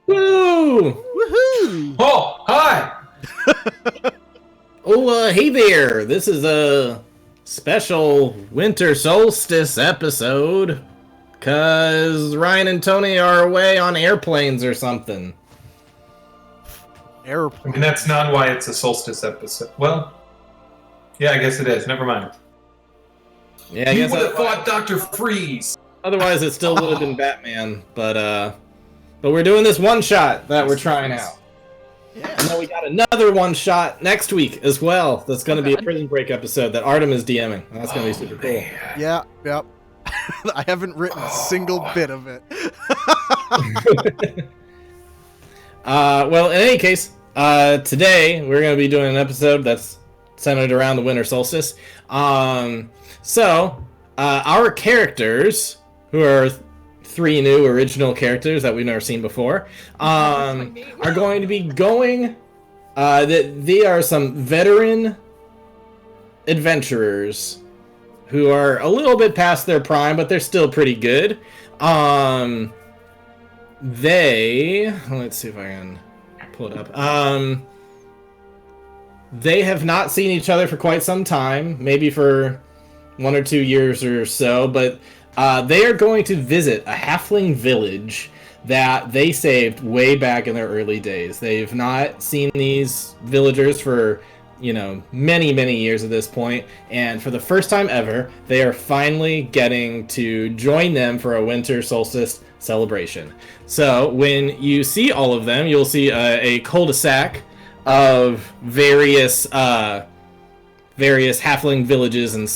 Woo! Woohoo! Oh, hi! Hey there! This is a special Winter Solstice episode, cause Ryan and Tony are away on airplanes or something. I mean, that's not why it's a solstice episode. Well, yeah, I guess it is. Never mind. Yeah, I You guess would have thought Dr. Freeze! otherwise it still would have been Batman, but we're doing this one shot that we're trying out. Yeah. And then we got another one shot next week as well. That's going to be a Prison Break episode that Artem is DMing. That's going to be super cool. Yeah, yep. I haven't written a single bit of it. Well, in any case, today we're going to be doing an episode that's centered around the Winter Solstice. So, our characters, who are three new original characters that we've never seen before, are going to be going. They are some veteran adventurers who are a little bit past their prime, but they're still pretty good. Let's see if I can pull it up. They have not seen each other for quite some time, maybe for 1 or 2 years or so, but they are going to visit a halfling village that they saved way back in their early days. They've not seen these villagers for, many, many years at this point, and for the first time ever, they are finally getting to join them for a Winter Solstice celebration. So when you see all of them, you'll see a cul-de-sac of various halfling villages and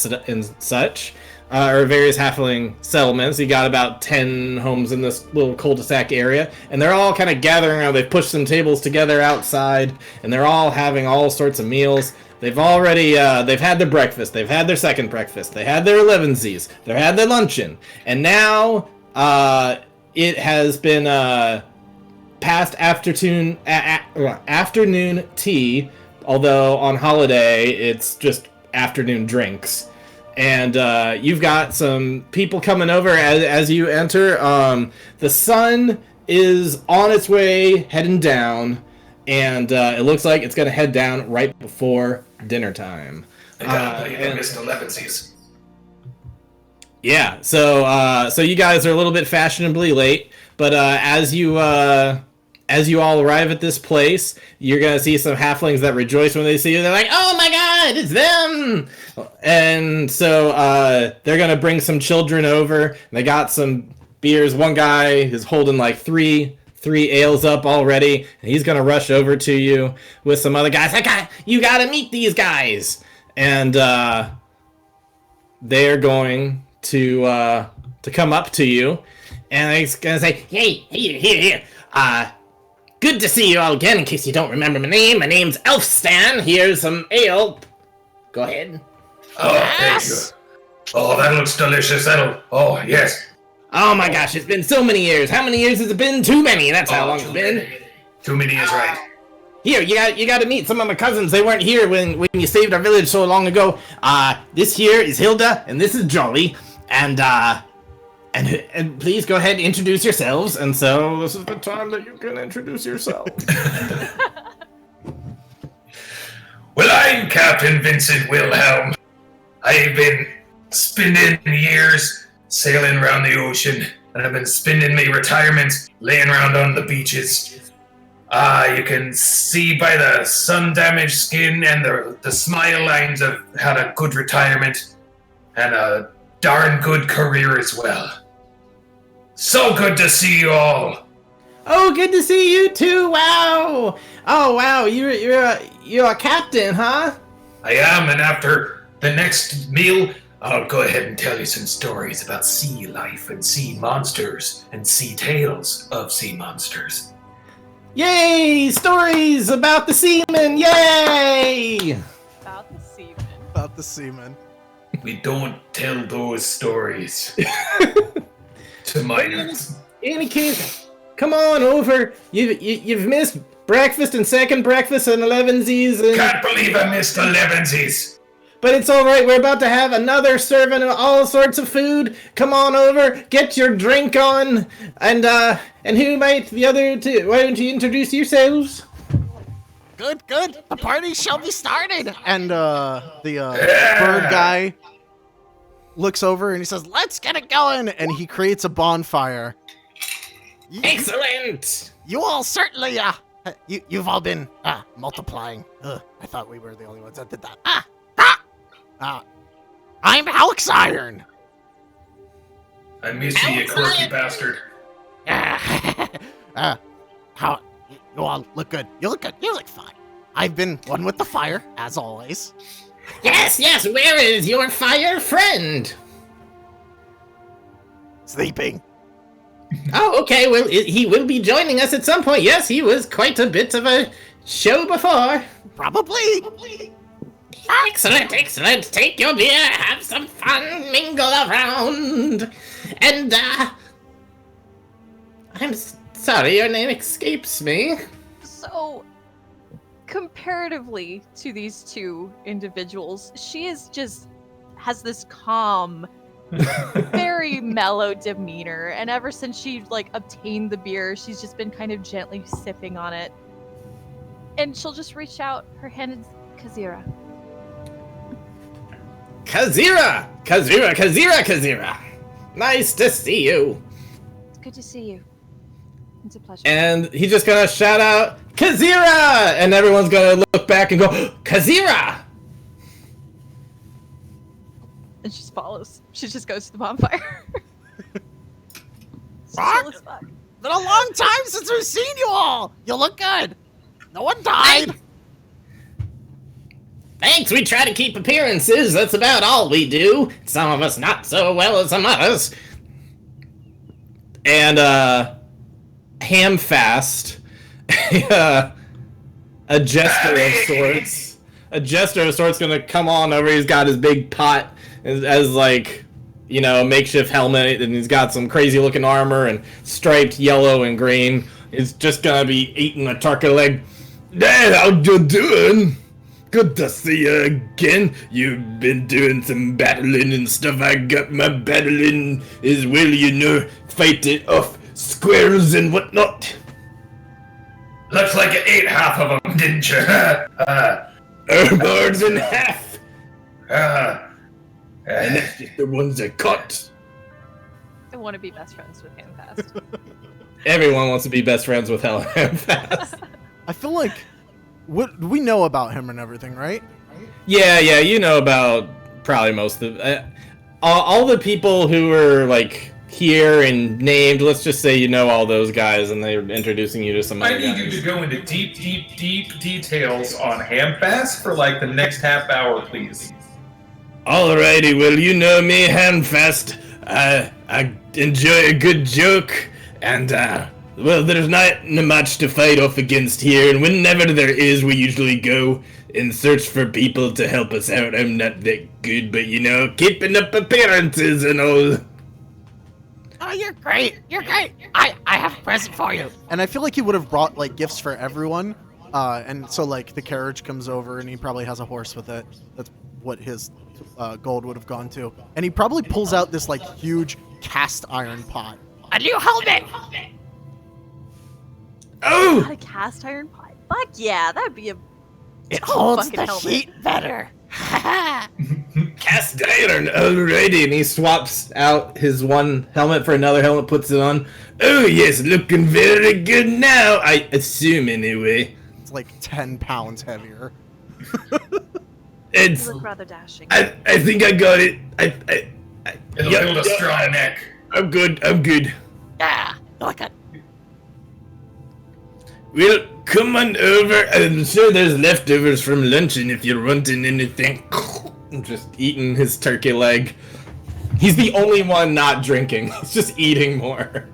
such. Or various halfling settlements. You got about 10 homes in this little cul-de-sac area, and they're all kind of gathering around. They've pushed some tables together outside, and they're all having all sorts of meals. They've already, they've had their breakfast, they've had their second breakfast, they had their elevensies, they had their luncheon, and now, it has been, past afternoon tea, although on holiday, it's just afternoon drinks. And you've got some people coming over as you enter. The sun is on its way heading down, and it looks like it's going to head down right before dinner time. I can't believe I missed 11sies. Yeah, so you guys are a little bit fashionably late, but as you all arrive at this place, you're going to see some halflings that rejoice when they see you. They're like, oh my god, it's them! And so they're going to bring some children over. They got some beers. One guy is holding like three ales up already, and he's going to rush over to you with some other guys. You got to meet these guys! And they're going to come up to you, and he's going to say, hey, here. Good to see you all again, in case you don't remember my name. My name's Elfstan. Here's some ale. Go ahead. Oh, thank you. Oh, that looks delicious. Oh, yes. Oh my gosh, it's been so many years. How many years has it been? Too many. That's how long it's been. Too many is right. Here, you got to meet some of my cousins. They weren't here when you saved our village so long ago. This here is Hilda, and this is Jolly. And please go ahead and introduce yourselves. And so this is the time that you can introduce yourself. Well, I'm Captain Vincent Wilhelm. I've been spending years sailing around the ocean, and I've been spending my retirement laying around on the beaches. You can see by the sun-damaged skin and the smile lines I've had a good retirement and a darn good career as well. So good to see you all. Oh, good to see you too. Wow. Oh, wow. You're a captain, huh? I am, and after the next meal, I'll go ahead and tell you some stories about sea life and sea monsters and sea tales of sea monsters. Yay! Stories about the seamen! Yay! About the seamen. We don't tell those stories to minors. In any case, come on over. You've missed breakfast and second breakfast and elevensies. And... Can't believe I missed 11sies. but it's all right. We're about to have another serving of all sorts of food. Come on over, get your drink on, and who might the other two? Why don't you introduce yourselves? Good. The party shall be started. And bird guy looks over and he says, "Let's get it going." And he creates a bonfire. Excellent. You all certainly, you've all been multiplying. I thought we were the only ones that did that. I'm Alex Iron. I miss you quirky bastard. How you all look good. You look good. You look fine. I've been one with the fire, as always. Yes. Where is your fire friend? Sleeping. Oh, okay. Well, he will be joining us at some point. Yes, he was quite a bit of a show before. Probably. Excellent. Take your beer, have some fun, mingle around. And, I'm sorry, your name escapes me. So, comparatively to these two individuals, she has this calm, very mellow demeanor, and ever since she obtained the beer, she's just been kind of gently sipping on it. And she'll just reach out, her hand is Kazira. Kazira! Nice to see you. It's good to see you. It's a pleasure. And he's just gonna shout out, Kazira! And everyone's gonna look back and go, Kazira! And she follows. She just goes to the bonfire. What? It's been a long time since we've seen you all. You look good. No one died. Thanks, we try to keep appearances. That's about all we do. Some of us not so well as some others. And, Hamfast, a jester of sorts. A jester of sorts gonna come on over. He's got his big pot as makeshift helmet, and he's got some crazy looking armor and striped yellow and green. He's just gonna be eating a turkey leg. Dad, how you doing? Good to see you again. You've been doing some battling and stuff. I got my battling as well, fighting off squares and whatnot. Looks like you ate half of them, didn't you? More than half. And that's just the ones I caught. I want to be best friends with him fast. Everyone wants to be best friends with Hamfast. I feel like we know about him and everything, right? Yeah, you know about probably most of all the people who are here and named. Let's just say you know all those guys, and they're introducing you to some other guys. I need you to go into deep details on Hamfast for the next half hour, please. Alrighty, well, you know me, Hamfast. I enjoy a good joke, and there's not much to fight off against here, and whenever there is, we usually go and search for people to help us out. I'm not that good, but keeping up appearances and all. Oh, you're great. I have a present for you. And I feel like he would have brought gifts for everyone. And so the carriage comes over and he probably has a horse with it. That's what his gold would have gone to. And he probably pulls out this huge cast iron pot. A new helmet. Oh! Not a cast iron pot. Fuck yeah, that'd be a. It holds the helmet. heat better. Cast iron, alrighty, and he swaps out his one helmet for another helmet, puts it on. Oh yes, looking very good now, I assume anyway. It's 10 pounds heavier. You look rather dashing. I think I got it. It'll build a strong neck. I'm good. Yeah, you look good. Well, come on over. I'm sure there's leftovers from luncheon if you're wanting anything. Just eating his turkey leg. He's the only one not drinking. He's just eating more.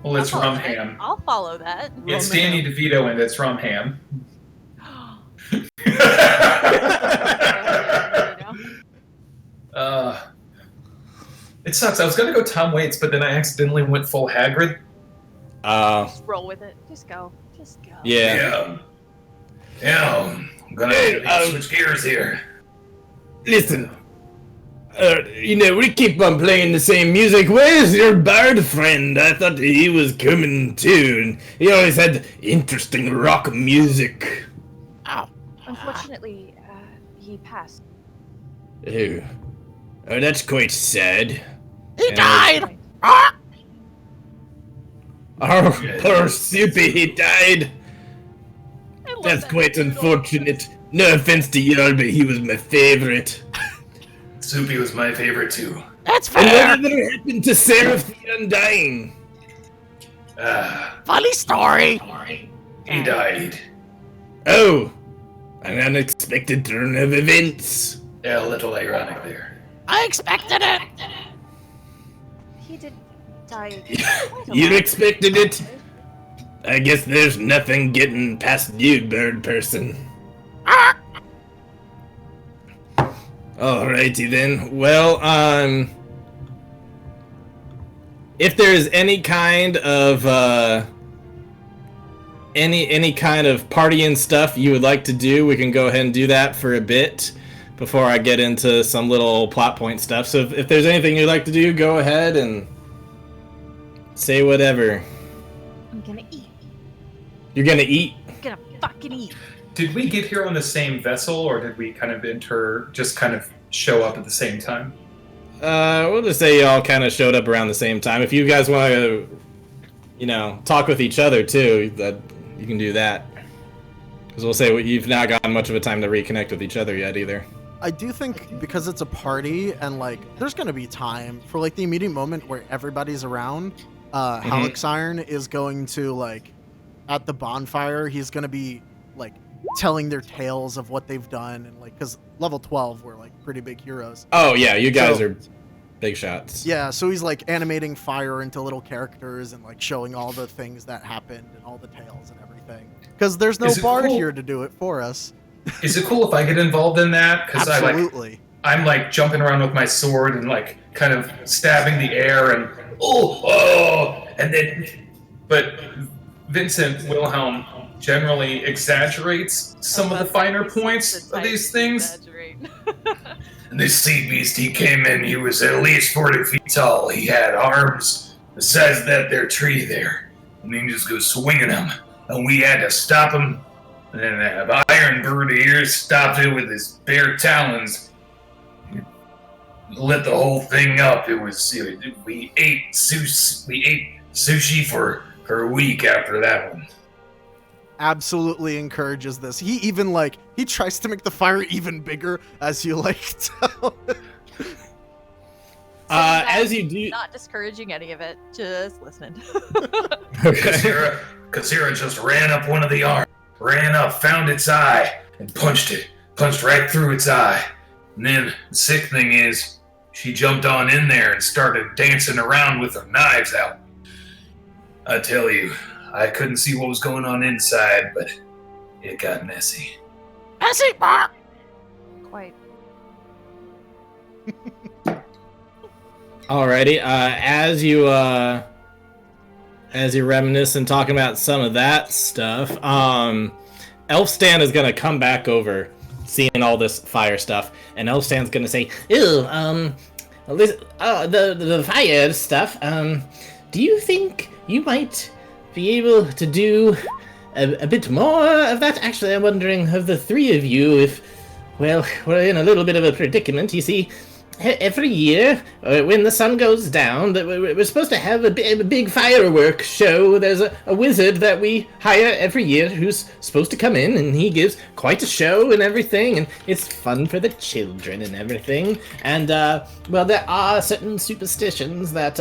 Well, it's rum ham. I'll follow that. It's Danny DeVito and it's rum ham. It sucks. I was gonna go Tom Waits, but then I accidentally went full Hagrid. Just roll with it. Just go. Yeah. I'm gonna switch gears here. Listen, we keep on playing the same music. Where's your bard friend? I thought he was coming too, and he always had interesting rock music. Oh. Unfortunately, he passed. Oh, that's quite sad. He And died! Ah! Oh, poor Soupy, he died. I love That's that quite doodle. unfortunate. No offense to y'all, but he was my favorite. Soupy was my favorite too. That's And fair! whatever happened to Seraph the Undying? Funny story! He died. Oh, an unexpected turn of events. Yeah, a little ironic there. I expected it! He did die. You expected it? I guess there's nothing getting past you, bird person. Ah! Alrighty then. Well, if there's any kind of any kind of partying stuff you would like to do, we can go ahead and do that for a bit before I get into some little plot point stuff. So if there's anything you'd like to do, go ahead and say whatever. I'm gonna eat. You're gonna eat? I'm gonna fucking eat. Did we get here on the same vessel, or did we kind of just kind of show up at the same time? We'll just say y'all kind of showed up around the same time. If you guys want to, talk with each other too, that you can do that. Because we'll say you've not gotten much of a time to reconnect with each other yet either. I do think because it's a party and there's gonna be time for the immediate moment where everybody's around. Hallex Iron is going to at the bonfire. He's gonna be telling their tales of what they've done and because level 12 we're pretty big heroes. Oh yeah, you guys are big shots. Yeah, so he's animating fire into little characters and showing all the things that happened and all the tales and everything. Because there's no Is it bard cool? here to do it for us. Is it cool if I get involved in that? Because Absolutely. I'm jumping around with my sword and kind of stabbing the air and oh, and then, but Vincent Wilhelm generally exaggerates some of the finer points of these things. And this sea beast, he came in, he was at least 40 feet tall. He had arms the size of that there tree there. And he just goes swinging them. And we had to stop him. And then Iron Bird here stopped it with his bare talons. He lit the whole thing up. We ate sushi for a week after that one. Absolutely encourages this. He even he tries to make the fire even bigger as you tell. As you do, Not discouraging any of it, just listening. okay. Kasira just ran up one of the arms, ran up, found its eye, and punched right through its eye. And then the sick thing is, she jumped on in there and started dancing around with her knives out. I tell you, I couldn't see what was going on inside, but it got messy. Messy bark! Quite. Alrighty. As you reminisce and talking about some of that stuff, Elfstan is gonna come back over, seeing all this fire stuff, and Elfstan's gonna say, "Ew, the fire stuff. Do you think you might be able to do a bit more of that? Actually, I'm wondering of the three of you if, well, we're in a little bit of a predicament. You see, every year when the sun goes down, we're supposed to have a big fireworks show. There's a wizard that we hire every year who's supposed to come in, and he gives quite a show and everything, and it's fun for the children and everything. And well, there are certain superstitions that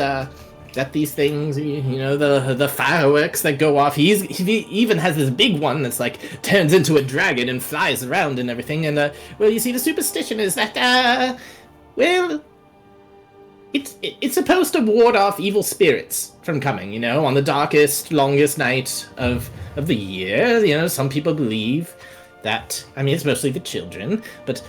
these things, the fireworks that go off, he even has this big one that's turns into a dragon and flies around and everything. And well, you see, the superstition is that well, it's supposed to ward off evil spirits from coming, on the darkest, longest night of the year. Some people believe that, I mean, it's mostly the children, but,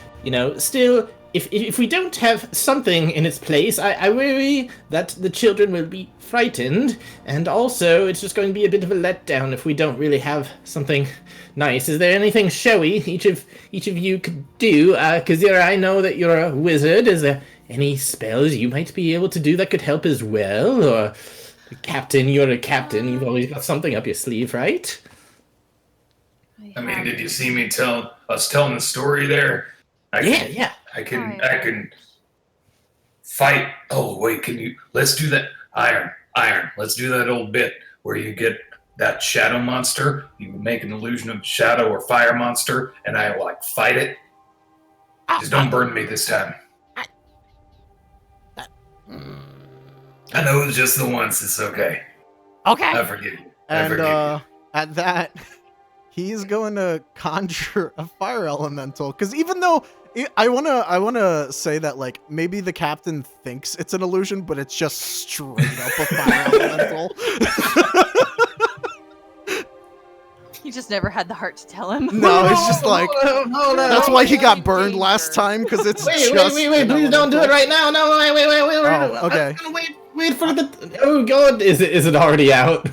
still, if we don't have something in its place, I worry that the children will be frightened, and also it's just going to be a bit of a letdown if we don't really have something nice. Is there anything showy each of you could do? Kazira, I know that you're a wizard. Is there any spells you might be able to do that could help as well? Or Captain, you're a captain. You've always got something up your sleeve, right? I mean, did you see me telling the story there? Yeah. I can fight. Oh wait, let's do that. Iron. Let's do that old bit where you get that shadow monster. You make an illusion of shadow or fire monster, and I like fight it. Just don't burn me this time. I know it was just the once. It's okay. Okay. I forgive you. And at that, he's going to conjure a fire elemental. Because even though I wanna say that like maybe the captain thinks it's an illusion, but it's just straight up a fire elemental. You just never had the heart to tell him. No, it's just like that's why he got burned last time, because it's Wait, just please don't do it right now. No, wait. Oh, okay. I'm gonna wait for the. Oh God, is it already out?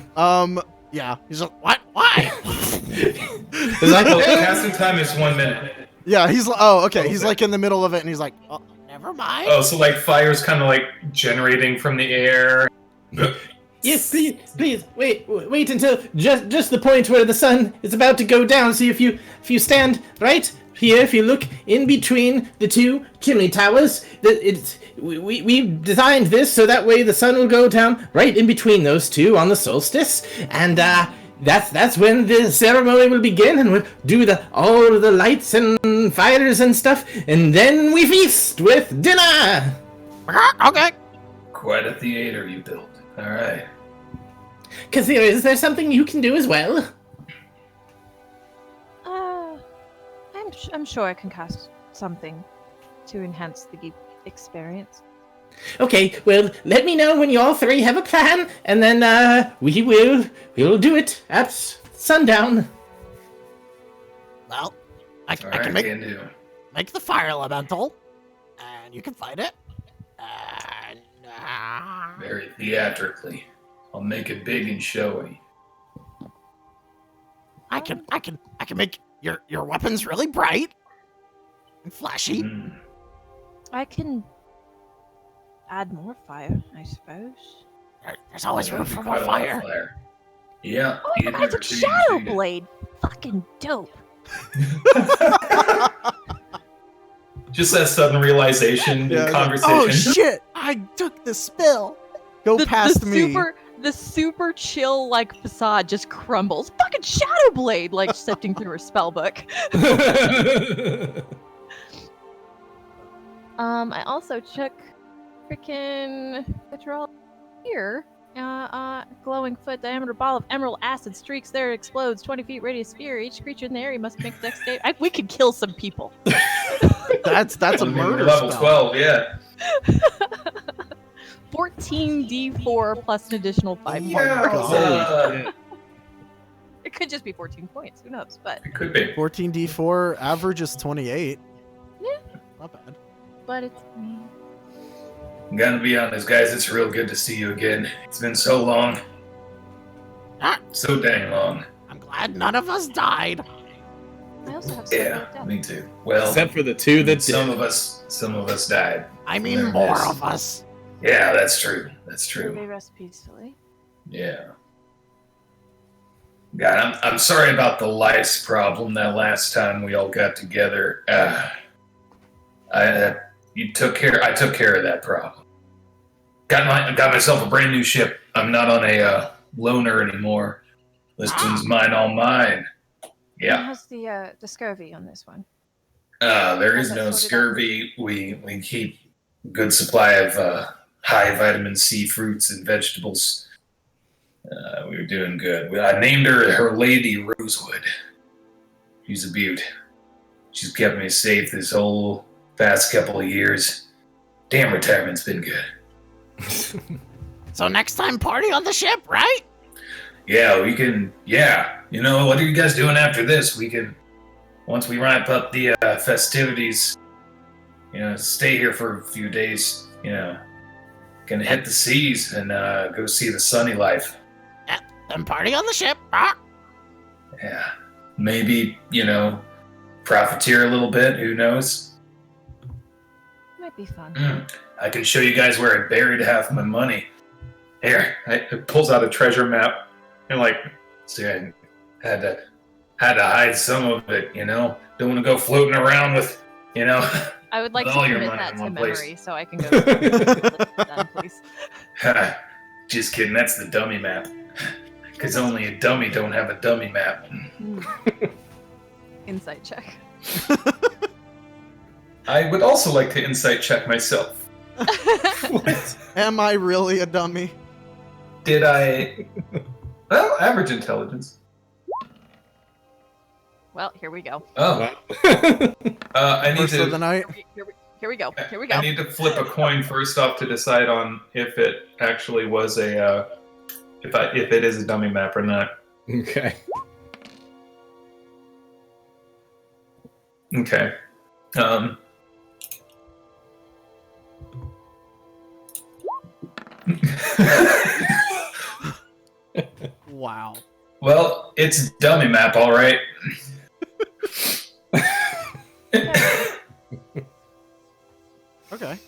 Yeah. He's like, what? Why? It's like, Casting time is 1 minute. Yeah, he's okay. He's like in the middle of it, and he's like, oh, Never mind. Oh, so like fire's kind of like generating from the air. Yes, please, wait until just the point where the sun is about to go down. See if you stand right here, if you look in between the two chimney towers, we designed this so that way the sun will go down right in between those two on the solstice, and that's when the ceremony will begin, and we'll do all the lights and fires and stuff, and then we feast with dinner. Okay. Quite a theater you built. All right. Kazira, is there something you can do as well? I'm sure I can cast something to enhance the experience. Okay, well, let me know when you all three have a plan, and then we'll do it at sundown. Well, I All can right, make can do. make the fire elemental, and you can fight it. And Very theatrically. I'll make it big and showy. I can make your weapons really bright and flashy. Mm. I can add more fire, I suppose. There's always room That'd be for more quite a lot of fire. Yeah. Oh, either magic or two, shadow you see. blade! Fucking dope. Just that sudden realization Yeah, in like, conversation. oh shit! I took the spill. Go past me. The super chill like facade just crumbles. Fucking shadow blade, like sifting through her spell book. I also took freaking Petrol here. Glowing foot diameter ball of emerald acid streaks there. It explodes 20 feet radius sphere. Each creature in the area must make dex save. We could kill some people. That's a murder level spell. 12, yeah. 14d4 plus an additional 5 Yeah, points. It could just be 14 points. Who knows? But it could be. 14d4 average is 28. Yeah. Not bad. but it's me. I'm gonna be honest, guys. It's real good to see you again. It's been so long. Ah, So dang long. I'm glad none of us died. I also have some Yeah, death. me too. Well, Except for the two that some did. of us died. I mean, There it more is. of us. Yeah, that's true. That's May true. they rest peacefully. Yeah. God, I'm sorry about the lice problem that last time we all got together. I took care of that problem. Got myself a brand new ship. I'm not on a loaner anymore. This one's mine, all mine. Yeah. How's the scurvy on this one? There is How's that no sorted out? scurvy. We keep good supply of high vitamin C fruits and vegetables. We were doing good. I named her Lady Rosewood. She's a beaut. She's kept me safe this whole past couple of years. Damn, retirement's been good. So next time, party on the ship, right? Yeah, we can. Yeah, you know, what are you guys doing after this? We can, once we wrap up the festivities, stay here for a few days. Gonna hit the seas and go see the sunny life. Then party on the ship. Ah. Yeah, maybe profiteer a little bit. Who knows? Might be fun. I can show you guys where I buried half my money. Here, It pulls out a treasure map and see, I had to hide some of it. Don't want to go floating around with I would like with to all your commit money that in to one memory place. so I can go then, please. Just kidding. That's the dummy map. Because only a dummy don't have a dummy map. Insight check. I would also like to insight check myself. Am I really a dummy? Did I? Well, average intelligence. Well, here we go. Oh. I need First of the to. night. Here we go. Here we go. I need to flip a coin first off to decide on if it actually was a if it is a dummy map or not. Okay. Okay. Wow. Well, it's dummy map, all right. Okay.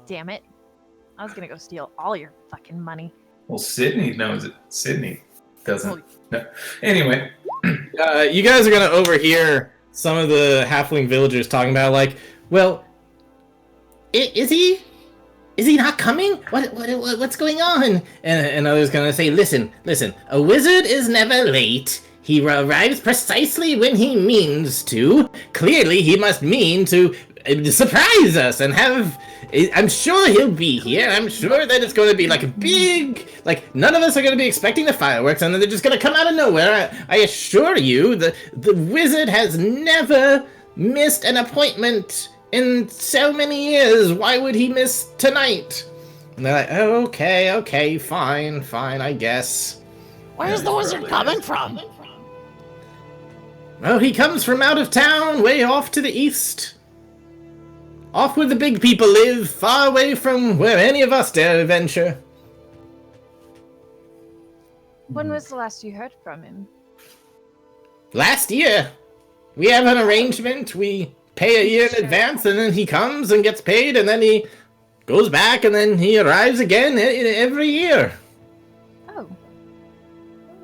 Damn it. I was gonna go steal all your fucking money. Well, Sydney knows it. Sydney doesn't. No. Anyway, You guys are gonna overhear some of the halfling villagers talking about, well, is he not coming? What's going on? And others gonna say, listen, a wizard is never late. He arrives precisely when he means to. Clearly, he must mean to surprise us and have. I'm sure he'll be here. I'm sure that it's going to be a big. None of us are going to be expecting the fireworks, and then they're just going to come out of nowhere. I assure you, the wizard has never missed an appointment in so many years. Why would he miss tonight? And they're like, oh, okay, fine, I guess. Where's the wizard coming from? Well, he comes from out of town, way off to the east. Off where the big people live, far away from where any of us dare venture. When was the last you heard from him? Last year. We have an arrangement. We pay a year in advance, and then he comes and gets paid, and then he goes back, and then he arrives again every year. Oh.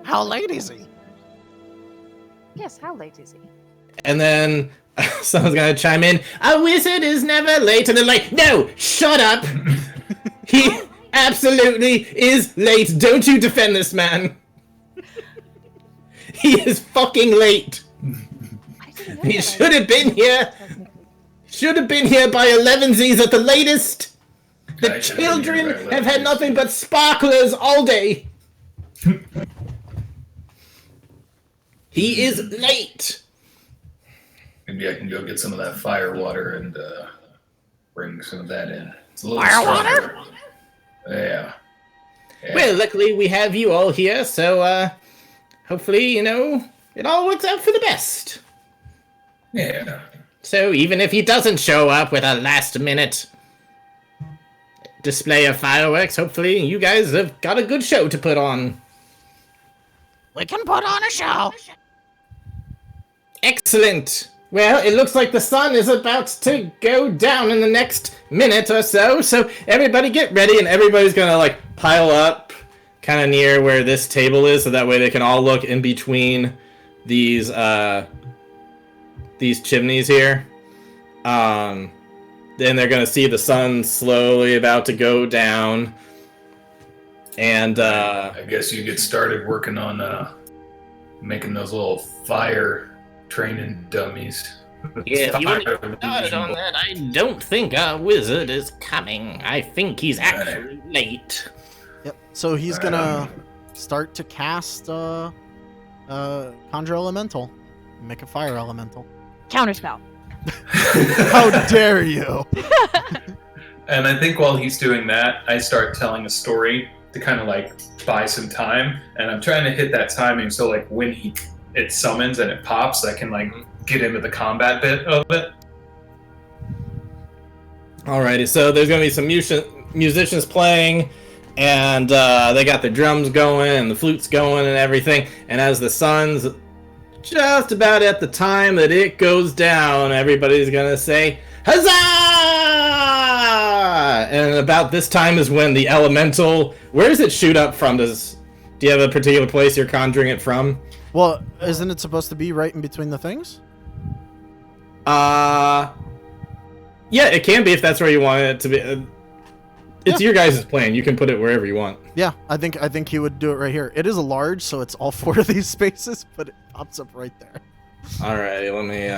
How late is he? Yes, how late is he? And then someone's gonna chime in, a wizard is never late, and they're like, no, shut up! He absolutely is late. Don't you defend this man. He is fucking late. He should have been here. Should have been here by 11's at the latest. The children have had nothing but sparklers all day. He is late. maybe I can go get some of that fire water and bring some of that in. It's a little Fire stronger. water? Yeah. Well, luckily we have you all here, so hopefully, it all works out for the best. Yeah. So even if he doesn't show up with a last-minute display of fireworks, hopefully you guys have got a good show to put on. We can put on a show. Excellent! Well, it looks like the sun is about to go down in the next minute or so, so everybody get ready, and everybody's gonna, pile up kind of near where this table is, so that way they can all look in between these chimneys here. Then they're gonna see the sun slowly about to go down. And, I guess you get started working on making those little fire training dummies. yeah, if you want to Fire get started on illusion that, I don't think our wizard is coming. I think he's actually late. Yep. So he's gonna start to cast conjure elemental, make a fire elemental. Counterspell. How dare you? And I think while he's doing that, I start telling a story to kind of buy some time, and I'm trying to hit that timing so when it summons and it pops, I can get into the combat bit of it. Alrighty, so there's gonna be some musicians playing, and they got the drums going and the flutes going and everything. And as the sun's just about at the time that it goes down, everybody's gonna say huzzah! And about this time is when the elemental. Where does it shoot up from? Do you have a particular place you're conjuring it from? Well, isn't it supposed to be right in between the things? Yeah, it can be if that's where you want it to be. It's your guys' plan. You can put it wherever you want. Yeah, I think he would do it right here. It is a large, so it's all 4 of these spaces, but it pops up right there. Alright, let me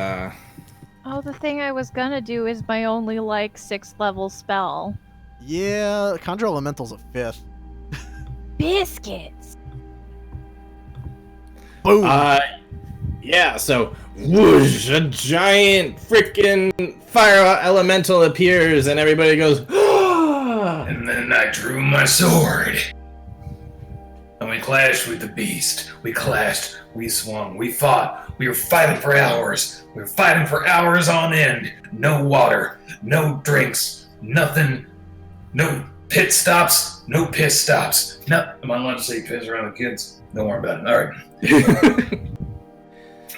Oh, the thing I was gonna do is my only, like, 6th level spell. Yeah, Conjure Elemental's a 5th. Biscuits! Boom! Yeah, so whoosh, a giant freaking fire elemental appears, and everybody goes, "Ah!" And then I drew my sword. And we clashed with the beast. We clashed, we swung, we fought. We were fighting for hours. We were fighting for hours on end. No water, no drinks, nothing. No pit stops, no piss stops. No, am I allowed to say piss around the kids? Don't worry about it. All right.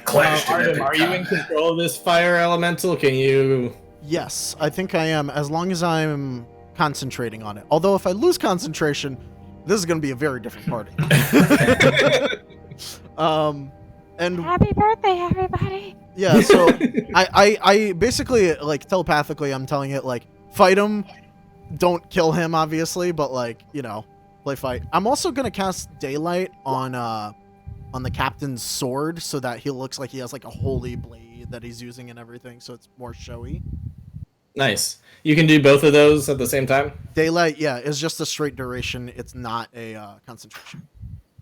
Clashed in epic are you in combat. control of this fire elemental? Can you... Yes, I think I am, as long as I'm concentrating on it. Although if I lose concentration, this is going to be a very different party. And Happy birthday, everybody! yeah, so I basically, like, telepathically, I'm telling it, like, fight him, don't kill him, obviously, but, like, you know, play fight. I'm also going to cast Daylight on the captain's sword so that he looks like he has, like, a holy blade that he's using and everything, so it's more showy. Nice. You can do both of those at the same time? Daylight, yeah, is just a straight duration. It's not a concentration.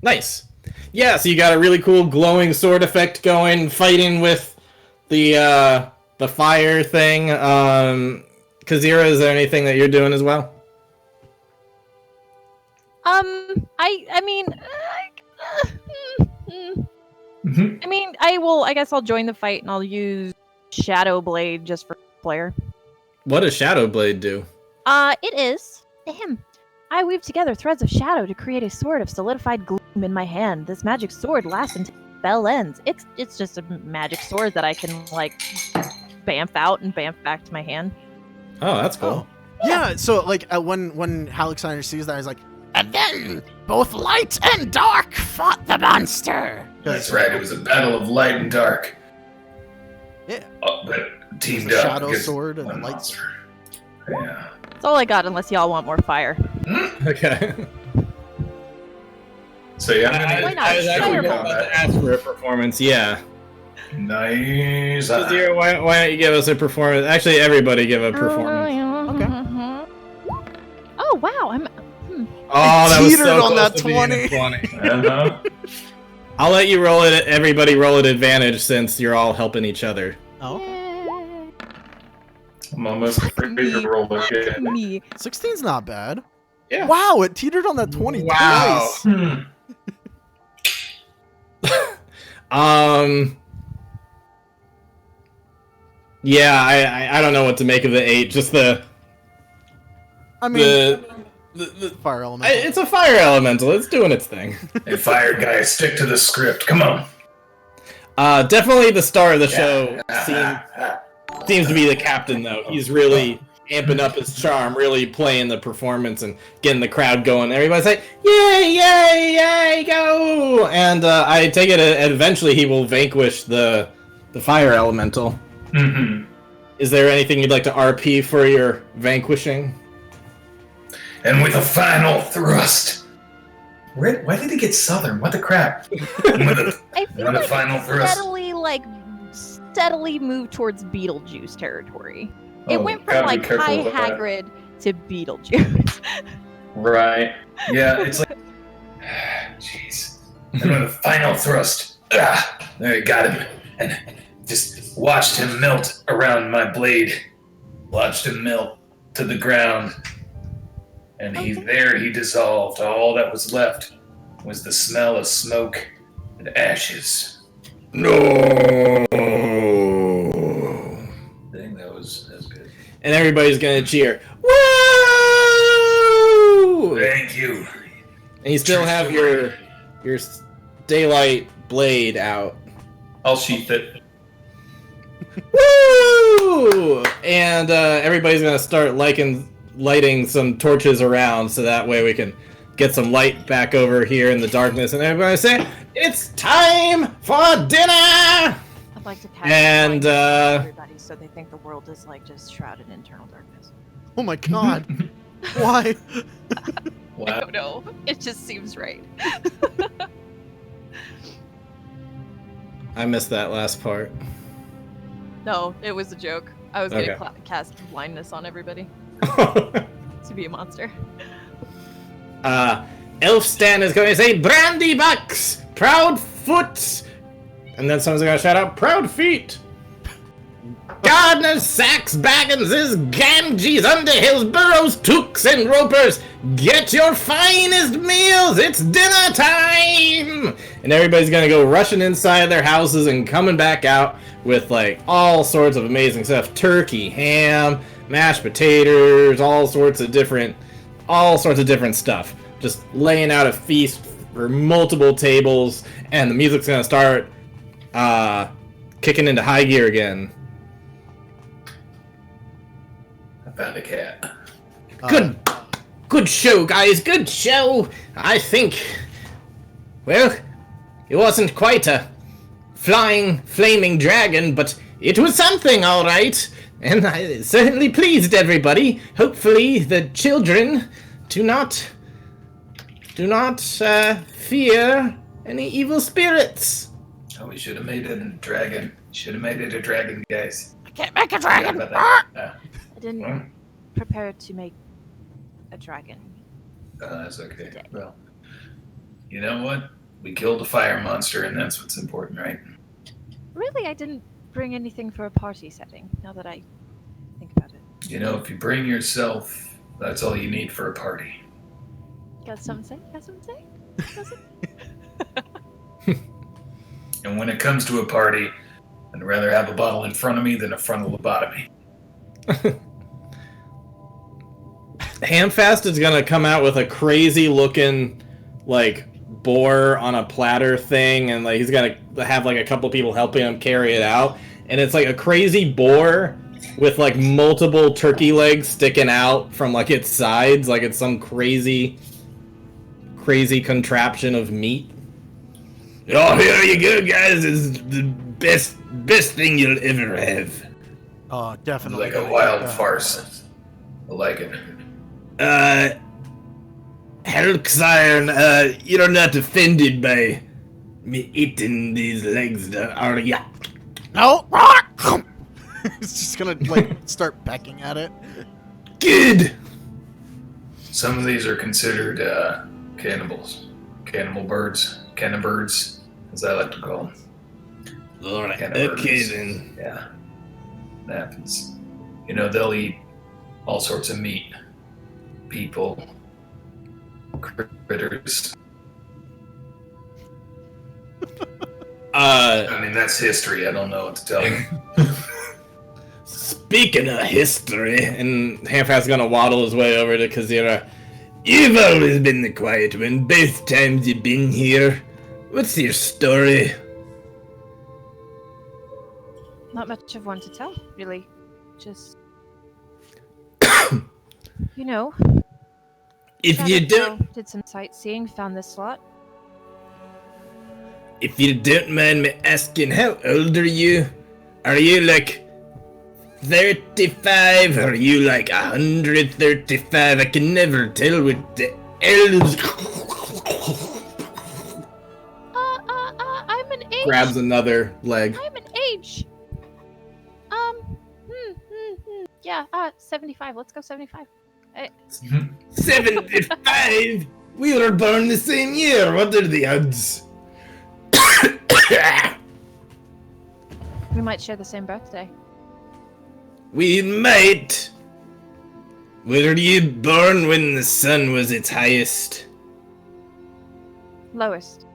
Nice. Yeah, so you got a really cool glowing sword effect going, fighting with the fire thing. Kazira, is there anything that you're doing as well? I mean, I guess I'll join the fight and I'll use Shadow Blade just for player. What does Shadow Blade do? It is him. I weave together threads of shadow to create a sword of solidified gloom in my hand. This magic sword lasts until the spell ends. It's just a magic sword that I can, like, bamf out and bamf back to my hand. Oh, that's cool. Yeah, so, like, when Alexander sees that, he's like, And then both light and dark fought the monster. That's right. It was a battle of light and dark. yeah, But teamed the up. shadow against sword and one light monster. Yeah. That's all I got, unless y'all want more fire. Okay. So yeah, Why not? I was actually Fireball. about to ask for a performance, yeah. Nice. Kazira, why don't you give us a performance? Actually, everybody give a performance. Oh wow, I'm. Oh, that was teetered so on close that to being a 20. 20. uh-huh. I'll let you roll it. Everybody roll at advantage since you're all helping each other. oh, okay. I'm almost afraid to roll again. Me. 16's not bad. Yeah. Wow, it teetered on that 20 Wow. twice. Yeah, I don't know what to make of the 8. Just I mean, the fire element. it's a fire elemental. It's doing its thing. Hey, fire guys, stick to the script. Come on. Definitely the star of the show seems to be the captain, though. He's really amping up his charm, really playing the performance and getting the crowd going. Everybody's like, yay, yay, yay, go! And I take it eventually he will vanquish the fire elemental. Mm-hmm. Is there anything you'd like to RP for your vanquishing? And with a final thrust. Why did he get southern? What the crap? And with a, I feel and the like final thrust. steadily move towards Beetlejuice territory. It Oh, went from gotta be like careful High with that. Hagrid to Beetlejuice. Right. Yeah, it's like. Jeez. And with a final thrust. There, you got him. And just watched him melt around my blade. Watched him melt to the ground. And he dissolved. All that was left was the smell of smoke and ashes. No. I think that was good. and everybody's gonna cheer. Woo! Thank you. And you still have your daylight blade out. I'll sheath it. Woo! And everybody's gonna start lighting some torches around, so that way we can get some light back over here in the darkness. And everybody's say, "It's time for dinner!" I'd like to cast And everybody so they think the world is like just shrouded in eternal darkness. Oh my god. Why? I Wow. don't know. It just seems right. I missed that last part. No, it was a joke. I was gonna Okay. cast blindness on everybody to be a monster. Elf Stan is going to say, "Brandy bucks, proud foot," and then someone's going to shout out, "Proud feet." Gardeners, Sacks, Bagginses, Ganges, Underhills, Burrows, Tooks, and Ropers, get your finest meals! It's dinner time! And everybody's gonna go rushing inside their houses and coming back out with like all sorts of amazing stuff: turkey, ham, mashed potatoes, all sorts of different stuff. Just laying out a feast for multiple tables, and the music's gonna start kicking into high gear again. I found a cat. Good show, guys. Good show. I think, well, it wasn't quite a flying, flaming dragon, but it was something, all right. And it certainly pleased everybody. Hopefully, the children do not fear any evil spirits. Oh, we should have made it a dragon. Should have made it a dragon, guys. I can't make a Forgot dragon. about that. I didn't Well, prepare to make a dragon. that's okay. Well, you know what? We killed a fire monster, and that's what's important, right? Really, I didn't bring anything for a party setting, now that I think about it. You know, if you bring yourself, that's all you need for a party. Got something to say? Got something to say? Got something? And when it comes to a party, I'd rather have a bottle in front of me than a frontal lobotomy. Hamfast is gonna come out with a crazy looking, like, boar on a platter thing, and like he's gonna have like a couple people helping him carry it out, and it's like a crazy boar with like multiple turkey legs sticking out from like its sides, like it's some crazy contraption of meat. Oh, here you go, guys! It's the best thing you'll ever have. Oh, definitely. Like a wild farce. I like it. Helxiron, you're not offended by me eating these legs, are ya? No. It's just gonna like start pecking at it. Good! Some of these are considered cannibals. Cannibirds, as I like to call them. Alright, Cannibirds. okay then. Yeah, that happens. You know, they'll eat all sorts of meat. People, critters. I mean, that's history. I don't know what to tell you. Speaking of history, and Hamfast's gonna waddle his way over to Kazira. You've always been the quiet one, both times you've been here. What's your story? Not much of one to tell, really. Just, you know. If you traveled don't, well, did some sightseeing, found this slot. if you don't mind me asking, how old are you? Are you like 35? Are you like 135? I can never tell with the elves. I'm an age. Grabs another leg. I'm an age. Yeah, 75. Let's go 75. 75? We were born the same year. What are the odds? We might share the same birthday. We might. Were you born when the sun was its highest? Lowest.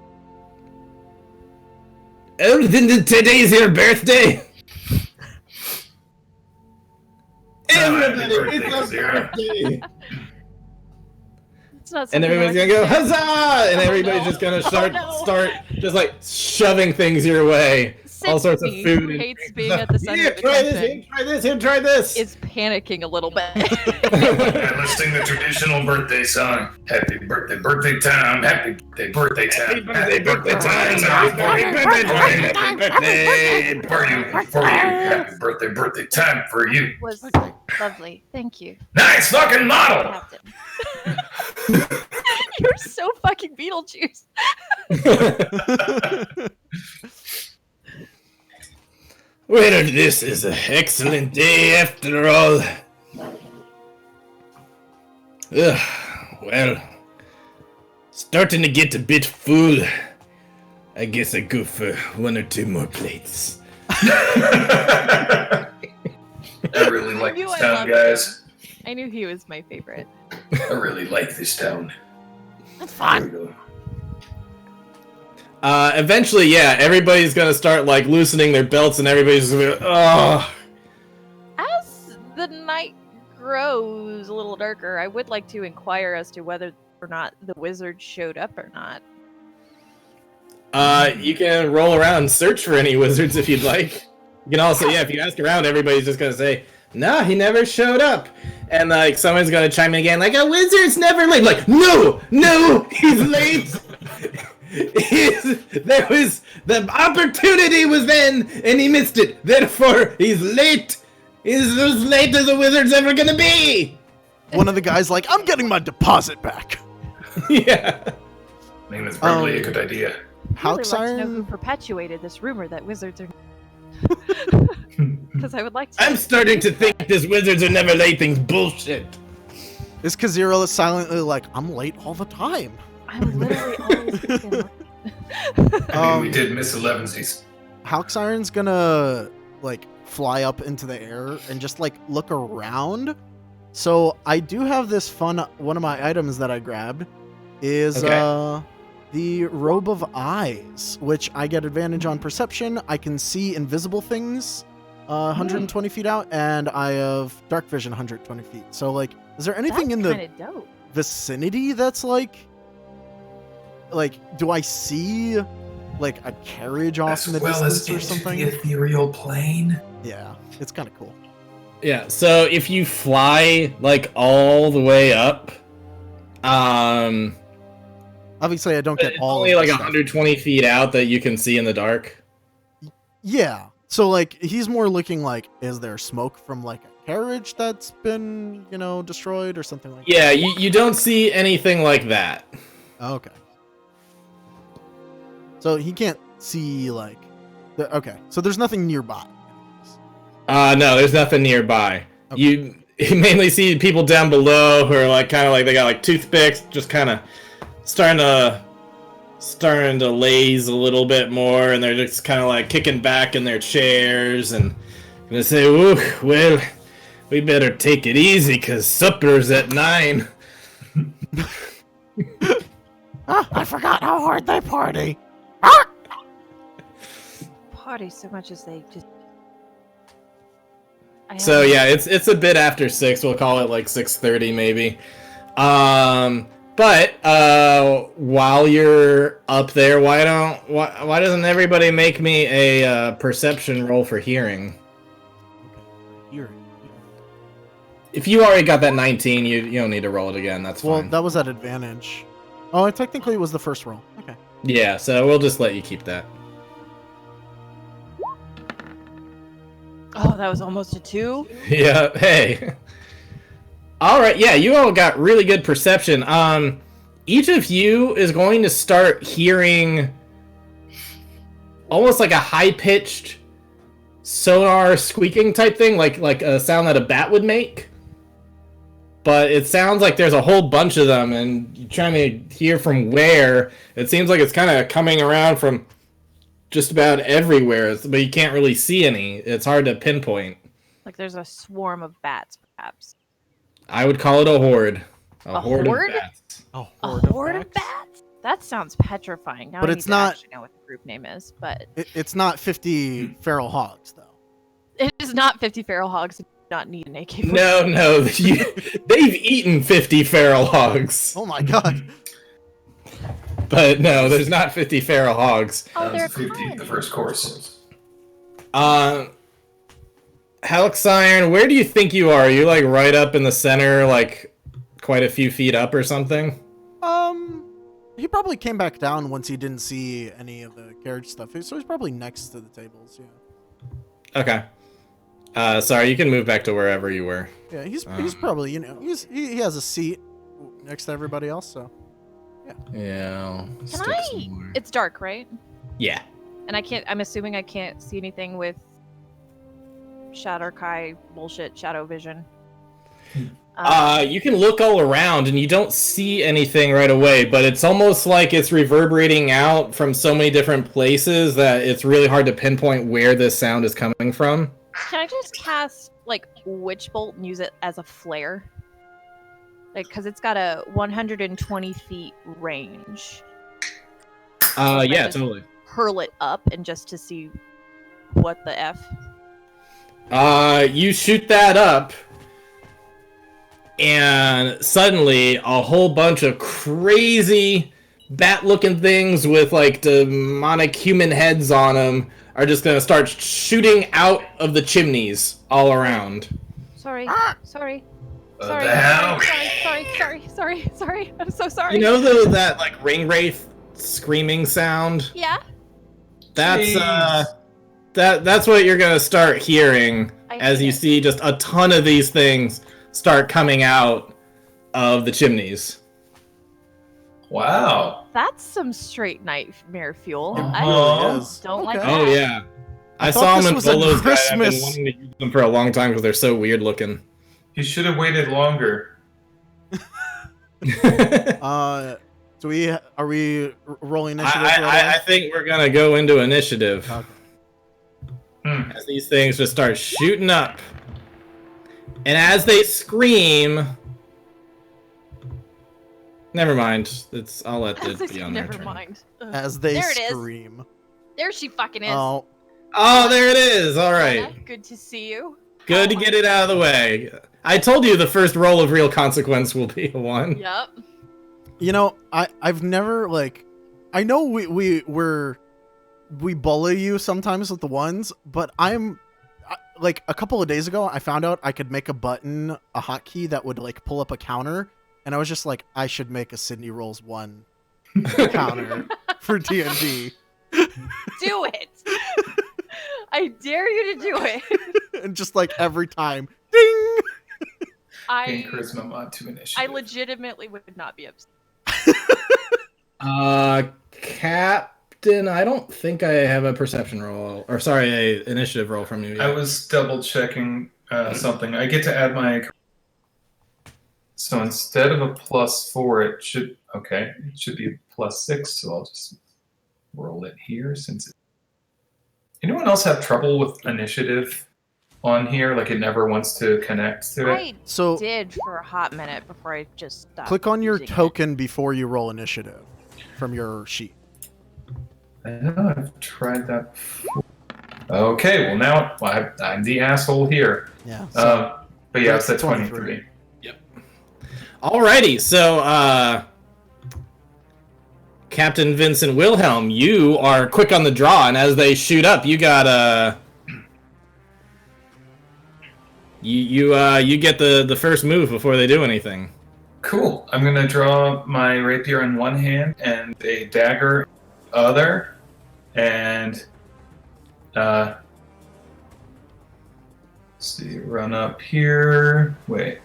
Oh, then today's your birthday? Oh, birthday, Zero. It's not And something everybody's I gonna go like to say. huzzah! And Oh, everybody's no. just gonna Oh, start no. just like shoving things your way, all sorts of Sydney, food. who and hates being at the center Here, of try this. attention, Here, try this. Here, try this. is panicking a little bit. And let's sing the traditional birthday song. Happy birthday, birthday time. Happy birthday, time. Happy birthday time. Happy birthday. For you. Happy birthday time for you. Was lovely. Thank you, Nice fucking model. Captain. You're so fucking Beetlejuice. Well, this is an excellent day after all. Well, starting to get a bit full. I guess I go for 1 or 2 more plates. I really like knew this I town, loved guys. I knew he was my favorite. I really like this town. That's Here fine. we go. Eventually, yeah, everybody's gonna start like loosening their belts, and everybody's just gonna be, oh. As the night grows a little darker, I would like to inquire as to whether or not the wizard showed up or not. You can roll around and search for any wizards if you'd like. You can also, yeah, if you ask around, everybody's just gonna say, "No, he never showed up," and like someone's gonna chime in again, like, "A wizard's never late." Like, no, he's late. There was the opportunity was then, and he missed it. Therefore, he's late. He's as late as a wizard's ever gonna be. One of the guys like, I'm getting my deposit back. Yeah. I mean, it's probably a good idea. I'd really like to know who Halxiron? perpetuated this rumor that wizards are. Because I would like to. I'm starting to think this wizards are never late thing's bullshit. Is Kazira silently like, I'm late all the time? I'm literally always freaking late. I mean, we did miss 11sies. Halxiron's gonna like fly up into the air and just like look around. So I do have this fun. One of my items that I grabbed is Okay. the Robe of Eyes, which I get advantage on perception. I can see invisible things 120 feet out, and I have dark vision 120 feet. So like, is there anything in the kind of dope. vicinity that's like, do I see like a carriage off As in the well as distance or into something? the ethereal plane. Yeah, it's kind of cool. Yeah, so if you fly like all the way up, Obviously, I don't get it's all only of like the stuff. 120 feet out that you can see in the dark. Yeah, so like he's more looking like, is there smoke from like a carriage that's been, destroyed or something like Yeah, you don't see anything like that. that? Okay. So he can't see like, okay. So there's nothing nearby. No, there's nothing nearby. Okay. You mainly see people down below who are like kind of like they got like toothpicks, just kind of starting to laze a little bit more, and they're just kind of like kicking back in their chairs and gonna say, "Ooh, well, we better take it easy because supper's at 9." I forgot how hard they party. Party so much as they just. So yeah, it's a bit after 6. We'll call it like 6:30 maybe. But while you're up there, why doesn't everybody make me a perception roll for hearing? Here. If you already got that 19, you don't need to roll it again. That's Well, fine. that was at advantage. Oh, it technically was the first roll. Okay. Yeah, so we'll just let you keep that. Oh, that was almost a 2. Yeah. Hey. All right. Yeah, you all got really good perception. Each of you is going to start hearing almost like a high-pitched sonar squeaking type thing, like a sound that a bat would make. But it sounds like there's a whole bunch of them, and you're trying to hear from where. It seems like it's kind of coming around from just about everywhere, but you can't really see any. It's hard to pinpoint. Like there's a swarm of bats, perhaps. I would call it a horde. A horde? Of bats. A A horde, horde of bats? That sounds petrifying. Now But I it's need not- to actually know what the group name is, but It's not 50 feral hogs though. it is not 50 feral hogs. not need an AK-47. No, they've eaten 50 feral hogs. Oh my god. But no, there's not 50 feral hogs. Oh, That they're was 50, the colonies. first course. Halcyron, where do you think you are? Are you like right up in the center, like quite a few feet up or something? He probably came back down once he didn't see any of the carriage stuff. So he's probably next to the tables, yeah. Okay. Sorry, you can move back to wherever you were. Yeah, he's probably, he has a seat next to everybody else, so. Yeah. Can I? It's dark, right? Yeah. And I'm assuming I can't see anything with Shadow Kai bullshit shadow vision. You can look all around and you don't see anything right away, but it's almost like it's reverberating out from so many different places that it's really hard to pinpoint where this sound is coming from. Can I just cast like Witch Bolt and use it as a flare? Like, because it's got a 120 feet range. Yeah, just totally. Hurl it up and just to see what the F. You shoot that up, and suddenly a whole bunch of crazy bat-looking things with like demonic human heads on them are just gonna start shooting out of the chimneys all around. Sorry. What Sorry. the hell? Sorry. I'm so sorry. You know though that like ring wraith screaming sound? Yeah. That's that's what you're gonna start hearing as you see just a ton of these things start coming out of the chimneys. Wow. That's some straight nightmare fuel. Uh-huh. I Really is. don't like Okay. that. Oh yeah. I thought saw this them in was a Bolo's guide. I've been Christmas- wanting to use them for a long time because they're so weird looking. You should have waited longer. Are we rolling initiative? right away? I think we're gonna go into initiative Okay. as these things just start shooting up, and as they scream, never mind. I'll let it be on their Never turn. mind. Ugh. As they There it is. scream. There she fucking is. Oh, Oh, there it is. All right, Anna, good to see you. good to get it out of the way. I told you the first roll of real consequence will be a 1. Yep. I've never I know we bully you sometimes with the ones, but like a couple of days ago I found out I could make a hotkey that would like pull up a counter, and I was just like, I should make a Sydney Rolls 1 counter for D&D. Do it. I dare you to do it. And just like every time, ding. Gain I charisma mod to initiative. legitimately would not be upset. Captain, I don't think I have a perception roll, or sorry, a initiative roll from you yet. I was double checking something. I get to add my. So instead of a +4, it should be a +6. So I'll just roll it here since. Anyone else have trouble with initiative on here? Like it never wants to connect to it. I So did for a hot minute before I just stopped. click on your using it. token before you roll initiative from your sheet. I know I've tried that before. Okay, well now I'm the asshole here. Yeah. But yeah, it's that's at 23. 23. Alrighty, so Captain Vincent Wilhelm, you are quick on the draw, and as they shoot up, you got you get the first move before they do anything. Cool. I'm gonna draw my rapier in one hand and a dagger in the other, and let's see, run up here. Wait.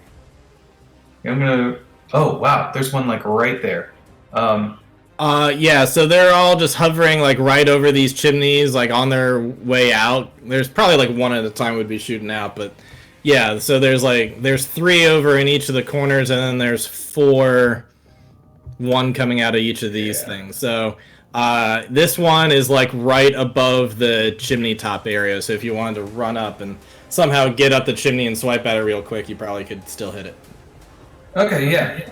I'm gonna. Oh wow, there's one like right there. Yeah, so they're all just hovering like right over these chimneys, like on their way out. There's probably like one at a time would be shooting out, but yeah, so there's 3 over in each of the corners, and then there's 4, 1 coming out of each of these things. So this one is like right above the chimney top area, so if you wanted to run up and somehow get up the chimney and swipe at it real quick, you probably could still hit it. Okay, yeah.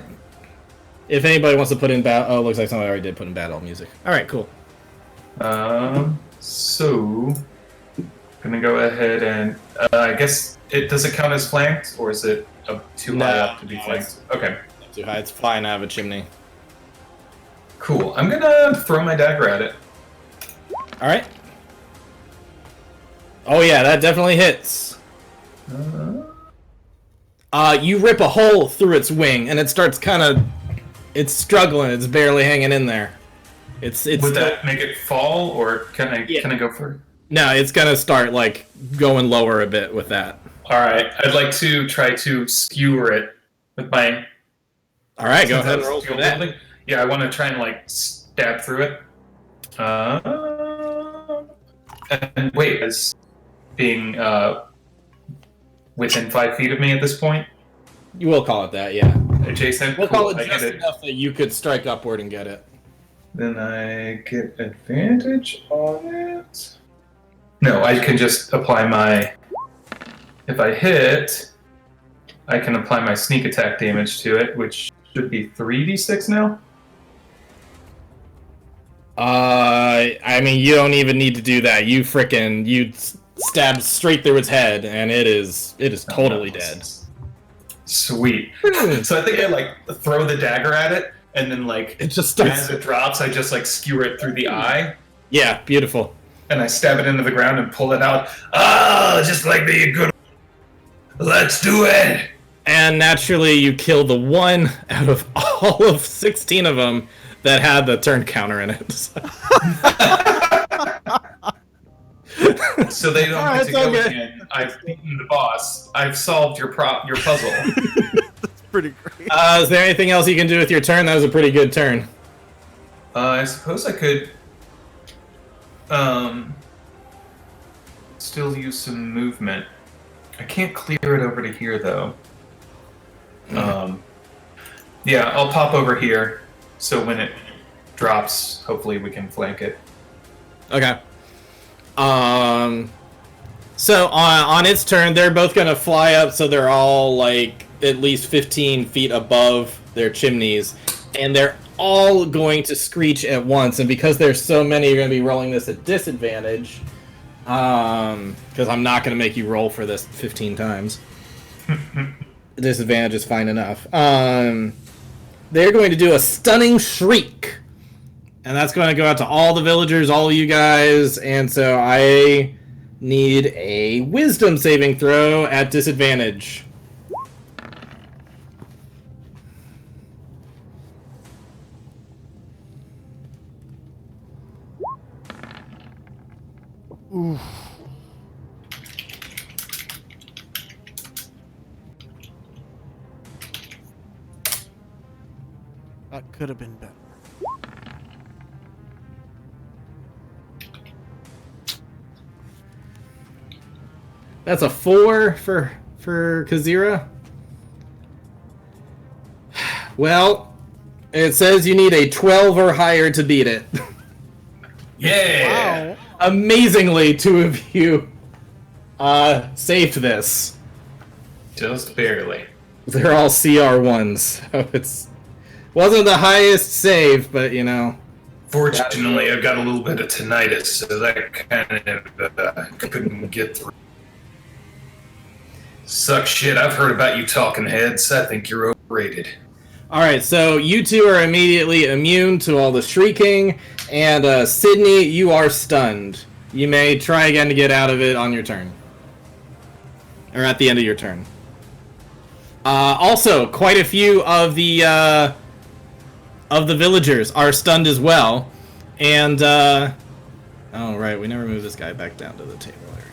If anybody wants to put in battle, oh, looks like somebody already did put in battle music. All right, cool. So Gonna go ahead and I guess does it count as flanked, or is it too high No, up to be flanked? Okay, Not too high. It's fine. I have a chimney. cool. I'm gonna throw my dagger at it. All right. Oh yeah, that definitely hits. You rip a hole through its wing, and it starts kind of. It's struggling. It's barely hanging in there. It's. Would that make it fall, or can I go for it? No, it's gonna start like going lower a bit with that. All right, I'd like to try to skewer it with my. All right, go ahead and roll for that. Building. Yeah, I want to try and like stab through it. And wait, as being within 5 feet of me at this point, You will call it that, yeah. adjacent. We'll cool, call it I just get it. enough that you could strike upward and get it. Then I get advantage on it. No, I can just apply my. If I hit, I can apply my sneak attack damage to it, which should be 3d6 now. I mean, you don't even need to do that. You stab straight through its head, and it is totally dead. Sweet. So I think I like throw the dagger at it, and then like It just starts. as it drops, I just like skewer it through the eye, Yeah, beautiful. and I stab it into the ground and pull it out. Ah, just like the good. Let's do it. And naturally, you kill the one out of all of 16 of them that had the turn counter in it. So they don't Ah, get it's to go okay. again. I've beaten the boss. I've solved your puzzle. Pretty great. Is there anything else you can do with your turn? That was a pretty good turn. I suppose I could still use some movement. I can't clear it over to here though. Yeah, I'll pop over here so when it drops, hopefully we can flank it. Okay. So on its turn, they're both gonna fly up, so they're all like at least 15 feet above their chimneys, and they're all going to screech at once. And because there's so many, you're gonna be rolling this at disadvantage. Because I'm not gonna make you roll for this 15 times. Disadvantage is fine enough. They're going to do a stunning shriek. And that's going to go out to all the villagers, all of you guys. And so I need a wisdom saving throw at disadvantage. Oof. That could have been better. That's a 4 for Kazira. Well, it says you need a 12 or higher to beat it. Yeah. Wow. Amazingly, two of you saved this. Just barely. They're all CR1s, so it's wasn't the highest save, but you know. Fortunately, I've got a little bit of tinnitus, so that kind of couldn't get through. Suck shit, I've heard about you talking heads. I think you're overrated. Alright, so you two are immediately immune to all the shrieking, and Sydney, you are stunned. You may try again to get out of it on your turn. Or at the end of your turn. Also, quite a few of the villagers are stunned as well. And, oh right, we never moved this guy back down to the table area.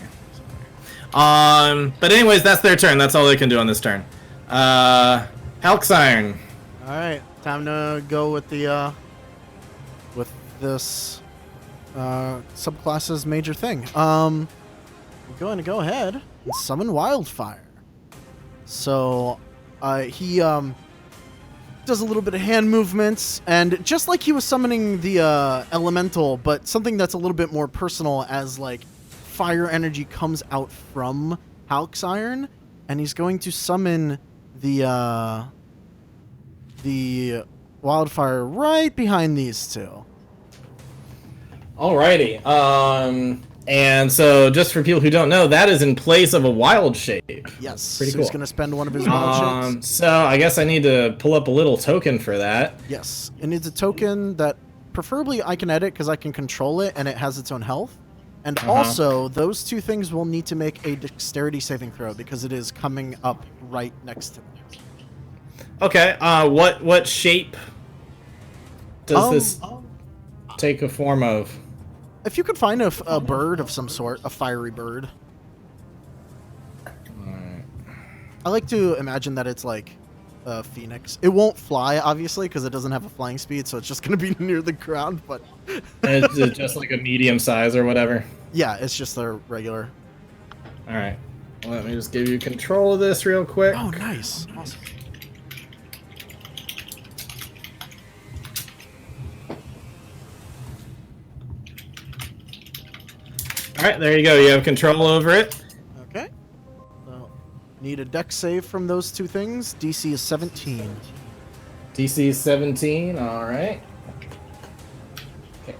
But anyways, that's their turn. That's all they can do on this turn. Halxiron. All right, time to go with the with this subclass's major thing. I'm going to go ahead and summon Wildfire. So he does a little bit of hand movements, and just like he was summoning the elemental, but something that's a little bit more personal, as like fire energy comes out from Halxiron, and he's going to summon the wildfire right behind these two. Alrighty. And so, just for people who don't know, that is in place of a wild shape. Yes. Pretty so he's cool. going to spend one of his wild shapes. So I guess I need to pull up a little token for that. Yes. It needs a token that preferably I can edit because I can control it and it has its own health. And also, those two things will need to make a dexterity saving throw because it is coming up right next to them. Okay. What shape does this take a form of? If you could find a bird of some sort, a fiery bird. Alright. I like to imagine that it's like a phoenix. It won't fly, obviously, because it doesn't have a flying speed, so it's just going to be near the ground, but... Is it just like a medium size or whatever? Yeah, it's just a regular. Alright. Let me just give you control of this real quick. Oh, nice. Awesome. Alright, there you go. You have control over it. Okay. So, need a dex save from those two things. DC is 17. DC 17. Alright. Okay.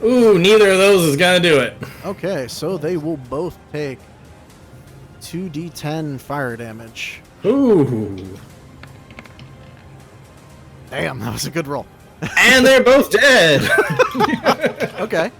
Ooh, neither of those is gonna do it. Okay, so they will both take 2d10 fire damage. Ooh. Damn, that was a good roll. And they're both dead. Okay.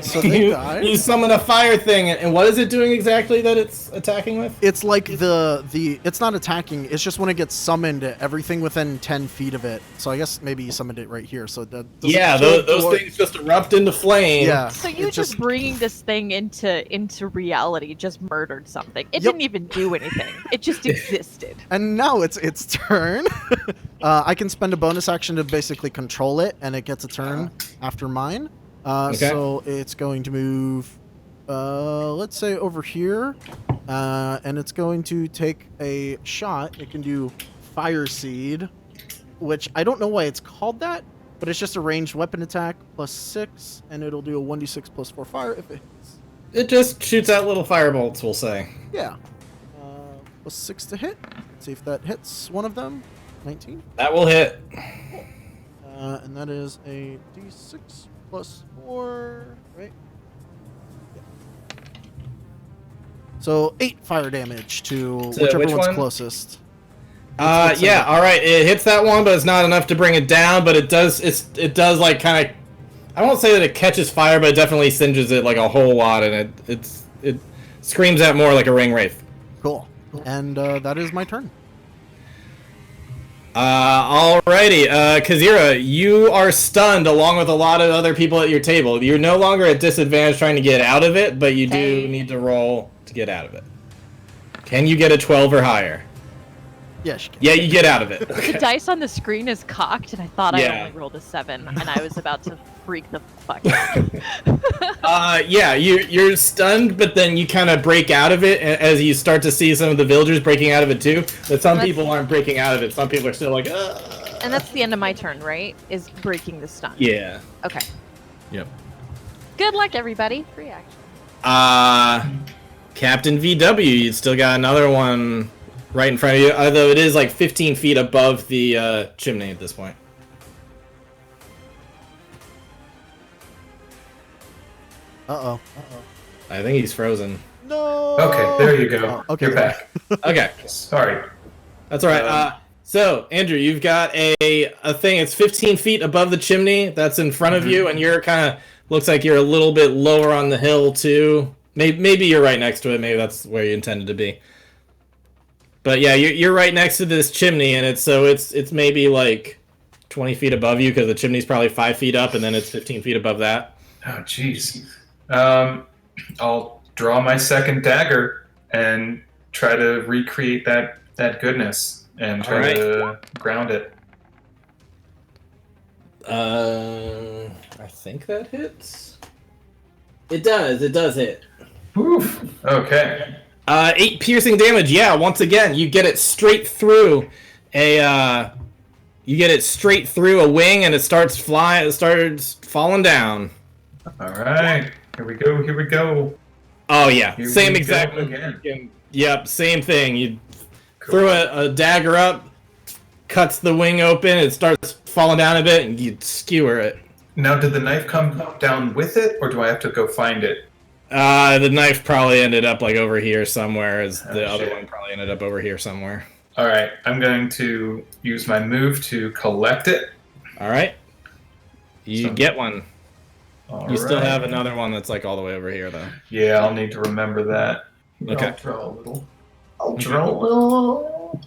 So they die. You summon a fire thing, and what is it doing exactly that it's attacking with? It's like the it's not attacking. It's just when it gets summoned, everything within 10 feet of it. So I guess maybe you summoned it right here. So that Yeah, those things just erupt into flame. Yeah. So you it just bringing this thing into reality just murdered something. It Yep. didn't even do anything. It just existed. And now it's its turn. I can spend a bonus action to basically control it, and it gets a turn after mine. Okay. So it's going to move, let's say over here, and it's going to take a shot. It can do Fire Seed, which I don't know why it's called that, but it's just a ranged weapon attack +6, and it'll do a 1d6 +4 fire if it hits. It just shoots out little firebolts, we'll say. Yeah. +6 to hit. Let's see if that hits one of them. 19. That will hit. And that is a d6 +4, right? Yeah. So 8 fire damage to So whichever which one's one? closest. Yeah, all right. It hits that one, but it's not enough to bring it down. But it does. It does like kind of. I won't say that it catches fire, but it definitely singes it like a whole lot, and it screams out more like a ring wraith. Cool. And that is my turn. Alrighty, Kazira, you are stunned along with a lot of other people at your table. You're no longer at disadvantage trying to get out of it, but you do Okay. need to roll to get out of it. Can you get a 12 or higher? Yeah, she can. Yeah, you get out of it. The dice on the screen is cocked, and I thought I Yeah. only rolled a 7, and I was about to freak the fuck out. Yeah, you're stunned, but then you kind of break out of it as you start to see some of the villagers breaking out of it too. But some people aren't breaking out of it. Some people are still like, ugh. And that's the end of my turn, right? Is breaking the stun. Yeah. Okay. Yep. Good luck, everybody. Free action. Captain VW, you still got another one right in front of you, although it is like 15 feet above the chimney at this point. Uh-oh. I think he's frozen. No! Okay, there you go. Oh, okay. You're back. Okay, Sorry. that's all right. So, Andrew, you've got a thing. It's 15 feet above the chimney. That's in front of you, and you're kind of looks like you're a little bit lower on the hill too. Maybe you're right next to it. Maybe that's where you intended to be. But yeah, you're right next to this chimney, and it's maybe like 20 feet above you because the chimney's probably 5 feet up, and then it's 15 feet above that. Oh, jeez. I'll draw my second dagger and try to recreate that goodness and try Alright. to ground it. I think that hits. It does. It does hit. Oof. Okay. 8 piercing damage. Yeah, once again, you get it straight through a. You get it straight through a wing, and it starts flying. It starts falling down. All right. Here we go. Here we go. Oh yeah, Here same we exact. go again. Yep, same thing. You throw a dagger up, cuts the wing open, it starts falling down a bit, and you skewer it. Now, did the knife come down with it, or do I have to go find it? The knife probably ended up like over here somewhere, as the other shit. one probably ended up over here somewhere. All right, I'm going to use my move to collect it. All right. You get one. All You still right. have another one that's like all the way over here, though. Yeah, I'll need to remember that. Okay. I'll draw a little. I'll draw a little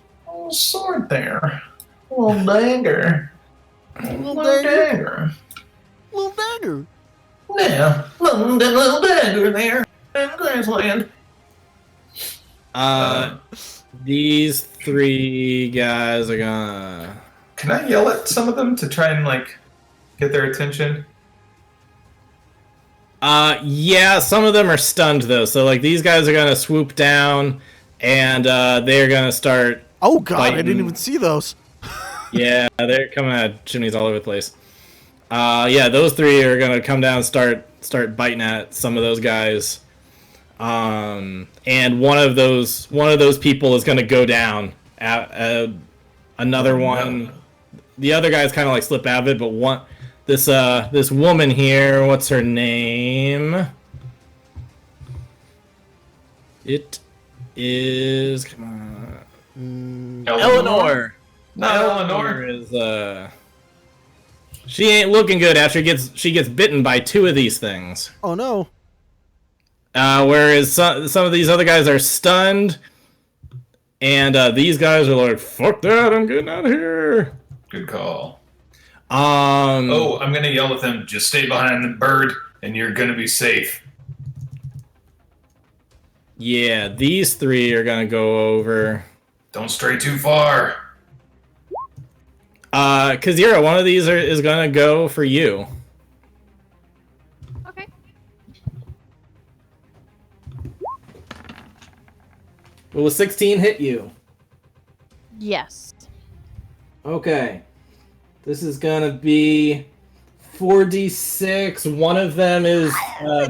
sword there. A little dagger. A little dagger. Little dagger. Yeah, little dagger there in Grassland. These three guys are gonna. Can I yell at some of them to try and like get their attention? Yeah, some of them are stunned though. So like these guys are gonna swoop down, and they're gonna start. Oh god, I Biting. didn't even see those. Yeah, they're coming at chimneys all over the place. Yeah, those three are gonna come down, and start biting at some of those guys. And one of those people is gonna go down. Another one. The other guys kind of like slip out of it, but this woman here, what's her name? It is, come on, Eleanor. Not Eleanor. Is she ain't looking good after she gets bitten by two of these things. Oh no. Whereas some of these other guys are stunned, and these guys are like, "Fuck that! I'm getting out of here." Good call. Oh, I'm gonna yell at them. Just stay behind the bird, and you're gonna be safe. yeah, these three are gonna go over. Don't stray too far. Kazira, one of these is gonna go for you. Okay. Will a 16 hit you? Yes. Okay. This is gonna be 4d6. One of them is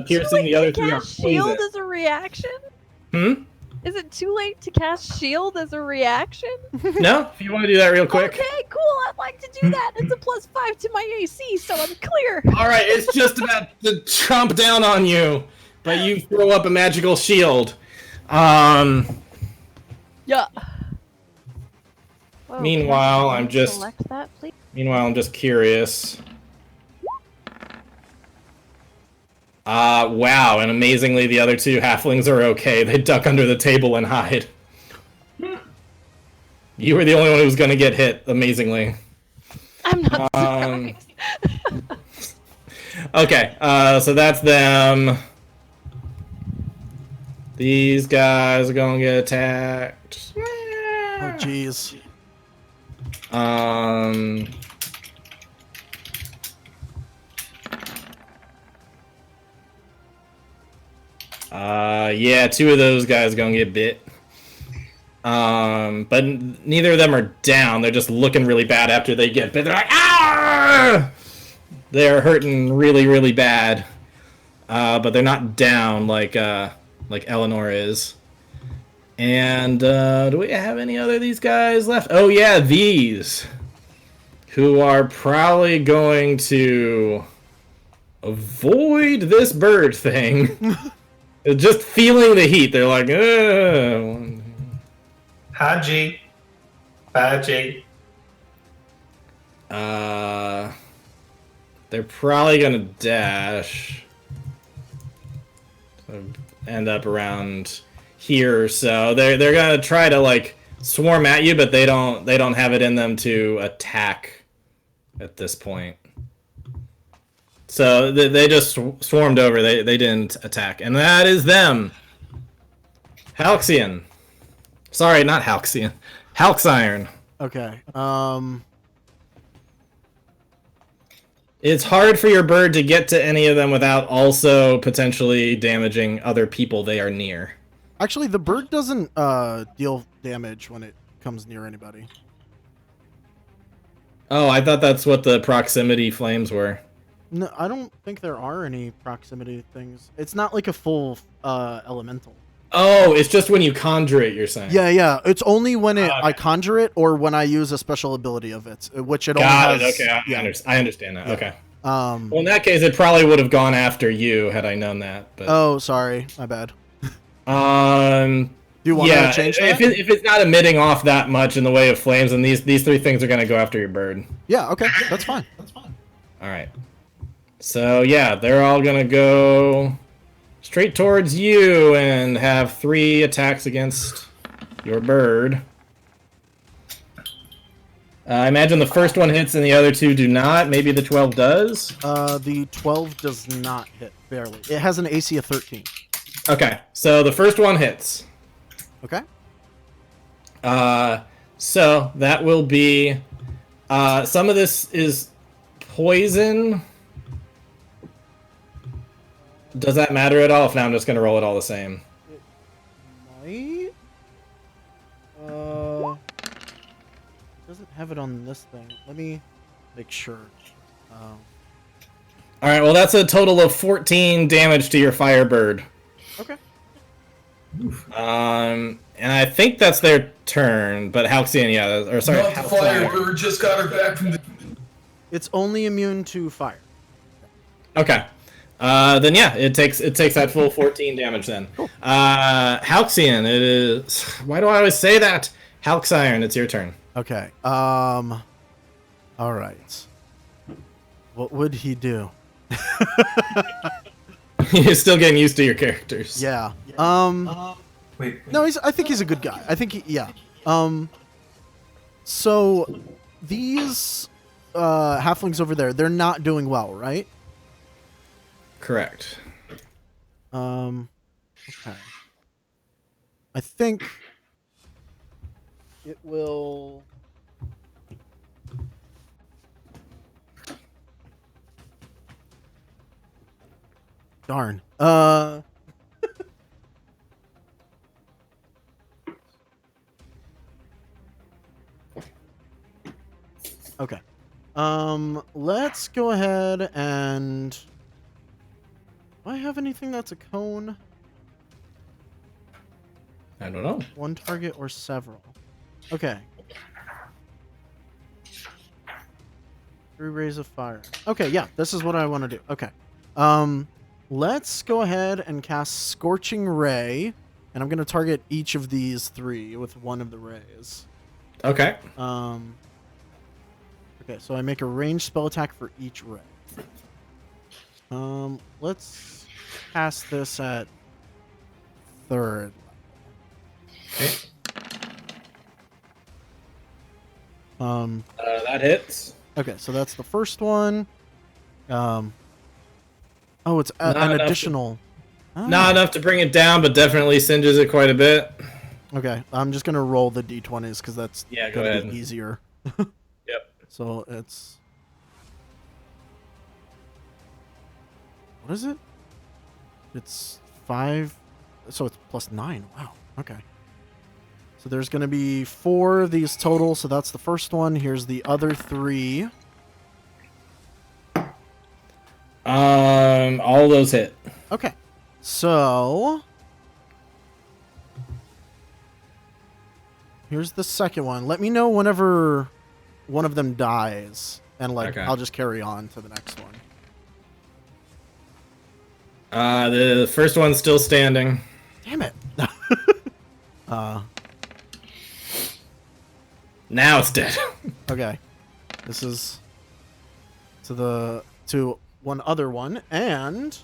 piercing, the other three are Cast shield poison. as a reaction? Hmm? Is it too late to cast shield as a reaction? No? If you want to do that real quick. Okay, cool. I'd like to do that. It's a +5 to my AC, so I'm clear. Alright, it's just about to tromp down on you, but you throw up a magical shield. Yeah. Whoa, Meanwhile, can I I'm just- select that, please? Meanwhile, I'm just curious. Wow, and amazingly, the other two halflings are okay. They duck under the table and hide. You were the only one who was gonna get hit, amazingly. I'm not surprised. Okay, so that's them. These guys are gonna get attacked. Oh jeez. Yeah, two of those guys are gonna get bit. But neither of them are down. They're just looking really bad after they get bit. They're like, ah! They're hurting really, really bad. But they're not down like Eleanor is. And do we have any other of these guys left? Oh yeah, these, who are probably going to avoid this bird thing. Just feeling the heat, they're like, ugh. Haji. Baji. They're probably gonna dash. So end up around here or so. They're gonna try to like swarm at you, but they don't have it in them to attack at this point. So they just swarmed over. They didn't attack, and that is them. Halcyon. Sorry, not Halcyon. Halcyon. Okay. It's hard for your bird to get to any of them without also potentially damaging other people they are near. Actually, the bird doesn't deal damage when it comes near anybody. Oh, I thought that's what the proximity flames were. No, I don't think there are any proximity things. It's not like a full elemental. Oh, it's just when you conjure it, you're saying? Yeah. It's only when Okay. I conjure it or when I use a special ability of it, which it Got only it. has. Okay, Yeah. I understand that. Yeah. Okay. Um. Well, in that case, it probably would have gone after you had I known that. But Oh, sorry. My bad. um, Do you want to change that? if it's not emitting off that much in the way of flames, then these three things are going to go after your bird. Yeah. Okay. That's fine. All right. So yeah, they're all going to go straight towards you and have 3 attacks against your bird. I imagine the first one hits and the other 2 do not. Maybe the 12 does. The 12 does not hit, barely. It has an AC of 13. Okay, so the first one hits. Okay. So that will be. Some of this is poison. Does that matter at all? If not, I'm just going to roll it all the same. Might. Doesn't have it on this thing. Let me make sure. All right, well, that's a total of 14 damage to your Firebird. Okay. And I think that's their turn, but Halcyon, yeah, or sorry, Not the Firebird just got her back from the. It's only immune to fire. Okay. Then yeah, it takes that full 14 damage then. Halcyon, it is. Why do I always say that? Halcyon, it's your turn. Okay. All right. What would he do? You're still getting used to your characters. Yeah. Wait. No, I think he's a good guy. I think yeah. So these halflings over there, they're not doing well, right? Correct. Okay. I think it will. Darn. Okay. Let's go ahead and. Do I have anything that's a cone? I don't know. One target or several? Okay. 3 rays of fire. Okay, yeah, this is what I want to do. Okay. Let's go ahead and cast Scorching Ray, and I'm going to target each of these 3 with one of the rays. Okay. Okay, so I make a ranged spell attack for each ray. Let's cast this at 3rd. Okay. That hits. Okay, so that's the first one. Oh, it's Not an enough additional. Oh. Not enough to bring it down, but definitely singes it quite a bit. Okay, I'm just gonna roll the d20s because that's Yeah, go gonna ahead. be easier. Yep. So it's. What is it? It's 5. So it's plus 9. Wow. Okay. So there's going to be 4 of these total. So that's the first one. Here's the other 3. All those hit. Okay. So. Here's the second one. Let me know whenever one of them dies. And, like, Okay. I'll just carry on to the next one. The first one's still standing. Damn it. Now it's dead. Okay. This is to one other one, and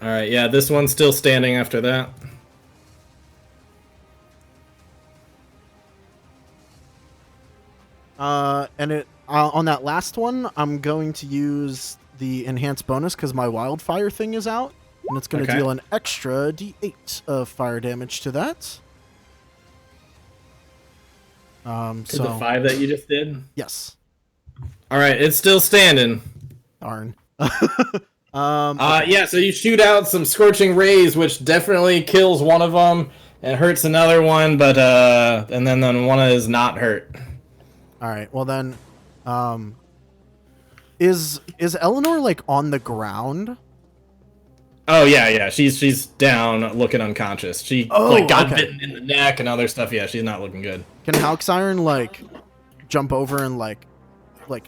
All right, yeah, this one's still standing after that. and it on that last one, I'm going to use the enhanced bonus because my wildfire thing is out, and it's going to Okay. deal an extra d8 of fire damage to that. To So the 5 that you just did. yes, All right, it's still standing. darn. Yeah, so you shoot out some scorching rays, which definitely kills one of them and hurts another one, but and then one is not hurt. All right. Well then, is Eleanor like on the ground? Oh yeah. She's down, looking unconscious. She got bitten in the neck and other stuff. Yeah, she's not looking good. Can Halxiron like jump over and like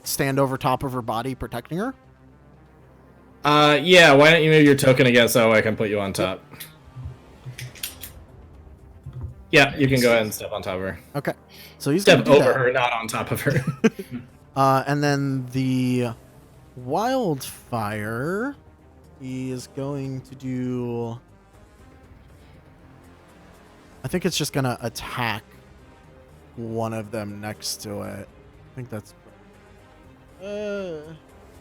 stand over top of her body, protecting her? Yeah. Why don't you move your token again so I can put you on top? Yeah, you can go ahead and step on top of her. Okay. So he's Step gonna do over that. her, not on top of her. And then the wildfire, he is going to do. I think it's just gonna attack one of them next to it. I think that's.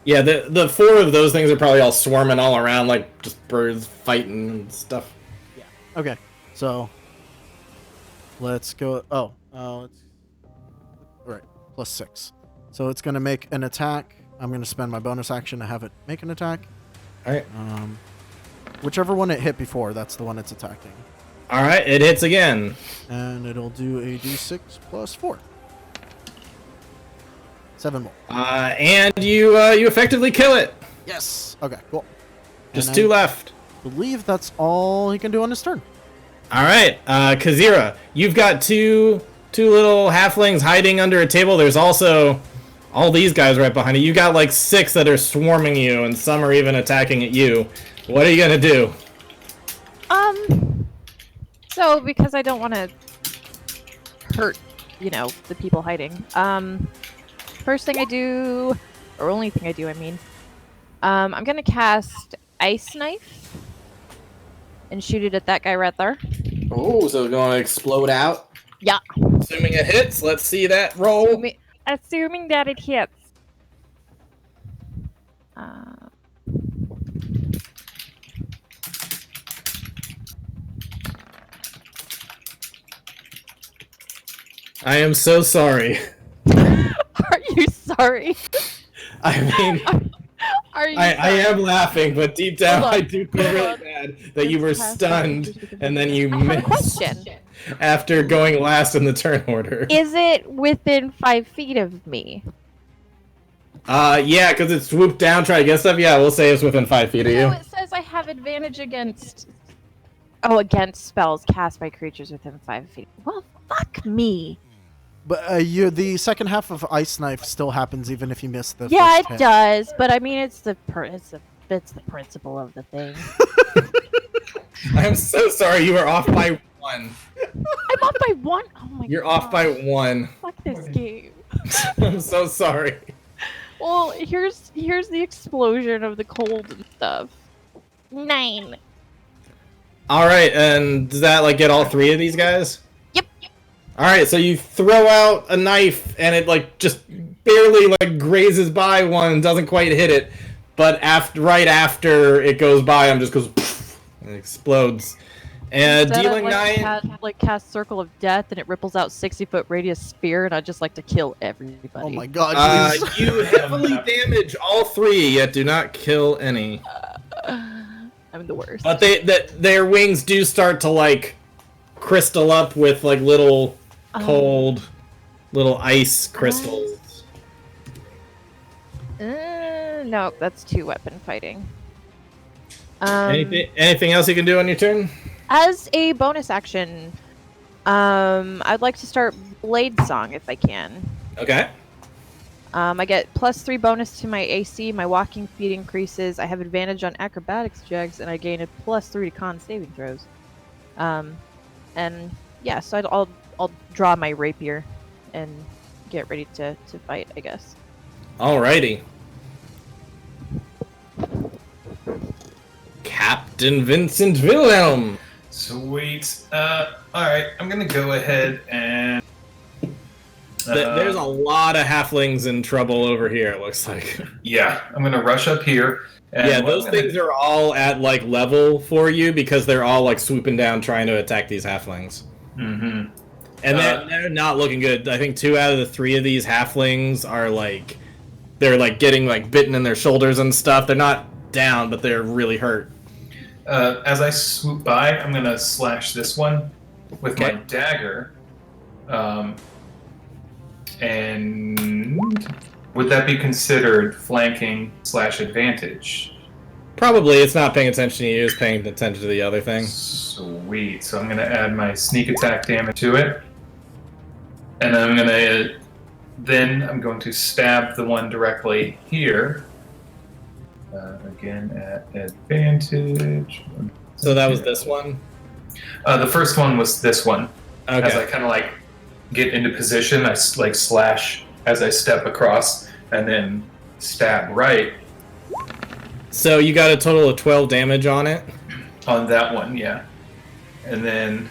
Yeah, the 4 of those things are probably all swarming all around like just birds fighting and stuff. Yeah. Okay. So let's go. Oh, it's all right. +6. So it's gonna make an attack. I'm gonna spend my bonus action to have it make an attack. All right. Whichever one it hit before, that's the one it's attacking. All right, it hits again. And it'll do a d6 + 4. 7 more. And you effectively kill it. Yes. Okay. Cool. Just And 2 I left. believe that's all he can do on his turn. All right, Kazira, you've got two little halflings hiding under a table. There's also all these guys right behind you. You got like 6 that are swarming you, and some are even attacking at you. What are you gonna do? So because I don't want to hurt, the people hiding. First thing I do, or only thing I do, I mean, I'm gonna cast Ice Knife and shoot it at that guy right there. Oh, so it's gonna explode out? Yeah. Assuming it hits, let's see that roll. Assuming that it hits. I am so sorry. Are you sorry? I mean, Are you? I am laughing, but deep down Hold on. I do feel really bad that you were stunned and then you I have a missed question. after going last in the turn order. Is it within 5 feet of me? Yeah, because it swooped down, try to get stuff. Yeah, we'll say it's within 5 feet of you. No, it says I have advantage against. Oh, against spells cast by creatures within 5 feet. Well, fuck me. But the second half of Ice Knife still happens even if you miss the Yeah, first it hit. does, but I mean, it's the principle of the thing. I'm so sorry, you were off by 1. I'm off by 1. Oh my god. You're off by 1. Fuck this game. I'm so sorry. Well, here's the explosion of the cold and stuff. 9. Alright, and does that like get all 3 of these guys? Yep. Alright, so you throw out a knife and it like just barely like grazes by one and doesn't quite hit it. But right after it goes by, just goes poof, and explodes. And Instead, dealing I'd 9. cast Circle of Death, and it ripples out 60-foot radius spear, and I'd just like to kill everybody. Oh my god, please. You heavily damage all 3, yet do not kill any. I'm the worst. But their wings do start to like crystal up with like little cold, little ice crystals. No, that's 2 weapon fighting. Anything else you can do on your turn? As a bonus action, I'd like to start Blade Song if I can. Okay. I get +3 bonus to my AC, my walking speed increases, I have advantage on acrobatics checks, and I gain a +3 to con saving throws. And yeah, so I'll draw my rapier and get ready to fight, I guess. Alrighty. Captain Vincent Wilhelm. Sweet. Alright, I'm gonna go ahead and... There's a lot of halflings in trouble over here, it looks like. Yeah, I'm gonna rush up here. And Yeah, those things are all at like level for you because they're all like swooping down trying to attack these halflings. Mm-hmm. And they're not looking good. I think 2 out of the 3 of these halflings are like, they're like getting like bitten in their shoulders and stuff. They're not down, but they're really hurt. As I swoop by, I'm gonna slash this one with my Okay. dagger. And would that be considered flanking / advantage? Probably it's not paying attention to you, it's paying attention to the other thing. Sweet. So I'm going to add my sneak attack damage to it. And I'm going to stab the one directly here. Again at advantage. So that was this one? The first one was this one. Okay. As I kind of like get into position, I like slash as I step across, and then stab right So you got a total of 12 damage on it? on that one, yeah. And then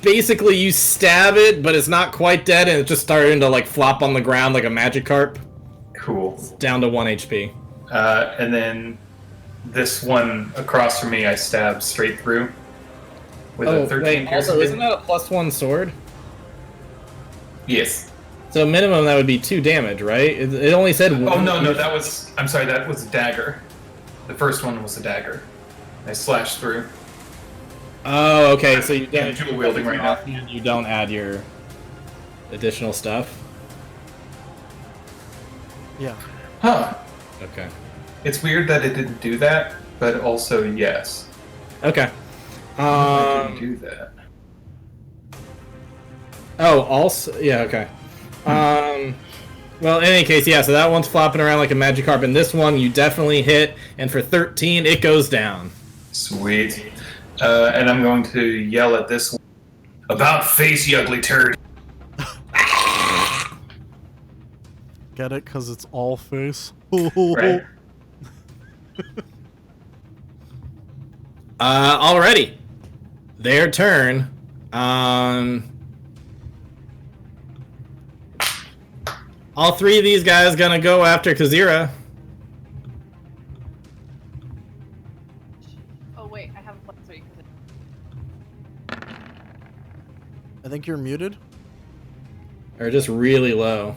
Basically you stab it, but it's not quite dead, and it's just starting to like flop on the ground like a Magikarp. cool. Down to 1 HP. And then this one across from me, I stab straight through with a 13 wait, also, piercing. isn't that a +1 sword? Yes. So minimum that would be 2 damage, right? It only said 1. Oh no, that was. I'm sorry, that was a dagger. The first one was a dagger. I slashed through. Oh, okay, so you Yeah, dual wielding right now. You don't add your additional stuff? Yeah. Huh. Okay. It's weird that it didn't do that, but also yes. Okay. It didn't do that. Oh, also, yeah, okay. Well, in any case, yeah, so that one's flopping around like a Magikarp, and this one you definitely hit, and for 13, it goes down. Sweet. And I'm going to yell at this one. About face, you ugly turd. Get it? Because it's all face. Right. Alrighty. Their turn. All 3 of these guys gonna go after Kazira. Oh wait, I have a +3. I think you're muted. Or just really low.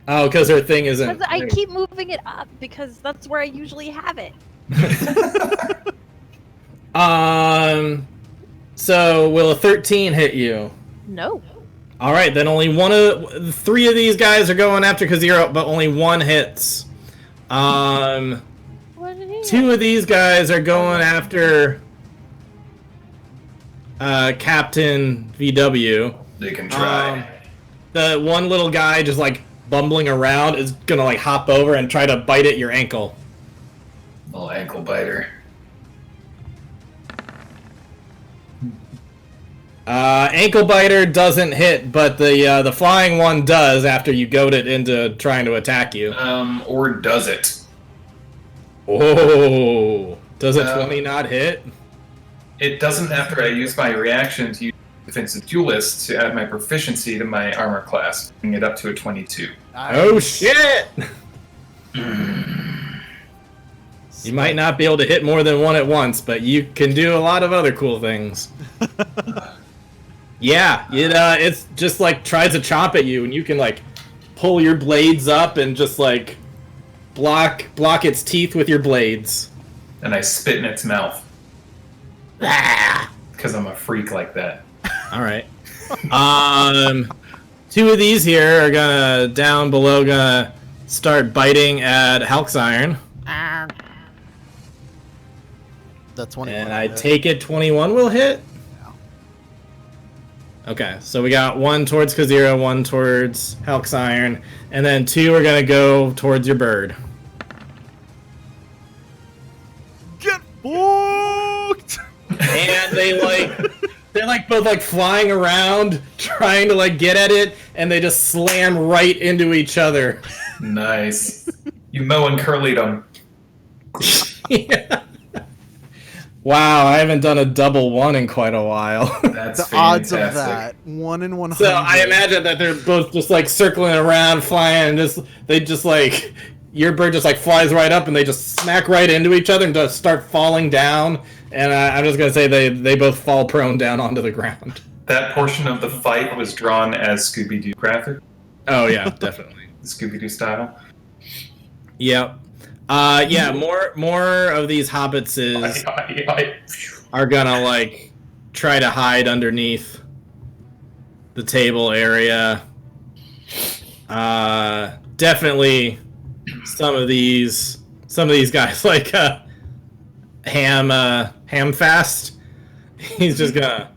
Oh, because her thing isn't... Because I keep moving it up because that's where I usually have it. So will a 13 hit you? No. Alright, then only 3 of these guys are going after Kazira, but only 1 hits. What did he 2 of these guys are going after Captain VW. They can try. The one little guy just like bumbling around is gonna like hop over and try to bite at your ankle. Little ankle biter. Ankle biter doesn't hit, but the flying one does after you goad it into trying to attack you. Or does it? Oh, does a 20 not hit? It doesn't after I use my reaction to use defensive duelist to add my proficiency to my armor class, bringing it up to a 22. Oh shit! You might not be able to hit more than one at once, but you can do a lot of other cool things. Yeah, it's just like tries to chomp at you, and you can like pull your blades up and just like block its teeth with your blades. And I spit in its mouth. Because I'm a freak like that. All right. 2 of these here are gonna down below gonna start biting at Halxiron. That's 21. And I take it 21 will hit? Okay, so we got 1 towards Kazira, 1 towards Halxiron, and then 2 are gonna go towards your bird. Get booked! And they're like both like flying around, trying to like get at it, and they just slam right into each other. Nice. You Moe and Curlied them. Yeah. Wow, I haven't done a double 1 in quite a while. That's The odds of fantastic. that. 1 in 100. So I imagine that they're both just like circling around, flying, and they just like your bird just like flies right up, and they just smack right into each other and just start falling down. And I'm just gonna say they both fall prone down onto the ground. That portion of the fight was drawn as Scooby-Doo graphic, Oh yeah, definitely. Scooby-Doo style. Yep. Yeah, more of these hobbitses are gonna like try to hide underneath the table area. Definitely some of these guys like Ham Fast. He's just gonna.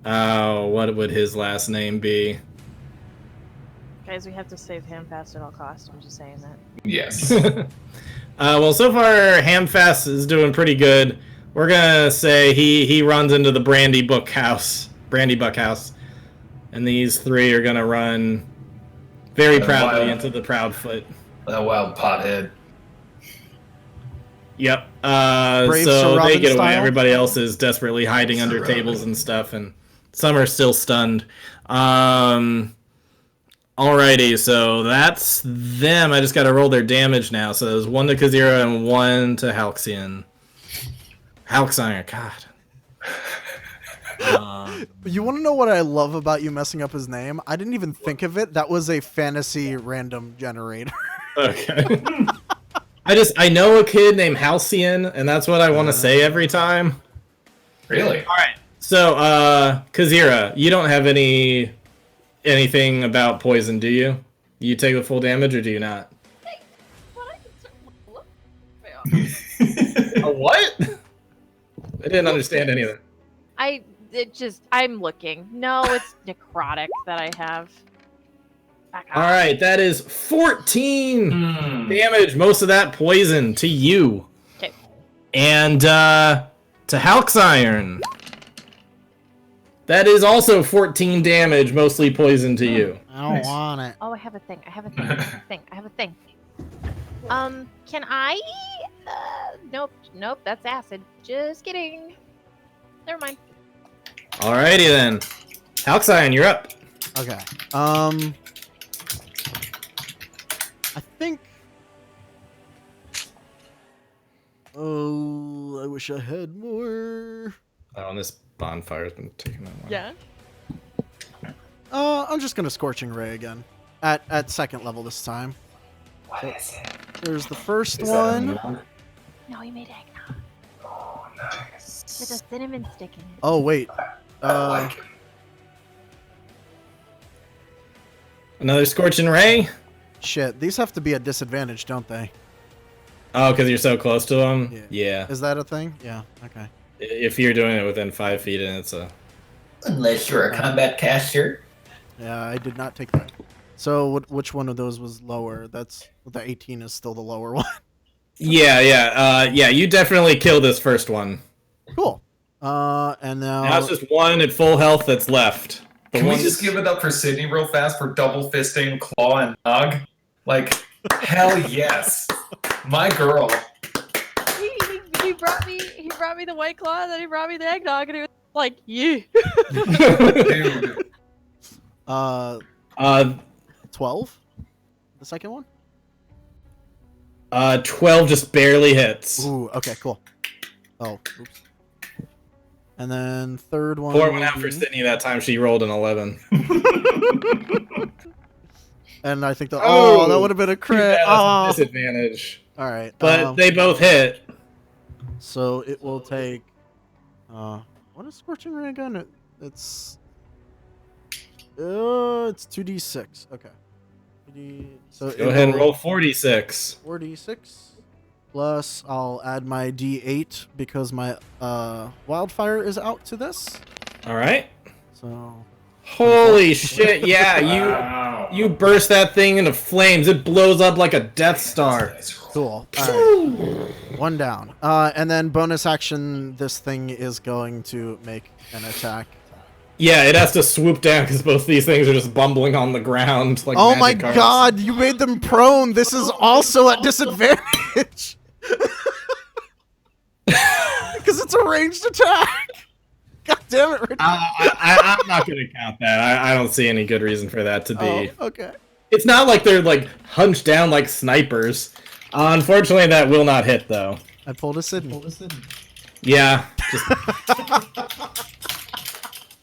Oh, what would his last name be? Guys, we have to save him fast at all costs. I'm just saying that. Yes. Well, so far Hamfast is doing pretty good. We're gonna say he runs into the Brandy Buck House, and these three are gonna run very proudly into the Proudfoot. That wild pothead. Yep. Brave So Sir they Robin get away. style? Everybody else is desperately hiding under tables and stuff, and some are still stunned. Alrighty, so that's them. I just got to roll their damage now. So there's 1 to Kazira and 1 to Halcyon. Halcyon, God. You want to know what I love about you messing up his name? I didn't even think of it. That was a fantasy random generator. Okay. I know a kid named Halcyon, and that's what I want to say every time. Really? All right. So, Kazira, you don't have anything about poison, do you? You take the full damage, or do you not? Well, I can certainly look. A what? I didn't understand any of that. I'm looking. No, it's necrotic that I have. Back off. All right, that is 14 Hmm. damage. Most of that poison to you. Okay. And to Halcyon. That is also 14 damage, mostly poison to you. I don't Nice. want it. Oh, I have a thing. I have a thing. I have a thing. Can I? Nope. That's acid. Just kidding. Never mind. Alrighty then. Halcyon, you're up. Okay. I think. Oh, I wish I had more. Oh, and this bonfire's been taking that long. Yeah. I'm just gonna Scorching Ray again. At second level this time. What is it? There's the first Is that a one. new one? No, he made eggnog Oh, nice. with a cinnamon stick in it. Oh wait. I like it. Another Scorching Ray? Shit. These have to be at disadvantage, don't they? Oh, because you're so close to them? Yeah. Yeah. Is that a thing? Yeah. Okay. If you're doing it within 5 feet and it's a... Unless you're a combat caster. Yeah, I did not take that. So which one of those was lower? That's the 18 is still the lower one. Yeah, you definitely kill this first one. Cool. And now. Now it's just one at full health that's left. The Can we one- just give it up for Sydney real fast for double fisting Claw and Nog? Like, hell yes. My girl. He brought me the White Claw, and then he brought me the eggnog, and he was like, yeah. Dude. 12. The second one. 12 just barely hits. Ooh. Okay. Cool. Oh. Oops. And then third one. 4 went will out for be- Sydney that time. She rolled an 11. And I think that would have been a crit. Yeah, that's a Oh. disadvantage. All right. But they both hit. So it will take. What is Scorching Ray again? It's 2d6. Okay. So Go ahead and roll 46. 4d6 plus I'll add my d8 because my wildfire is out to this. All right. So Holy shit! Yeah, Wow. you burst that thing into flames. It blows up like a Death Star. cool. All right. One down. And then bonus action. This thing is going to make an attack. Yeah, it has to swoop down because both these things are just bumbling on the ground. Like Oh my magic cards. god, you made them prone. This is also at disadvantage. Because it's a ranged attack. God damn it, Richard. I'm not going to count that. I don't see any good reason for that to be. Oh, okay. It's not like they're like hunched down like snipers. Unfortunately, that will not hit though. I pulled a Sydney. Yeah. Just...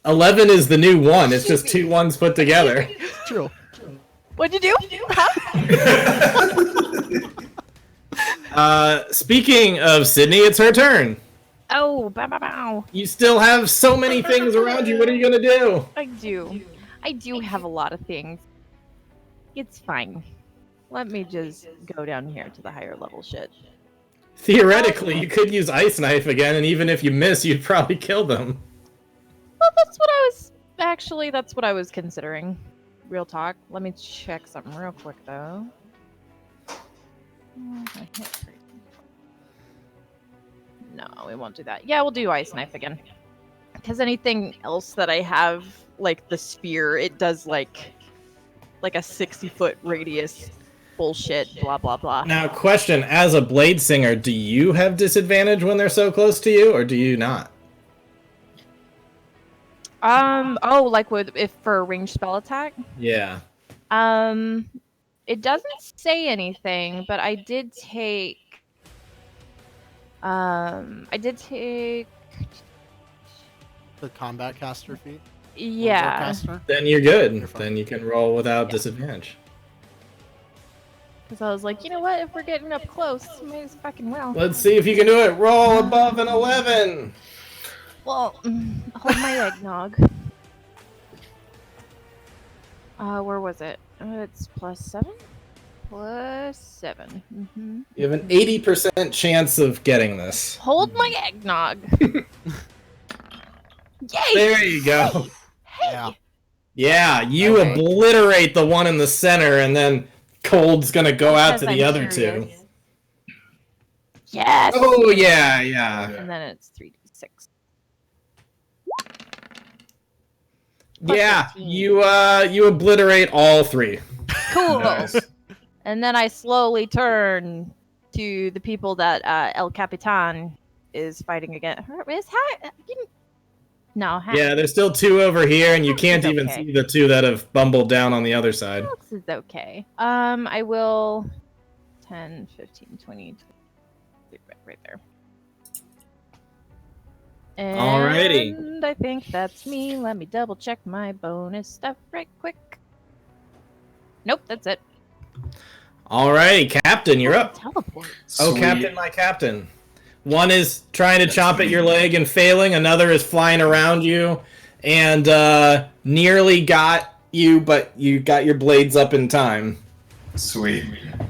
11 is the new 1. It's just 2 1s put together. True. What'd you do? Speaking of Sydney, it's her turn. Oh, bow, bow, bow. You still have so many things around you. What are you gonna do? I do have a lot of things. It's fine. Let me just go down here to the higher level shit. Theoretically, you could use Ice Knife again, and even if you miss, you'd probably kill them. Well, that's what I was... Actually, that's what I was considering. Real talk. Let me check something real quick, though. No, we won't do that. Yeah, we'll do Ice Knife again. Because anything else that I have, like the spear, it does like a 60-foot radius bullshit, blah, blah, blah. Now, question, as a Blade Singer, do you have disadvantage when they're so close to you, or do you not? Oh, like if for a ranged spell attack? Yeah. It doesn't say anything, but I did take The combat caster feat. yeah. Caster. Then you're good. You're fine. Then you can roll without disadvantage. Because I was like, you know what? If we're getting up close, might as fucking well. Let's see if you can do it. Roll above an 11. Well, hold my eggnog. Where was it? It's +7? +7. Mm-hmm. You have an 80% chance of getting this. Hold my eggnog. Yay! There you go. Hey! Yeah. Yeah, you Okay. obliterate the one in the center, and then Cold's gonna go out to Because the I'm other curious. two. Yes! Oh, yeah, yeah. And then it's 3d6. Yeah, 15. you obliterate all three. Cool! Nice. And then I slowly turn to the people that El Capitan is fighting against. No, Yeah, there's still two over here, and you Alex can't is even okay. see the two that have bumbled down on the other side. Alex is okay. I will 10, 15, 20, right there. And Alrighty. I think that's me. Let me double check my bonus stuff right quick. Nope, that's it. Alrighty, Captain, you're up. Teleport. Oh, Sweet. Captain, my Captain. One is trying to chomp at your leg and failing. Another is flying around you and nearly got you, but you got your blades up in time. Sweet.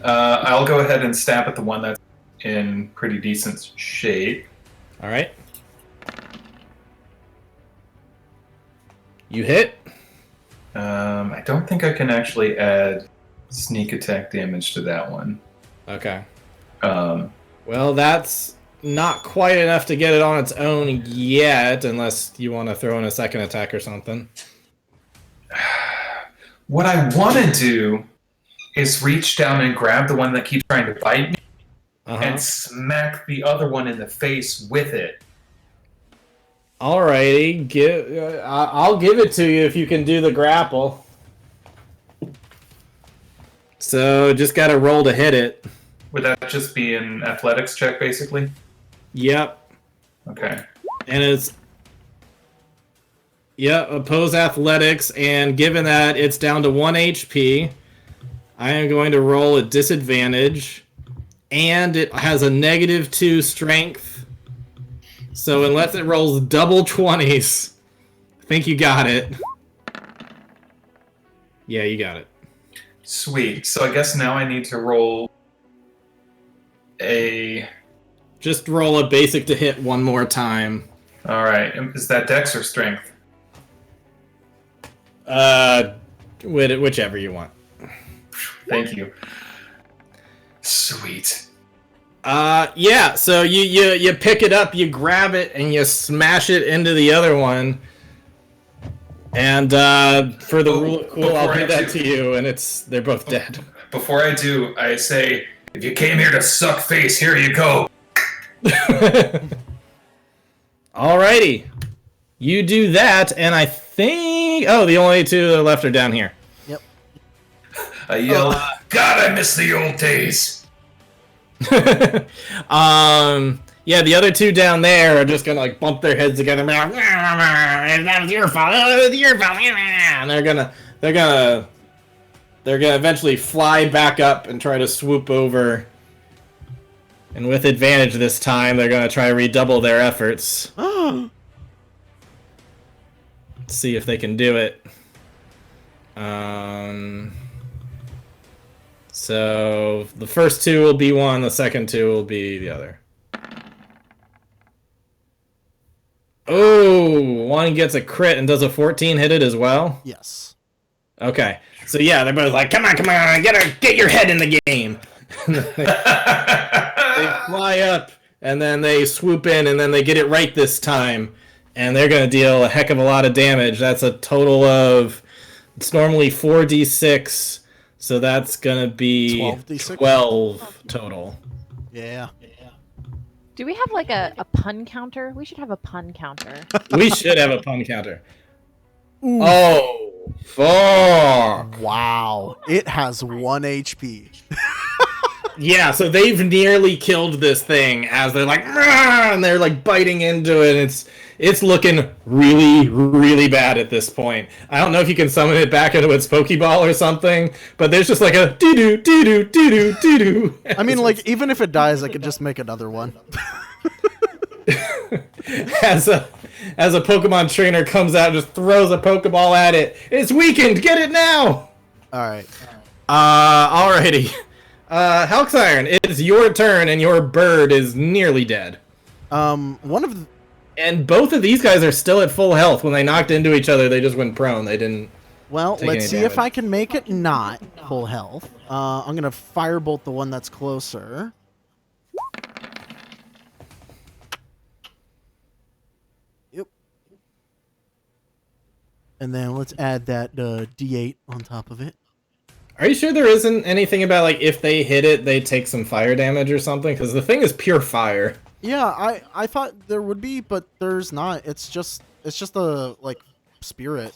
I'll go ahead and stab at the one that's in pretty decent shape. All right. You hit. I don't think I can actually add sneak attack damage to that one. Okay. Um, Well, that's not quite enough to get it on its own yet, unless you want to throw in a second attack or something. what I want to do is reach down and grab the one that keeps trying to bite me and smack the other one in the face with it. Alrighty, I'll give it to you if you can do the grapple. So just gotta roll to hit it. Would that just be an athletics check, basically? Yep, Okay. and it's oppose athletics, and given that it's down to 1 HP, I am going to roll at disadvantage, and it has a -2 strength. So unless it rolls double 20s, I think you got it. Yeah, you got it. Sweet. So I guess now I need to roll a... Just roll a basic to hit one more time. Alright. Is that dex or strength? Whichever you want. Thank you. Sweet. Yeah, so you pick it up, you grab it, and you smash it into the other one. And for the rule of cool, I'll do that to you, and they're both dead. Before I do, I say, if you came here to suck face, here you go. Alrighty. You do that, and I think... Oh, the only two that are left are down here. I yell, God, I miss the old days. Yeah, the other two down there are just gonna like bump their heads together and be like, that was your fault, it was your fault, and they're gonna eventually fly back up and try to swoop over. And with advantage this time, they're gonna try to redouble their efforts. Let's see if they can do it. So the first two will be one, the second two will be the other. Oh, one gets a crit and does a 14 hit it as well? Yes. Okay. So yeah, they're both like, come on, get your head in the game. They fly up, and then they swoop in, and then they get it right this time. And they're going to deal a heck of a lot of damage. That's a total of, it's normally 4d6, so that's going to be 12d6? 12 total. Yeah. Do we have like a pun counter? We should have a pun counter. We should have a pun counter. Ooh. Oh, fuck. Wow. It has 1 HP. Yeah, so they've nearly killed this thing as they're like, "Rah!" and they're like biting into it. And it's looking really, really bad at this point. I don't know if you can summon it back into its Pokeball or something, but there's just like a doo-doo, doo-doo, doo-doo, doo-doo. I mean, like, even if it dies, I could just make another one. As a Pokemon trainer comes out and just throws a Pokeball at it. It's weakened! Get it now! Alright. Alrighty. Halxiron, it's your turn, and your bird is nearly dead. And both of these guys are still at full health. When they knocked into each other, they just went prone. They didn't. Well, let's see if I can make it not full health. I'm gonna firebolt the one that's closer. Yep. And then let's add that D8 on top of it. Are you sure there isn't anything about, like, if they hit it, they take some fire damage or something? Because the thing is pure fire. Yeah, I thought there would be, but there's not. It's just a, like, spirit.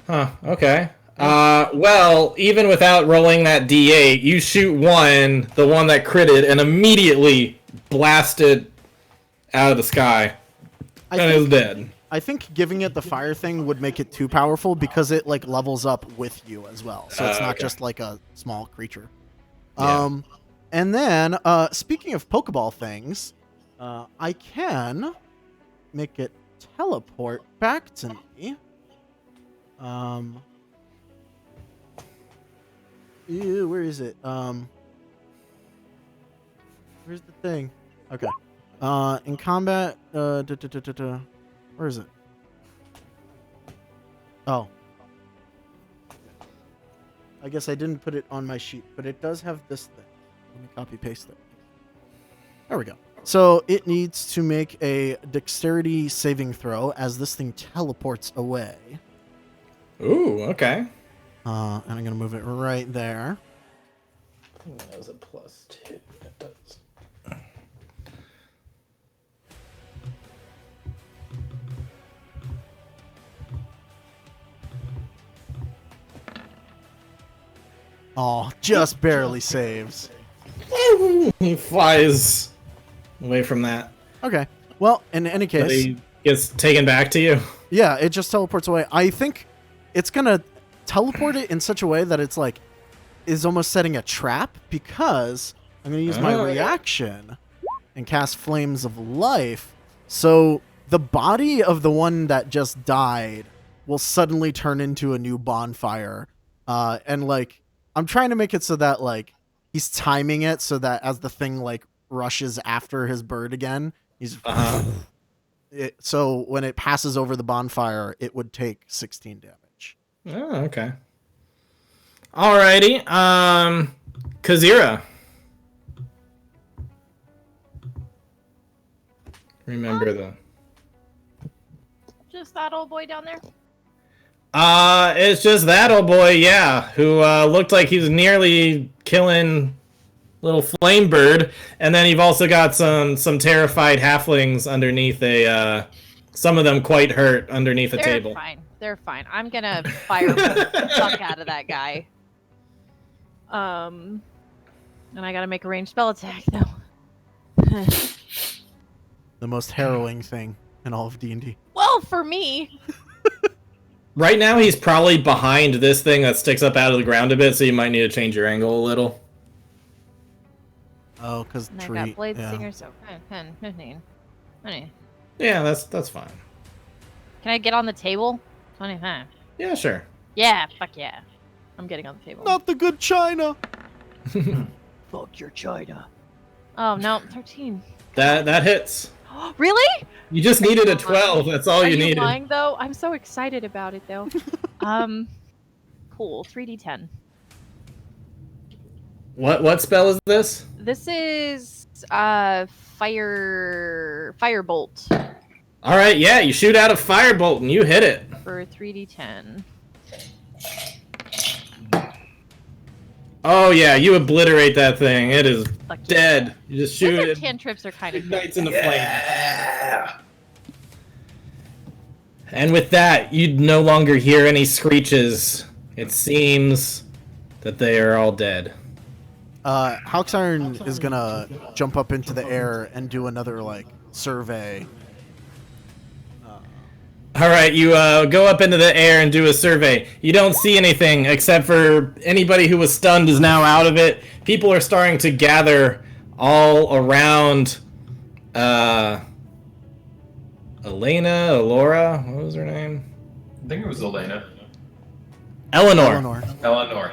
Huh, okay. Well, even without rolling that D8, you shoot one, the one that critted, and immediately blast it out of the sky. And it's dead. I think giving it the fire thing would make it too powerful because it, like, levels up with you as well. So it's not just, like, a small creature. Yeah. And then, speaking of Pokeball things, I can make it teleport back to me. Ew, where is it? Where's the thing? Okay. In combat, where is it? Oh. I guess I didn't put it on my sheet, but it does have this thing. Let me copy paste it. There we go. So it needs to make a dexterity saving throw as this thing teleports away. Ooh, okay. And I'm going to move it right there. I think that was a +2. It does. Oh, just barely saves. He flies away from that. Okay. Well, in any But case, he gets taken back to you. yeah, it just teleports away. I think it's going to teleport it in such a way that it's like, is almost setting a trap because I'm going to use my reaction and cast Flames of Life. So the body of the one that just died will suddenly turn into a new bonfire. And like, I'm trying to make it so that like he's timing it so that as the thing like rushes after his bird again, he's so when it passes over the bonfire, it would take 16 damage. Oh, okay. Alrighty. Kazira. Remember the. Just that old boy down there? It's just that old boy, yeah, who looked like he was nearly killing little flame bird, and then you've also got some terrified halflings underneath a some of them quite hurt underneath a table. They're fine. I'm gonna fire the fuck out of that guy. And I gotta make a ranged spell attack though. The most harrowing thing in all of D&D. Well, for me. Right now, he's probably behind this thing that sticks up out of the ground a bit, so you might need to change your angle a little. Oh, because I got Blade Singer, so 10, 15, 20. Yeah, that's fine. Can I get on the table? 25. Yeah, sure. Yeah, fuck yeah. I'm getting on the table. Not the good China. Fuck your China. Oh no, 13. That hits. Really? You just needed a 12. That's all Are you you needed. lying though? I'm so excited about it though. Cool. 3d10. What spell is this? This is firebolt All right, yeah, you shoot out a firebolt and you hit it. for 3d10. Oh yeah, you obliterate that thing. It is Fuck yeah. dead. You just shoot Wizard it. cantrips are kind of Ignites cool. into flame. Yeah. And with that, you no longer hear any screeches. It seems that they are all dead. Hawksiron is gonna jump up into the air and do another like survey. All right, you go up into the air and do a survey. You don't see anything except for anybody who was stunned is now out of it. People are starting to gather all around Elora, what was her name? I think it was Elena. Eleanor. Eleanor.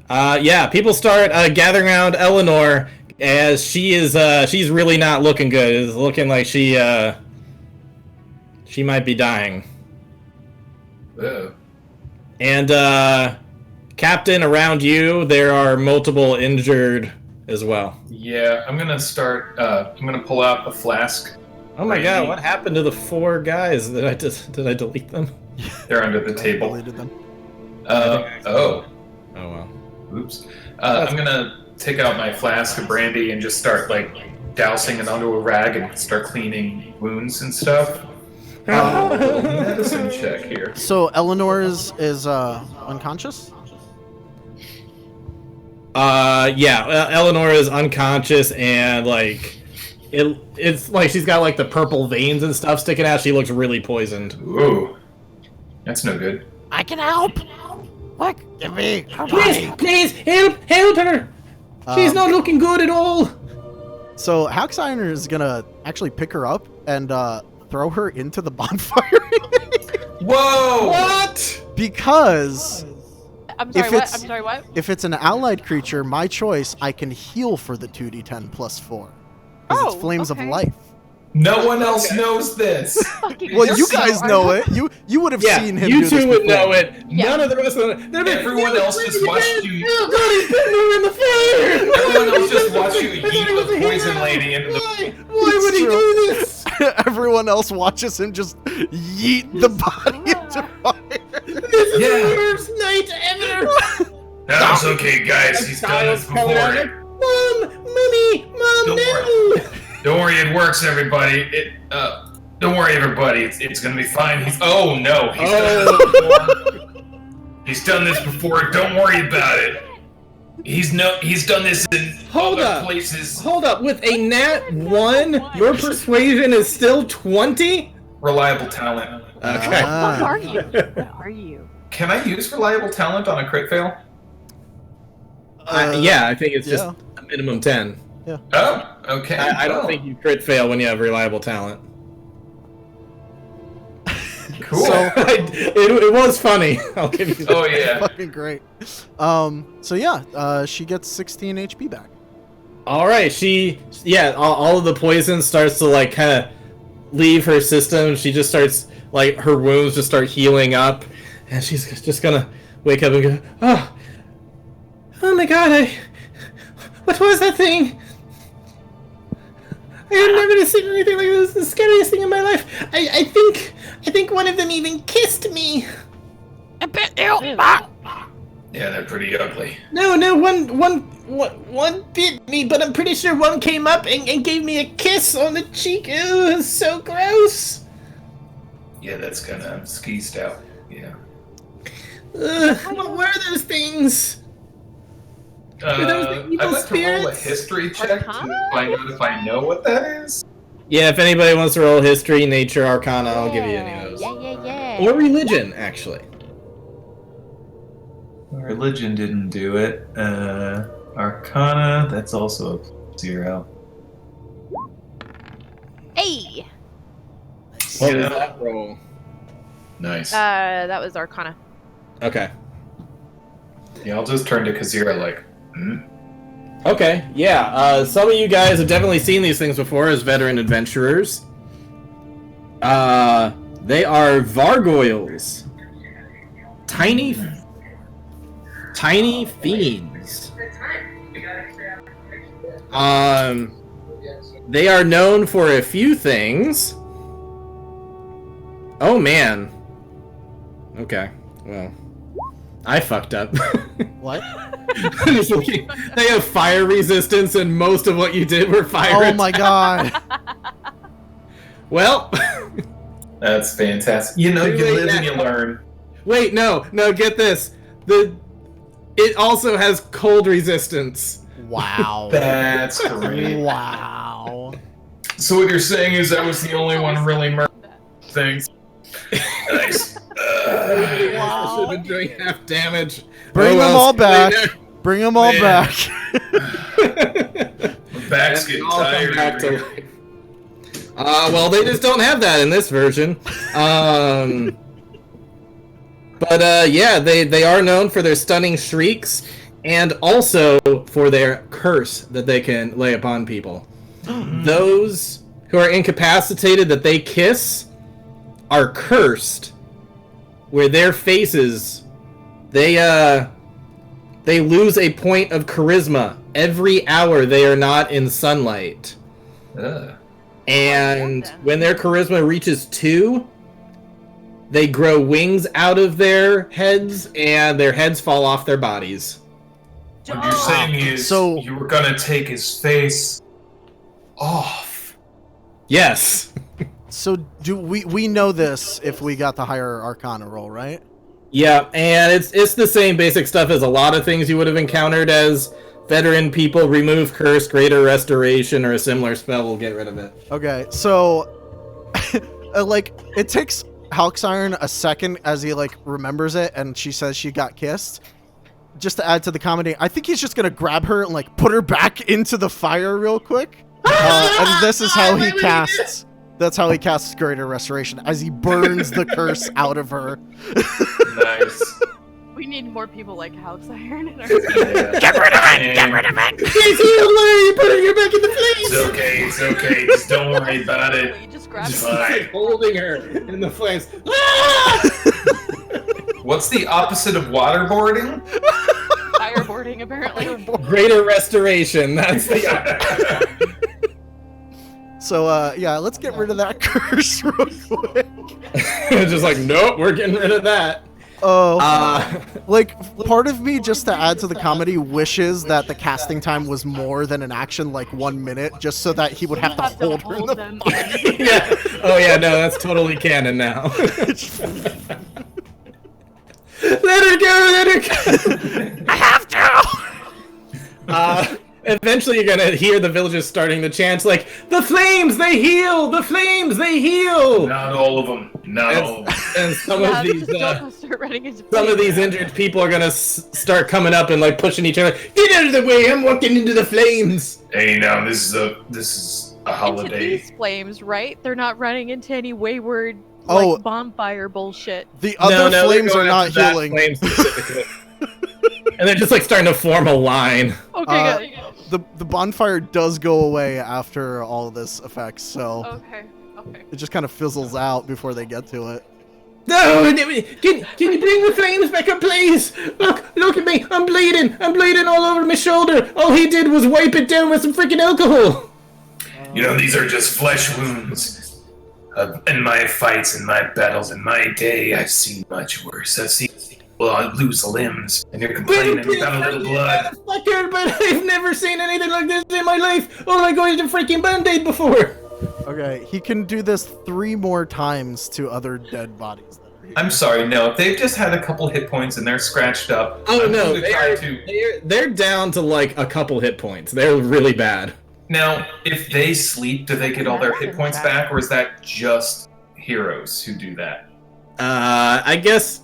Yeah, people start gathering around Eleanor as she's really not looking good. It's looking like she might be dying. Whoa. And Captain, around you there are multiple injured as well. Yeah, I'm gonna start. I'm gonna pull out a flask. Oh my god, what happened to the 4 guys? Did I delete them? They're under the table. Deleted them. Oh. Oh well. Oops. I'm gonna take out my flask of brandy and just start like dousing it onto a rag and start cleaning wounds and stuff. Medicine check here. So Eleanor is unconscious. Yeah, Eleanor is unconscious and like it's like she's got like the purple veins and stuff sticking out. She looks really poisoned. Ooh, that's no good. I can help. Look, give me her body. Please, help her! She's not looking good at all. So Hawksiron is gonna actually pick her up and throw her into the bonfire. Whoa! What? Because I'm sorry, If what? it's- I'm sorry, what? if it's an allied creature, my choice, I can heal for the 2d10 plus 4. Because Oh, it's flames okay. of life. No one else knows this. Fucking Well, you so guys hard. know it. You would have Yeah, seen him. you do this two would before. know it. Yeah. None of the rest of them. Everyone else just watched you. Oh god, he's putting her in the fire! Everyone else just watched you yeet the poison lady into the. Why would he true. do this? Everyone else watches him just yeet the body into fire. This is Yeah. the worst night ever! That's okay, guys. He's done this before. Mom! Mommy! Mom, Don't no! Don't worry, it works, everybody. Don't worry, everybody. It's gonna be fine. Oh no, he's done this before. He's done this before. Don't worry about it. He's done this in Hold other up. places. Hold up, with a nat 1, your persuasion is still 20? Reliable talent. Okay. What are you? What are you? Can I use reliable talent on a crit fail? Yeah, I think it's just yeah. a minimum 10. Oh, okay. I don't well, think you crit fail when you have reliable talent. Cool. So, it was funny. I'll give you that. Oh yeah. Fucking great. So yeah, she gets 16 HP back. All right, all of the poison starts to like kind of leave her system. She just starts like her wounds just start healing up, and she's just gonna wake up and go, oh my god, what was that thing? I have never seen anything like this. The scariest thing in my life. I think one of them even kissed me. A bit ill. Ah. Yeah, they're pretty ugly. No, one bit me, but I'm pretty sure one came up and gave me a kiss on the cheek. Ew, it's so gross. Yeah, that's kind of skeezed out. Yeah. What were those things? those the evil I'd like to roll a spirits? history check to Arcana? find out if I know what that is. Yeah, if anybody wants to roll history, nature, arcana, I'll give you any of those. Yeah. Or religion, actually. Religion didn't do it. Arcana, that's also a 0. Hey! What was that roll? Nice. That was Arcana. Okay. Yeah, I'll just turn to Kazira like, Okay, yeah. Some of you guys have definitely seen these things before as veteran adventurers. They are Vargoyles. Tiny fiends. They are known for a few things. Oh man. Okay, well, I fucked up. What? Just looking- they have fire resistance, and most of what you did were fire. Oh my god. Well, that's fantastic. You know, you live and you learn. wait, no, get this. It also has cold resistance. Wow. That's great. Wow. So what you're saying is I was the only one really murdering things. Nice. Everybody else should have been doing half damage. Bring them all back. Bring them all Man. back. My back's getting All come tired. back to over here. life. Well, they just don't have that in this version. But yeah, they are known for their stunning shrieks and also for their curse that they can lay upon people. Those who are incapacitated that they kiss are cursed, where their faces, they lose a point of charisma every hour they are not in sunlight. Ugh. And when their charisma reaches 2, they grow wings out of their heads, and their heads fall off their bodies. What you're saying is So- you were gonna take his face off. Yes. So do we know this if we got the higher Arcana roll, right? Yeah, and it's the same basic stuff as a lot of things you would have encountered as veteran people. Remove curse, greater restoration, or a similar spell will get rid of it. Okay, so like it takes Halxiron a second as he like remembers it, and she says she got kissed. Just to add to the comedy, I think he's just gonna grab her and like put her back into the fire real quick. And this is how he casts. That's how he casts Greater Restoration, as he burns the curse out of her. Nice. We need more people like Halxiron in our Yeah. Get rid of it! Get rid of it! He's healed, putting her back in the It's flames. okay, it's okay. Just don't worry about it. You just grab It's it. fine. Holding her in the flames. Ah! What's the opposite of waterboarding? Fireboarding, apparently. Greater restoration. That's the. So yeah, let's get rid of that curse real quick. Just like, nope, we're getting rid of that. Oh, Uh, like part of me, just to add to the comedy, wishes that the casting time was more than an action, like 1 minute, just so that he would have to hold her in the them. yeah. Oh yeah, no, that's totally canon now. Let her go, let her go. I have to! Eventually you're gonna hear the villagers starting to chant like, the flames, they heal! The flames, they heal! Not all of them. Not all of them. And some Yeah, of these, just don't go start running into some of these injured people are gonna start coming up and like pushing each other. Get out of the way! I'm walking into the flames. Hey, now this is a into holiday. these flames, right? They're not running into any wayward Oh. like bonfire bullshit. The other they're flames are going not after that healing. flame specifically. And they're just like starting to form a line. Okay, The bonfire does go away after all of this effects, so okay. it just kind of fizzles out before they get to it. No, can you bring the flames back up, please? Look at me, I'm bleeding all over my shoulder. All he did was wipe it down with some freaking alcohol. You know, these are just flesh wounds. In my fights, in my battles, in my day, I've seen much worse. I've seen people lose limbs, and you're complaining about a little blood. Fucker, but I've never seen anything like this in my life. Oh, I going to freaking Band-Aid before. Okay, he can do this 3 more times to other dead bodies that are here. I'm sorry, no. If they've just had a couple hit points and they're scratched up, Oh I'm no, going to try to. they're down to like a couple hit points. They're really bad. Now, if they sleep, do they get all their hit points back, or is that just heroes who do that? I guess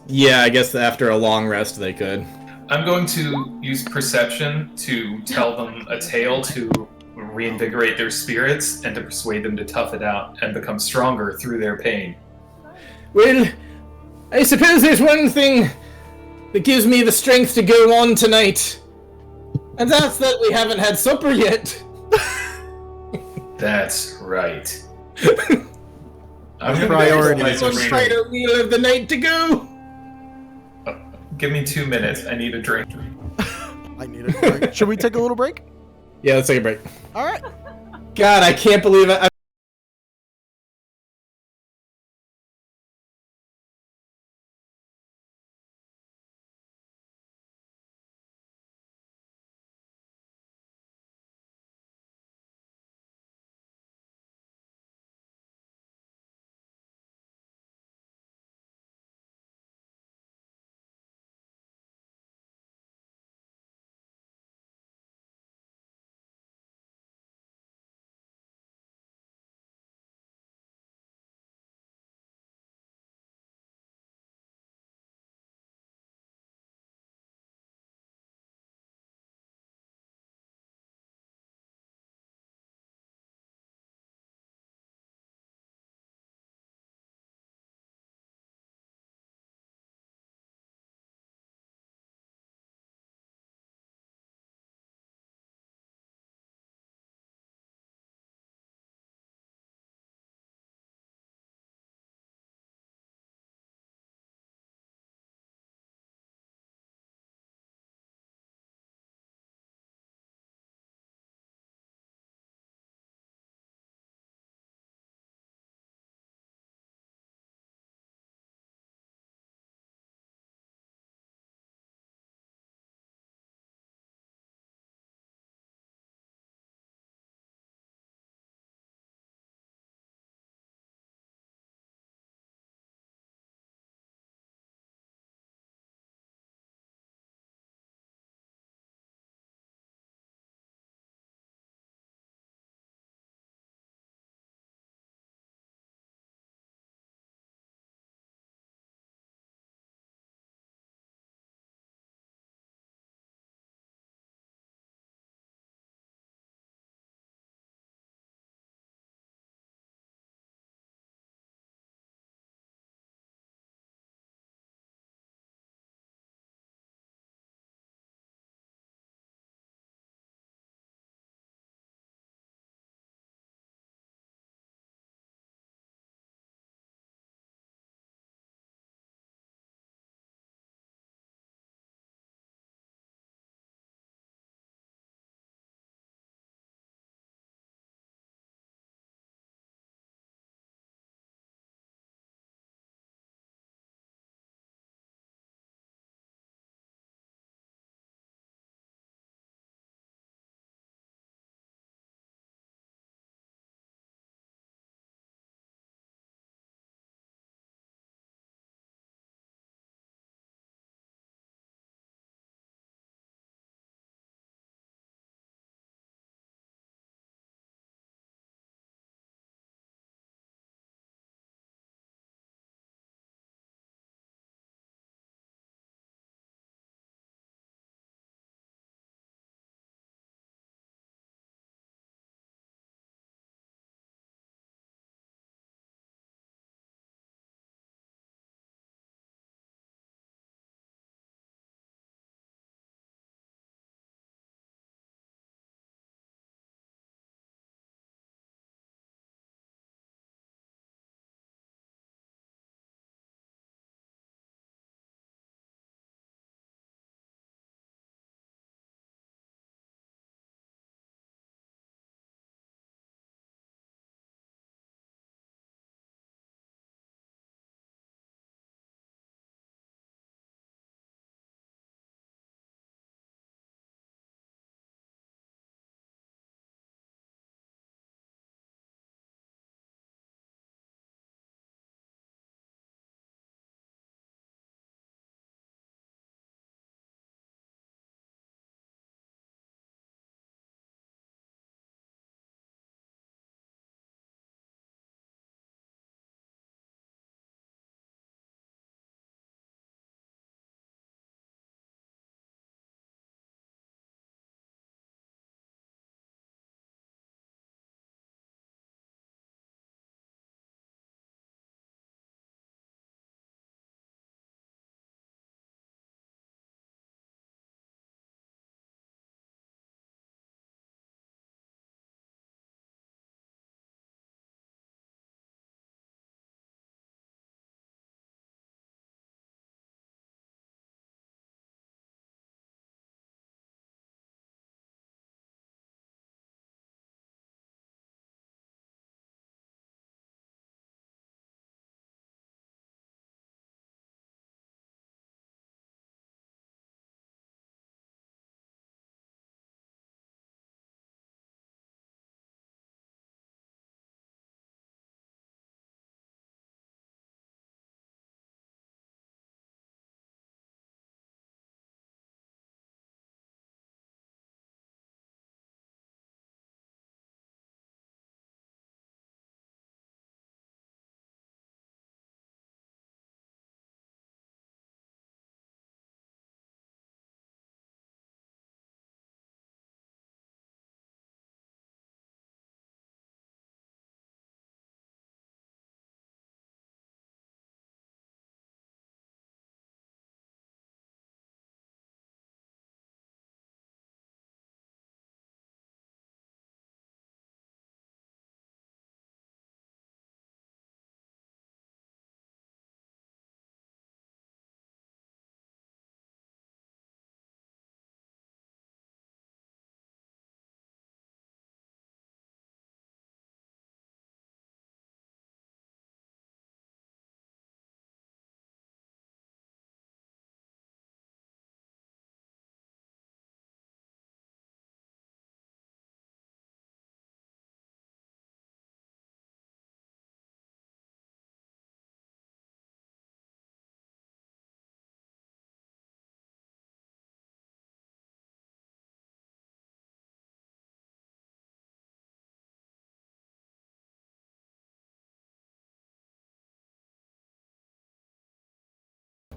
after a long rest they could. I'm going to use perception to tell them a tale to reinvigorate their spirits and to persuade them to tough it out and become stronger through their pain. Well, I suppose there's one thing that gives me the strength to go on tonight. And that's that we haven't had supper yet. That's right. That's gonna priority. go There's get one my final meal of the night to go. Give me 2 minutes. I need a drink. I need a break. Should we take a little break? Yeah, let's take a break. All right. God, I can't believe it.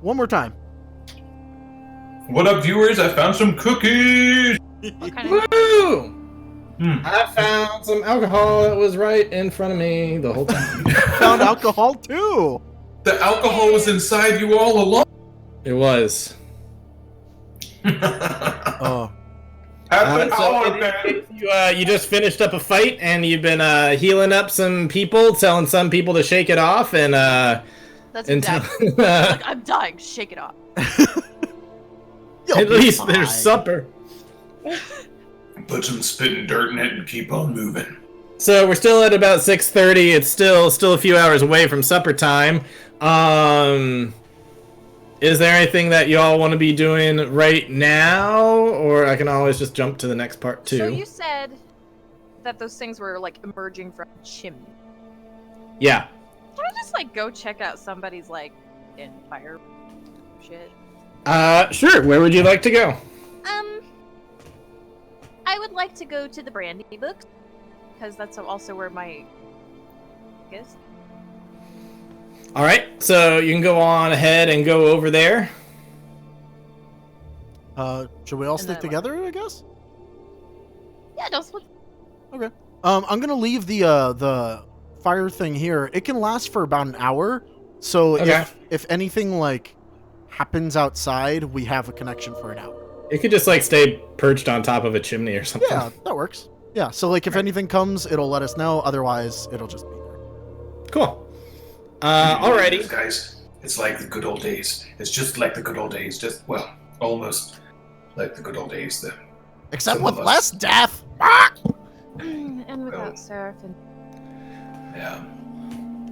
One more time. What up, viewers? I found some cookies. What kind of Woo! Hmm. I found some alcohol that was right in front of me the whole time. Found alcohol too. The alcohol was inside you all along. It was. Oh. Have the So power, man. you just finished up a fight, and you've been healing up some people, telling some people to shake it off, and That's until exactly. Like, I'm dying. Shake it off. You'll at be least fine. there's supper. Put some spit and dirt in it and keep on moving. So we're still at about 6:30. It's still a few hours away from supper time. Is there anything that y'all want to be doing right now, or I can always just jump to the next part too? So you said that those things were like emerging from a chimney. Yeah. Can I just like go check out somebody's like in fire shit? Sure. Where would you like to go? I would like to go to the Brandy books because that's also where my is. All right. So you can go on ahead and go over there. Should we all And stick then what? together? I guess. Yeah, don't split. Okay. I'm gonna leave the fire thing here. It can last for about an hour. So Okay. if anything like happens outside, we have a connection for an hour. It could just like stay perched on top of a chimney or something. Yeah, that works. Yeah. So like if anything comes, it'll let us know. Otherwise, it'll just be there. Cool. These Alrighty. guys. It's like the good old days. It's just like the good old days. Just, well, almost like the good old days. Except Some with of us. less death. And without Oh. Seraph and Yeah.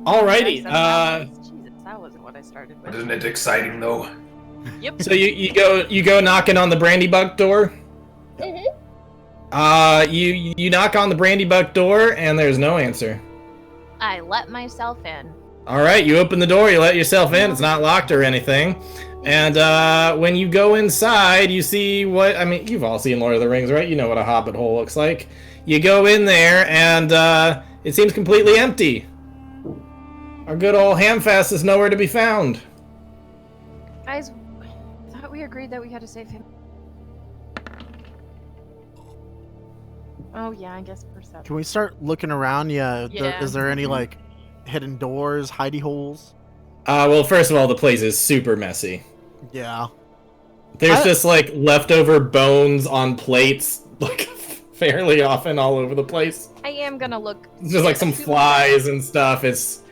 Alrighty. Jesus, that wasn't what I started with. Isn't it exciting, though? Yep. So you go knocking on the Brandy Buck door. You knock on the Brandy Buck door and there's no answer. I let myself in. All right, you open the door, you let yourself in. It's not locked or anything. And when you go inside, you see what I mean. You've all seen Lord of the Rings, right? You know what a hobbit hole looks like. You go in there and it seems completely empty. Our good old Hamfast is nowhere to be found. Guys, I thought we agreed that we had to save him. Oh yeah, I guess perception. Can we start looking around? Yeah. Yeah. Is there any like hidden doors, hidey holes? Well, first of all, the place is super messy. Yeah. There's just like leftover bones on plates, like fairly often all over the place. I am gonna look. It's just like some flies and stuff. It's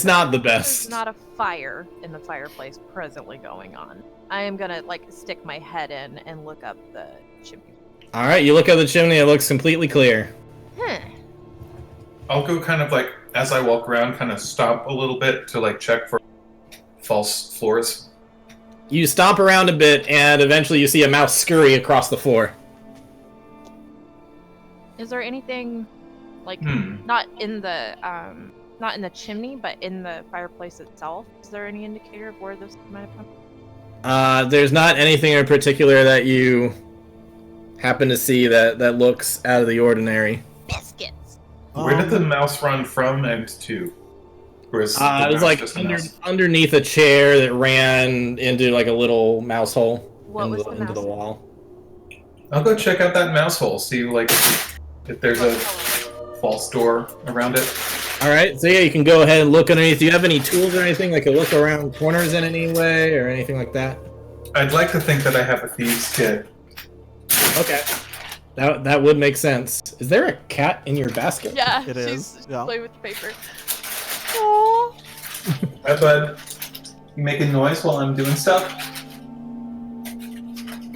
not the There's best. not a fire in the fireplace presently going on. I am gonna like stick my head in and look up the chimney. All right, you look at the chimney. It looks completely clear. I'll go kind of like, as I walk around, kind of stop a little bit to like check for false floors. You stomp around a bit, and eventually you see a mouse scurry across the floor. Is there anything like not in the chimney, but in the fireplace itself? Is there any indicator of where this might have come? There's not anything in particular that you happen to see that looks out of the ordinary. Biscuits. Where did the mouse run from and to? Or is the It was mouse like just a mouse? underneath a chair that ran into like a little mouse hole What was the into the mouse? wall. I'll go check out that mouse hole, see like if there's a false door around it. All right, so yeah, you can go ahead and look underneath. Do you have any tools or anything that could look around corners in any way or anything like that? I'd like to think that I have a thieves' kit. Okay, that would make sense. Is there a cat in your basket? Yeah, It she's is, yeah. playing with the paper. Hi, bud. You making noise while I'm doing stuff?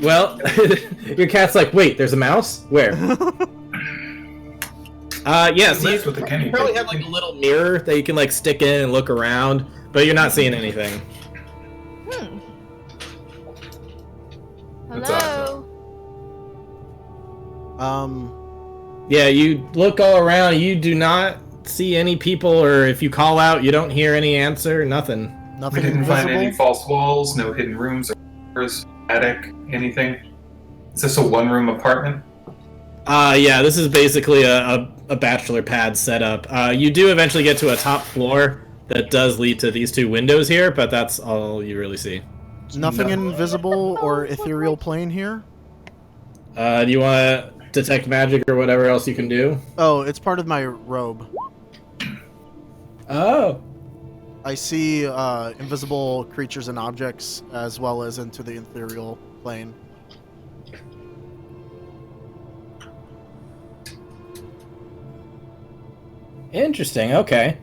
Well, your cat's like, wait, there's a mouse? Where? Yes, Lives you with the guinea probably pig. have like a little mirror that you can like stick in and look around, but you're not seeing anything. That's Hello. Yeah, you look all around, you do not see any people, or if you call out, you don't hear any answer, nothing. We Nothing didn't invisible. find any false walls, no hidden rooms or doors, attic, anything. Is this a one-room apartment? Yeah, this is basically a bachelor pad setup. You do eventually get to a top floor, that does lead to these two windows here, but that's all you really see. Nothing invisible or ethereal plane here? Do you want to detect magic or whatever else you can do? Oh, it's part of my robe. Oh. I see invisible creatures and objects as well as into the ethereal plane. Interesting. Okay.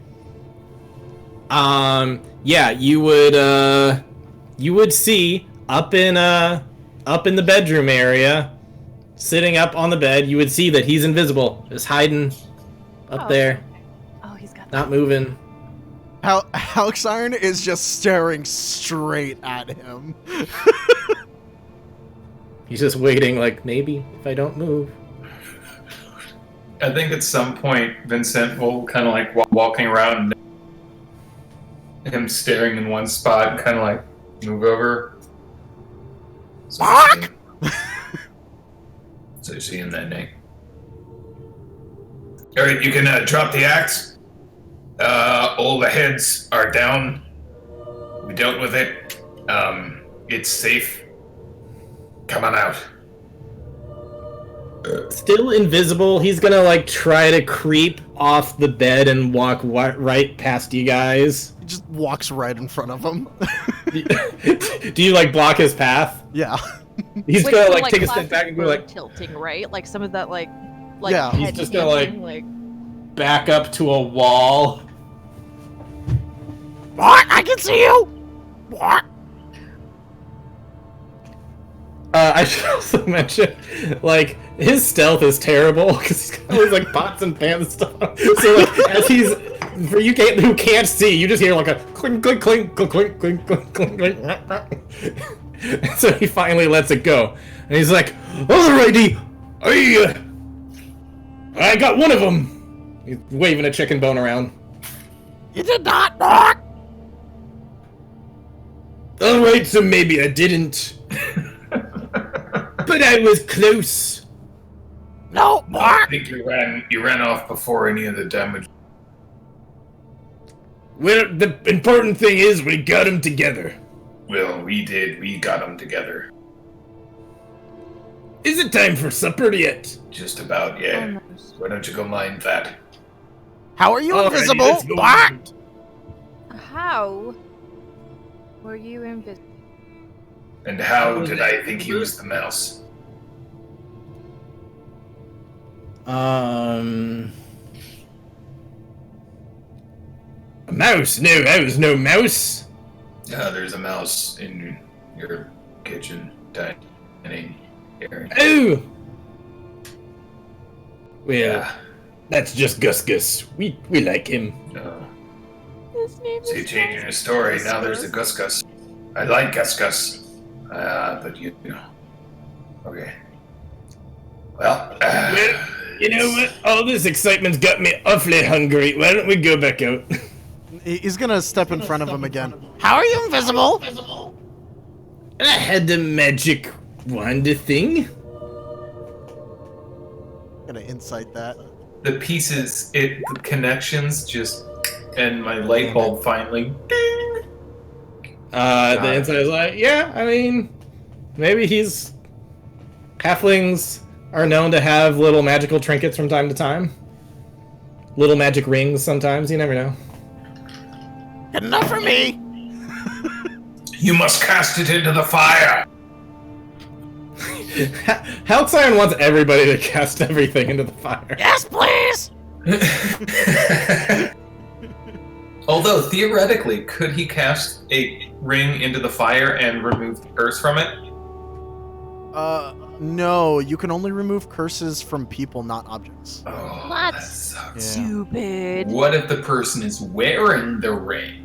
Yeah, you would see up in the bedroom area, sitting up on the bed, you would see that he's invisible, just hiding up there, Oh, he's got not moving. Halxiron is just staring straight at him. He's just waiting, like, maybe if I don't move. I think at some point Vincent will kind of like walking around, him staring in one spot, kind of like move over. Fuck! So you see him that day. All right, you can drop the axe. All the heads are down. We dealt with it. It's safe. Come on out. Still invisible, he's gonna like try to creep off the bed and walk right past you guys. He just walks right in front of him. Do you like block his path? Yeah. He's Wait, gonna so, like take a step back and go like tilting, right? Like some of that, like Yeah. He's head just gonna, like- tilting, back up to a wall. What? I can see you! What? I should also mention, like, his stealth is terrible because he's got all these like pots and pans and stuff. So like, as he's for you who can't see, you just hear like a clink, clink, clink, clink, clink, clink, clink, clink, clink. So he finally lets it go, and he's like, "Alrighty, I got one of them." He's waving a chicken bone around. You did not, Mark! Alright, so maybe I didn't. But I was close. No, I Mark! think you ran off before any of the damage. Well, the important thing is we got them together. Well, we did. We got them together. Is it time for supper yet? Just about, yeah. Almost. Why don't you go mind that? How are you Alrighty, invisible, let's go Mark? eat. How were you invisible? And how did I think he was the mouse? A mouse? No, I was no mouse. There's a mouse in your kitchen dining area. Oh! Well, Yeah. that's just Gus Gus. We like him. No. His name So you're is changing the story. Now there's a Gus Gus. I like Gus Gus. But you know. Okay. Well, Well, you know what? All this excitement's got me awfully hungry. Why don't we go back out? He's gonna step in front of him again. How are you invisible? I had the magic wand thing. Gonna insight that. The pieces, the connections just, and my light bulb finally. Ding! The inside is like, yeah, I mean, maybe halflings are known to have little magical trinkets from time to time. Little magic rings sometimes, you never know. Good enough for me. you must cast it into the fire. Halcyon wants everybody to cast everything into the fire. Yes, please! Although, theoretically, could he cast a ring into the fire and remove the curse from it? No, you can only remove curses from people, not objects. Oh, What? that sucks. Stupid. What if the person is wearing the ring?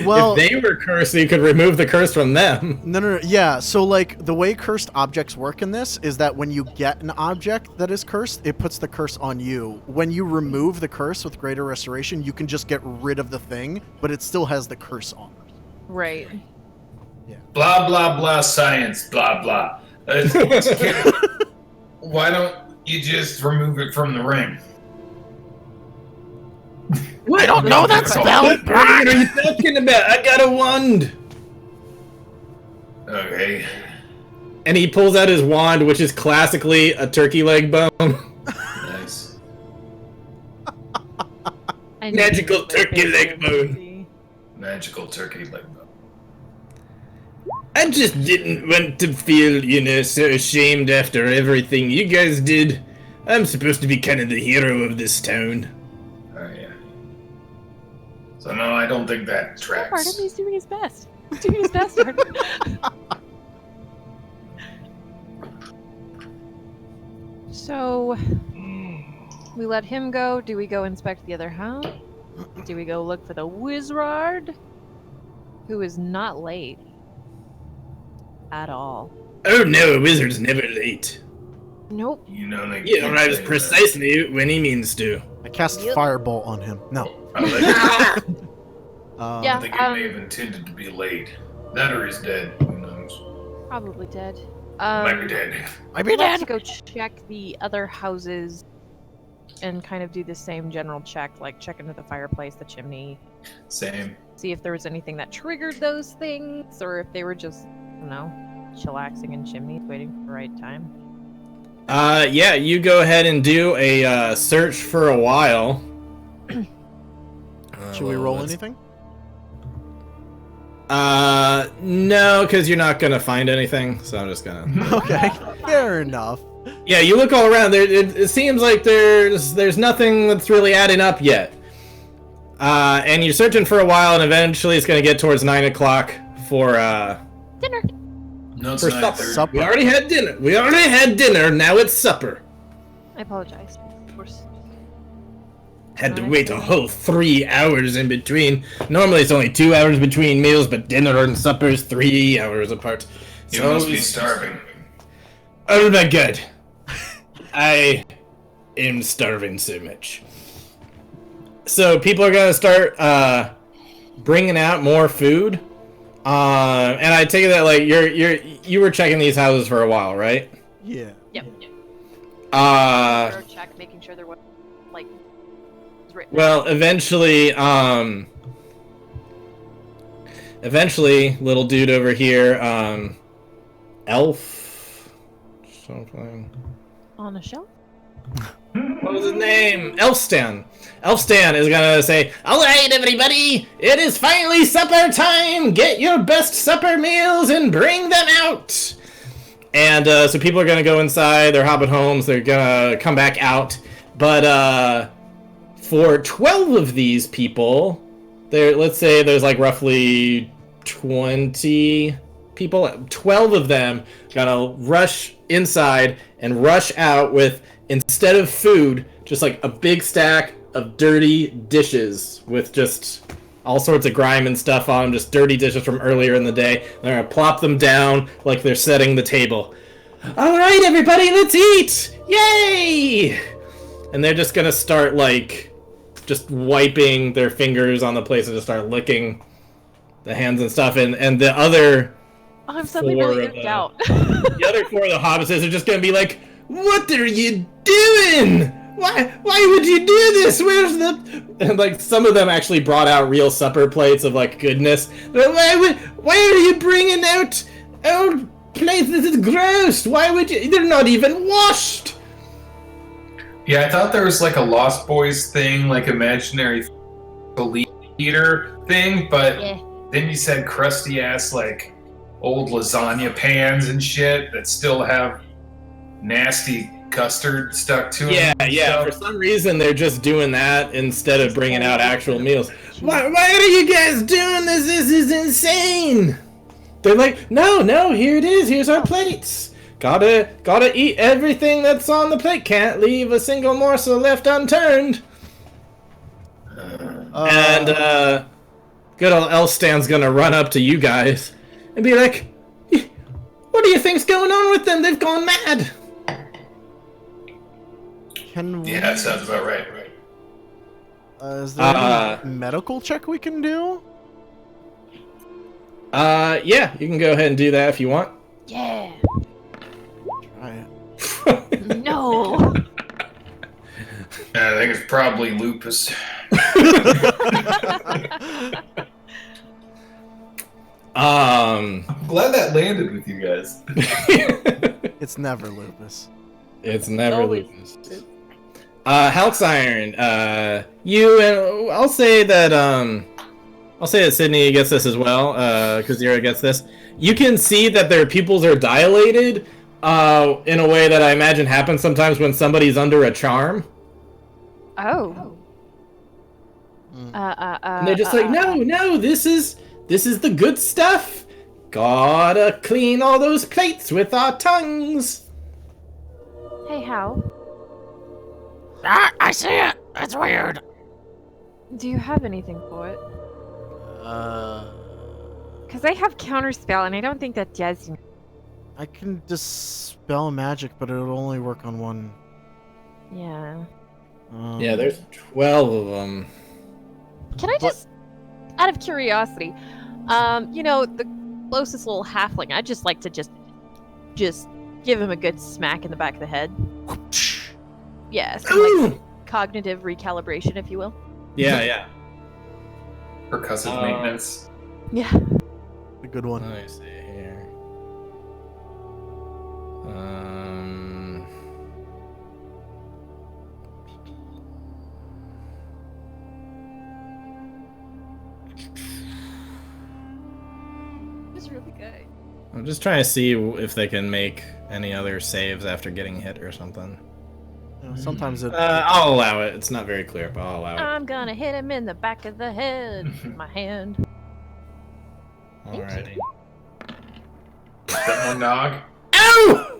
Well, if they were cursed, you could remove the curse from them. no, yeah, so like the way cursed objects work in this is that when you get an object that is cursed, it puts the curse on you. When you remove the curse with greater restoration, you can just get rid of the thing, but it still has the curse on it. Right. Blah blah blah. Science. Blah blah. Why don't you just remove it from the ring? I don't know that spell. What are you talking about? I got a wand. Okay. And he pulls out his wand, which is classically a turkey leg bone. Nice. I knew Magical you were turkey like, leg bone. see. Magical turkey leg bone. I just didn't want to feel, so ashamed after everything you guys did. I'm supposed to be kind of the hero of this town. Oh, yeah. So, no, I don't think that tracks. Artem, he's doing his best. He's doing his best, Artem. So, we let him go. Do we go inspect the other house? Do we go look for the wizard? Who is not late. At all. Oh no, a wizard's never late. Nope. You know, they He keep arrives saying precisely when he means to. I cast Yep. Firebolt on him. No. that. Yeah. I think he may have intended to be late. That or he's dead. Who knows? Probably dead. Might be dead. Might be Let's dead. go check the other houses and kind of do the same general check, like check into the fireplace, the chimney, Same. see if there was anything that triggered those things, or if they were just, I don't know, chillaxing in chimneys, waiting for the right time. Yeah, you go ahead and do a search for a while. Should we roll let's- anything? No, because you're not gonna find anything, so I'm just gonna... Okay, fair enough. Yeah, you look all around, it seems like there's nothing that's really adding up yet. And you're searching for a while, and eventually it's gonna get towards 9 o'clock for, Dinner! No, it's for not supper. 30. Supper. We already had dinner, now it's supper. I apologize, of course. Had to wait a whole 3 hours in between. Normally it's only 2 hours between meals, but dinner and supper is 3 hours apart. You So must be it's- starving. Oh my god. I am starving so much. So people are gonna start bringing out more food. And I take it that like you were checking these houses for a while, right? Yeah. Yep. Uh Check, making sure there was, like, was written well, eventually little dude over here, Elf something. on a shelf. What was his name? Elfstan. Elfstan is gonna say, "Alright, everybody, it is finally supper time! Get your best supper meals and bring them out!" And so people are gonna go inside their hobbit homes, they're gonna come back out. But for 12 of these people, let's say there's like roughly 20 people, 12 of them gonna rush inside and rush out with, instead of food, just like a big stack of dirty dishes with just all sorts of grime and stuff on them, just dirty dishes from earlier in the day. They're gonna plop them down like they're setting the table. Alright, everybody, let's eat! Yay! And they're just gonna start, like, just wiping their fingers on the place and just start licking the hands and stuff. And the other... Oh, I'm suddenly Four really of icked the- out. The other 4 of the hobbitses are just gonna be like, "What are you doing? Why would you do this? Where's the..." And like some of them actually brought out real supper plates of like goodness. But why are you bringing out old plates? This is gross. Why would you? They're not even washed. Yeah, I thought there was like a Lost Boys thing, like imaginary eater thing, but Yeah. then you said crusty ass like old lasagna pans and shit that still have nasty custard stuck to them. Yeah, and yeah. For stuff. some reason, they're just doing that instead of bringing out actual meals. Why are you guys doing this? This is insane. They're like, no, here it is. Here's our plates. Gotta eat everything that's on the plate. Can't leave a single morsel left unturned. And good old Elstan's gonna run up to you guys and be like, "What do you think's going on with them? They've gone mad." Can we? Yeah, that sounds about right. Is there any medical check we can do? Yeah, you can go ahead and do that if you want. Yeah. Try it. No. I think it's probably lupus. I'm glad that landed with you guys. It's never lupus. It's never Always. lupus. Halcyon, you and I'll say that Sydney gets this as well, because Zero gets this. You can see that their pupils are dilated, in a way that I imagine happens sometimes when somebody's under a charm. Oh. And they're just like, no, this is the good stuff. Gotta clean all those plates with our tongues. Hey, Hal. Ah, I see it. It's weird. Do you have anything for it? Uh, Because I have counterspell, and I don't think that does. I can dispel magic, but it'll only work on one. Yeah. Yeah, there's 12 of them. Can I just, out of curiosity, the closest little halfling, I'd just like to just give him a good smack in the back of the head. Yeah, some like cognitive recalibration, if you will. Yeah. Percussive maintenance. Yeah. A good one. Let me see here. It's really good. I'm just trying to see if they can make any other saves after getting hit or something. Sometimes it. I'll allow it. It's not very clear, but I'll allow it. I'm gonna hit him in the back of the head with my hand. Alrighty. Is that more nog? Ow!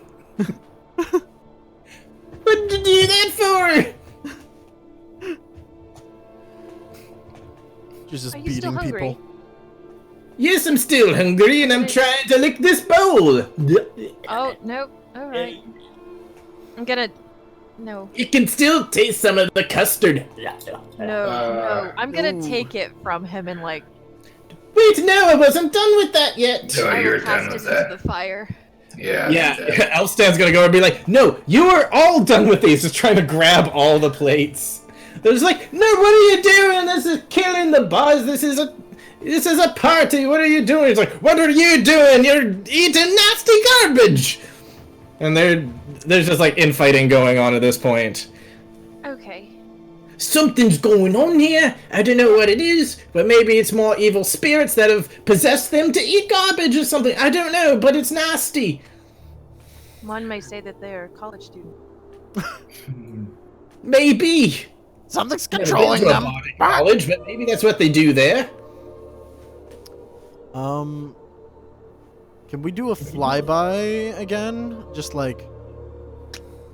What did you do that for? She's just Are you still beating hungry? people. Yes, I'm still hungry and I'm trying to lick this bowl. Oh, nope. Alright. I'm gonna... No. You can still taste some of the custard. No. I'm gonna Ooh. take it from him and, like, Wait, no, I wasn't done with that yet. So I will you're cast done it with into that. the fire. Yeah. Yeah, do that. Elfstan's gonna go and be like, no, you are all done with these, just trying to grab all the plates. They're just like, no, what are you doing? This is killing the buzz. This is a party. What are you doing? It's like, what are you doing? You're eating nasty garbage. And there's just like infighting going on at this point. Okay. Something's going on here. I don't know what it is, but maybe it's more evil spirits that have possessed them to eat garbage or something. I don't know, but it's nasty. One may say that they're a college student. Maybe. Something's Never controlling been to a them. body college, but maybe that's what they do there. Can we do a flyby again? Just like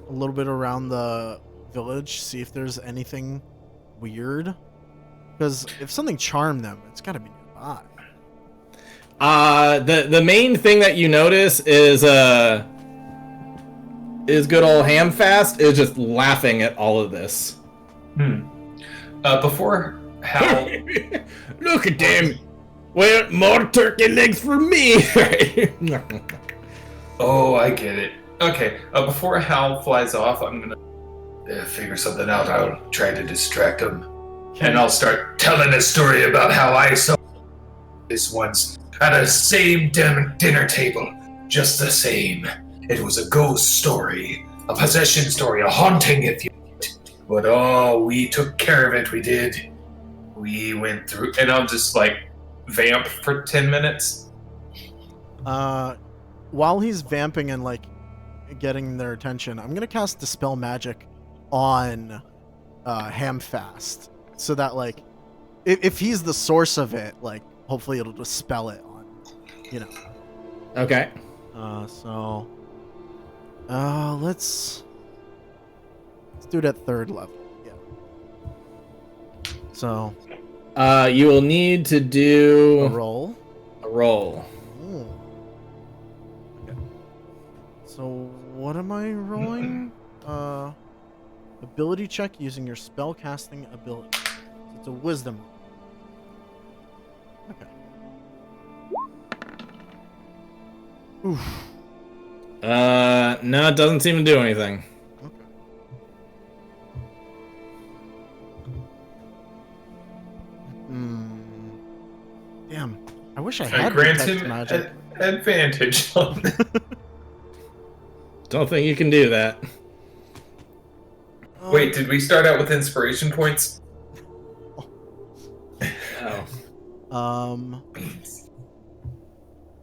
a little bit around the village, see if there's anything weird. Because if something charmed them, it's got to be nearby. The main thing that you notice is good old Hamfast is just laughing at all of this. Before Hal, Look at them. Well, more turkey legs for me. Oh, I get it. okay, before Hal flies off, I'm gonna Figure something out. I'll try to distract him. And I'll start telling a story about how I saw this once at a same dinner table. Just the same. It was a ghost story, a possession story, a haunting, if you want. But oh, we took care of it. We did. We went through. and I'll just like vamp for 10 minutes. While he's vamping and like getting their attention, I'm gonna cast Dispel Magic on Hamfast, so that like if he's the source of it, like hopefully it'll dispel it on, Okay. So let's do it at 3rd level. Yeah. So You will need to do a roll. a roll. Ooh. Okay. So what am I rolling? Ability check using your spell casting ability. So it's a wisdom roll. Okay. Oof. No, it doesn't seem to do anything. Okay. wish I I had grant detect him magic. advantage on that. Don't think you can do that. Wait, did we start out with inspiration points? Oh.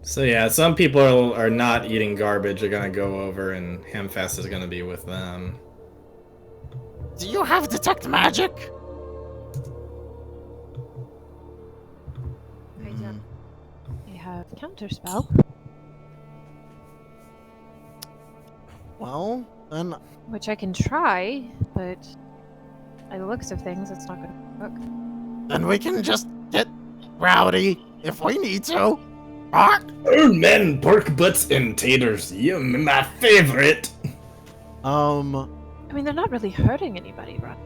So yeah, some people are not eating garbage. Are gonna go over, and Hamfast is gonna be with them. Do you have detect magic? I have counterspell, Well, then which I can try, but by the looks of things, it's not gonna work. Then we can just get rowdy if we need to. Bark! Old men, pork butts, and taters. Yum, my favorite. I mean, they're not really hurting anybody, right?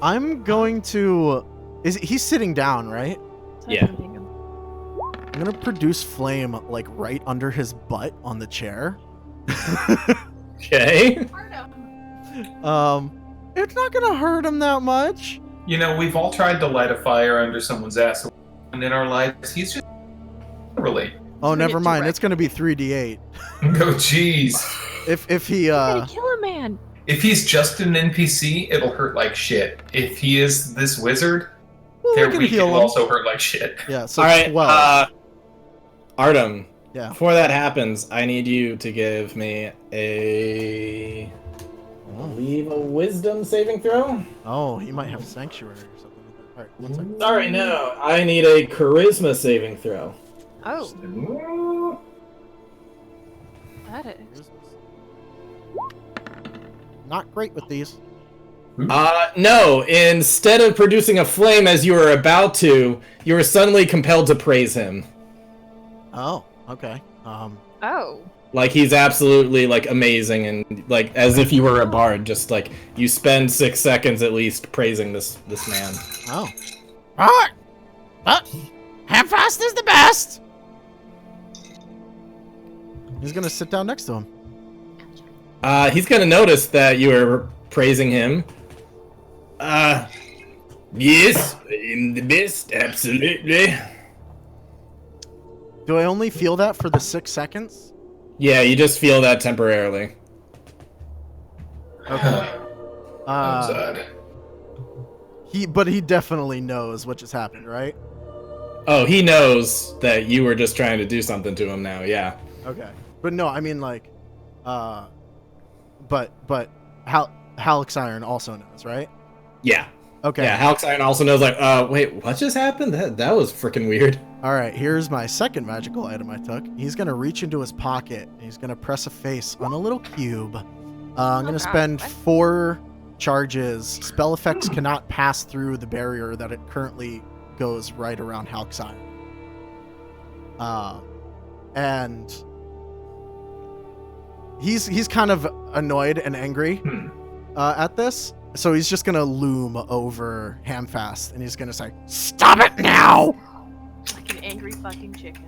I'm going to. He's sitting down, right? So Yeah. I'm gonna produce flame like right under his butt on the chair. Okay. It's not gonna hurt him that much. You know, we've all tried to light a fire under someone's ass and in our lives. He's just really. Oh, Bring never it mind. direct. It's gonna be 3d8. Oh, jeez. If he You're gonna kill a man. If he's just an NPC, it'll hurt like shit. If he is this wizard, well, their we can weak heal will him. also hurt like shit. Yeah. So All right. 12. Artem. Yeah. Before that happens, I need you to give me I believe a wisdom saving throw. Oh, he might have sanctuary or something. All right. One second. Sorry, no. I need a charisma saving throw. Oh, that is. Not great with these. No. Instead of producing a flame as you were about to, you were suddenly compelled to praise him. Oh. Okay. Oh. Like he's absolutely like amazing, and like as if you were a bard. Just like you spend 6 seconds at least praising this man. Oh. Bark! Hamfast is the best! He's gonna sit down next to him. He's gonna notice that you are praising him. Yes, I'm the best, absolutely. Do I only feel that for the 6 seconds? Yeah, you just feel that temporarily. Okay. I'm sad. But he definitely knows what just happened, right? Oh, he knows that you were just trying to do something to him now, yeah. Okay. But no, I mean like, but Hallexiron also knows, right? Yeah. Okay. Yeah, Halcyon also knows, like, wait, what just happened? That was freaking weird. All right, here's my second magical item I took. He's going to reach into his pocket. And he's going to press a face on a little cube. I'm going to spend 4 charges. Spell effects cannot pass through the barrier that it currently goes right around Halcyon. And he's kind of annoyed and angry at this. So he's just gonna loom over Hamfast, and he's gonna say, Stop it now! Like an angry fucking chicken.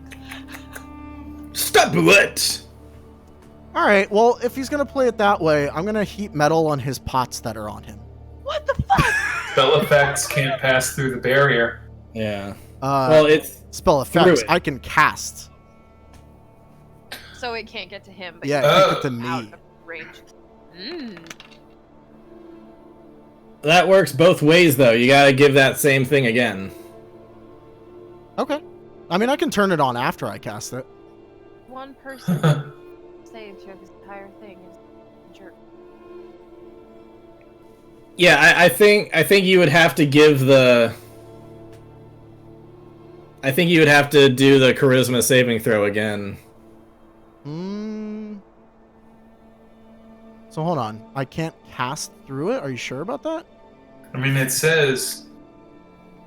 Stop it! all right, well, if he's gonna play it that way, I'm gonna heap metal on his pots that are on him. What the fuck? Spell effects can't pass through the barrier. Yeah. Well, it's spell through effects, it. I can cast. So it can't get to him, but Yeah, Oh. kick it to out me. of range. Mm. that works both ways, though. You gotta give that same thing again. Okay. I mean, I can turn it on after I cast it. One person saved through this entire thing is a jerk. Yeah, I think you would have to give the... I think you would have to do the charisma saving throw again. So hold on. I can't cast through it? Are you sure about that? I mean, it says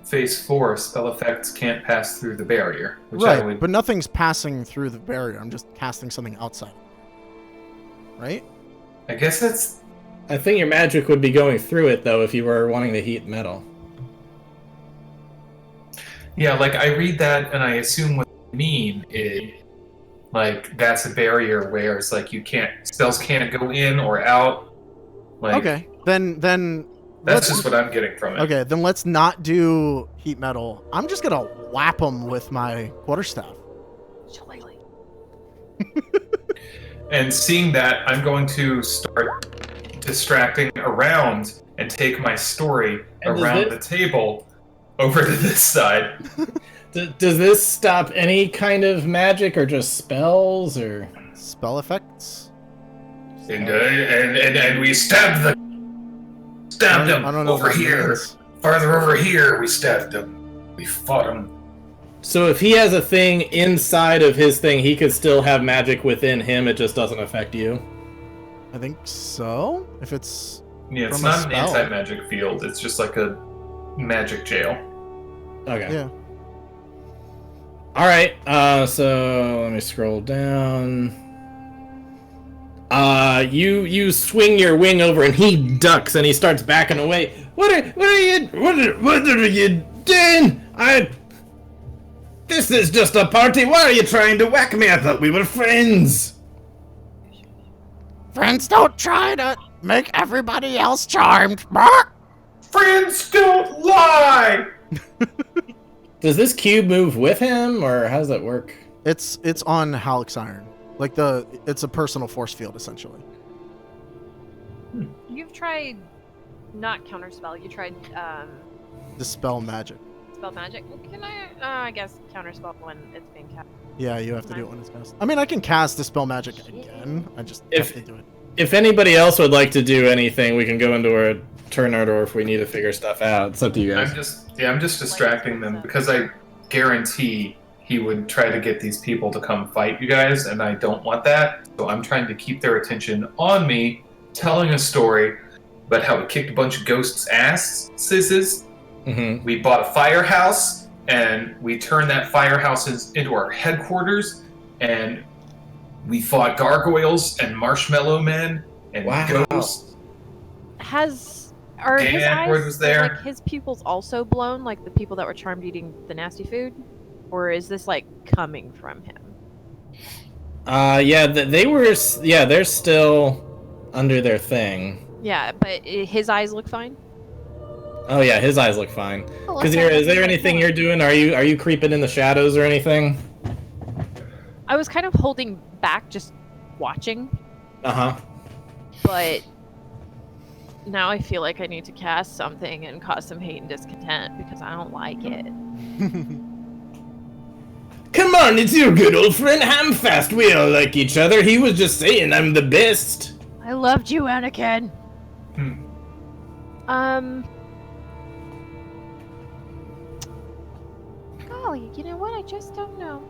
phase 4, spell effects can't pass through the barrier. Which I Right, would... but nothing's passing through the barrier. I'm just casting something outside. Right? I guess that's... I think your magic would be going through it, though, if you were wanting to heat metal. Yeah, like, I read that and I assume what they mean is, like, that's a barrier where it's like you can't... Spells can't go in or out. Like, Okay. Then That's just what I'm getting from it. Okay, then let's not do heat metal. I'm just gonna whap him with my quarterstaff. Shillelagh. And seeing that, I'm going to start distracting around and take my story And around the table over to this side. Does this stop any kind of magic or just spells or Spell effects? And we stabbed them. I don't know Over what that here. means. Farther over here, we stabbed them. We fought them. So if he has a thing inside of his thing, he could still have magic within him, it just doesn't affect you? I think so. If it's Yeah, it's From a not an spell. anti-magic field. It's just like a magic jail. Okay. yeah. Alright, so let me scroll down. You swing your wing over and he ducks and he starts backing away. What are you doing? This is just a party. Why are you trying to whack me? I thought we were friends. Friends don't try to make everybody else charmed. Bark! Friends don't lie! Does this cube move with him, or how does that work? It's on Halleck's Iron. Like it's a personal force field essentially. You've tried not counterspell. You tried Dispel magic. spell magic. Can I guess counterspell when it's being cast. Yeah, you have to do it when it's cast. I mean, I can cast Dispel magic again. I just have to do it. If anybody else would like to do anything, we can go into our turn order if we need to figure stuff out. It's up to you guys. I'm just distracting them because I guarantee he would try to get these people to come fight you guys, and I don't want that. So I'm trying to keep their attention on me, telling a story about how we kicked a bunch of ghosts' asses. Mm-hmm. We bought a firehouse, and we turned that firehouse into our headquarters, and we fought gargoyles and marshmallow men and Wow. ghosts. Are his Dan eyes, was there. like his pupils also blown, like the people that were charmed eating the nasty food, or is this like coming from him? Yeah, they were. Yeah, they're still under their thing. Yeah, but his eyes look fine. Oh yeah, his eyes look fine. Oh, Because okay. is there anything you're doing? Are you creeping in the shadows or anything? I was kind of holding back, just watching, Uh-huh. but now I feel like I need to cast something and cause some hate and discontent because I don't like it. Come on, it's your good old friend Hamfast. We all like each other. He was just saying I'm the best. I loved you, Anakin. Golly, you know what? I just don't know.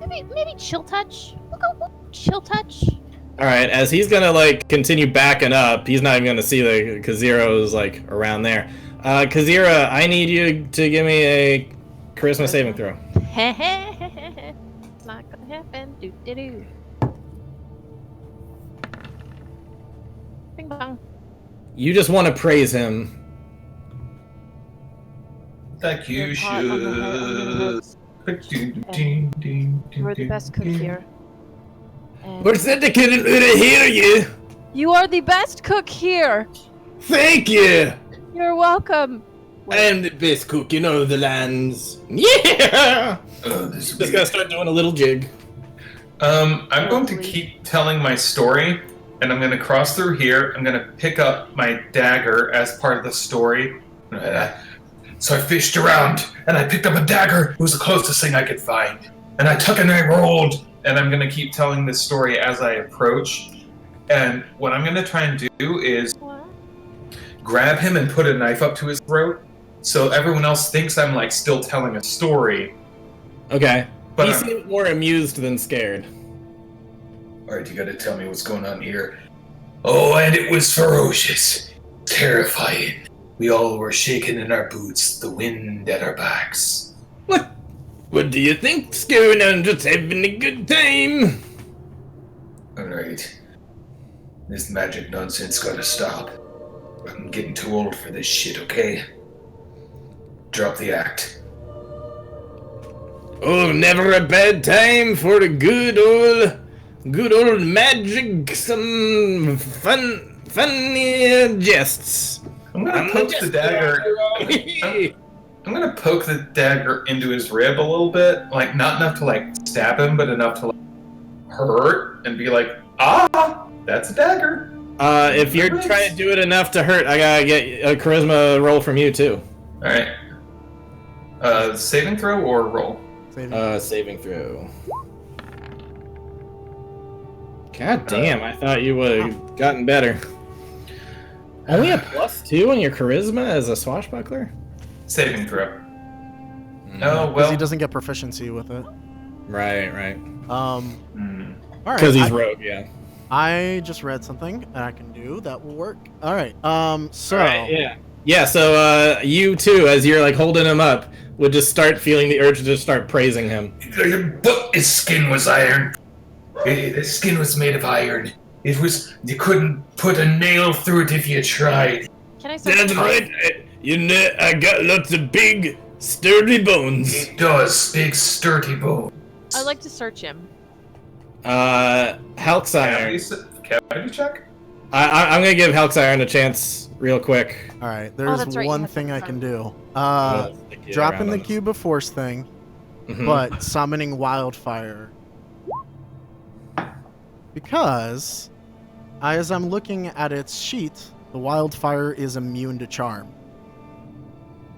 Maybe chill touch. We'll go chill touch. All right, as he's gonna like continue backing up, he's not even gonna see the Kaziro's like around there. Kazira, I need you to give me a charisma saving throw. It's not gonna happen. Do do do. Bing bong. You just want to praise him. Like you You're hot on the head, on the You're the best cook here. And What's that? I couldn't really hear you. you are the best cook here. Thank you. You're welcome. I am the best cook in all the lands. Yeah. This Just gonna start doing a little jig. I'm going to keep telling my story, and I'm going to cross through here. I'm going to pick up my dagger as part of the story. So I fished around, and I picked up a dagger. It was the closest thing I could find. And I took it and I rolled. And I'm going to keep telling this story as I approach. And what I'm going to try and do is What? grab him and put a knife up to his throat, so everyone else thinks I'm like still telling a story. Okay. But He I'm- seemed more amused than scared. Alright, you gotta tell me what's going on here. Oh, and it was ferocious. Terrifying. We all were shaking in our boots, the wind at our backs. What do you think's going on? Just having a good time. Alright. This magic nonsense gotta stop. I'm getting too old for this shit, okay? Drop the act. Oh, never a bad time for a good old magic, some funny jests. I'm gonna poke the dagger. I'm gonna poke the dagger into his rib a little bit, like not enough to like stab him, but enough to like hurt and be like, ah, that's a dagger. If you're trying to do it enough to hurt, I gotta get a charisma roll from you too. All right. Saving throw or roll? Saving throw. God damn, I thought you would have gotten better. Only a +2 on your charisma as a swashbuckler? Saving throw. Mm. Oh, Because well. he doesn't get proficiency with it. Right. All right. Because he's rogue, yeah. I just read something that I can do that will work. All right. So. Alright, yeah. Yeah, so you too, as you're like holding him up, would just start feeling the urge to just start praising him. But his skin was iron. His skin was made of iron. It was. You couldn't put a nail through it if you tried. Can I search That's him? right. I got lots of big, sturdy bones. It does. Big, sturdy bone. I'd like to search him. Halksire. Cavity check? I'm gonna give Halksiron a chance real quick. All right. There's that's right, you one have thing to I can confirm. do. Dropping the cube of force thing, Mhm. but summoning wildfire. Because, as I'm looking at its sheet, the wildfire is immune to charm.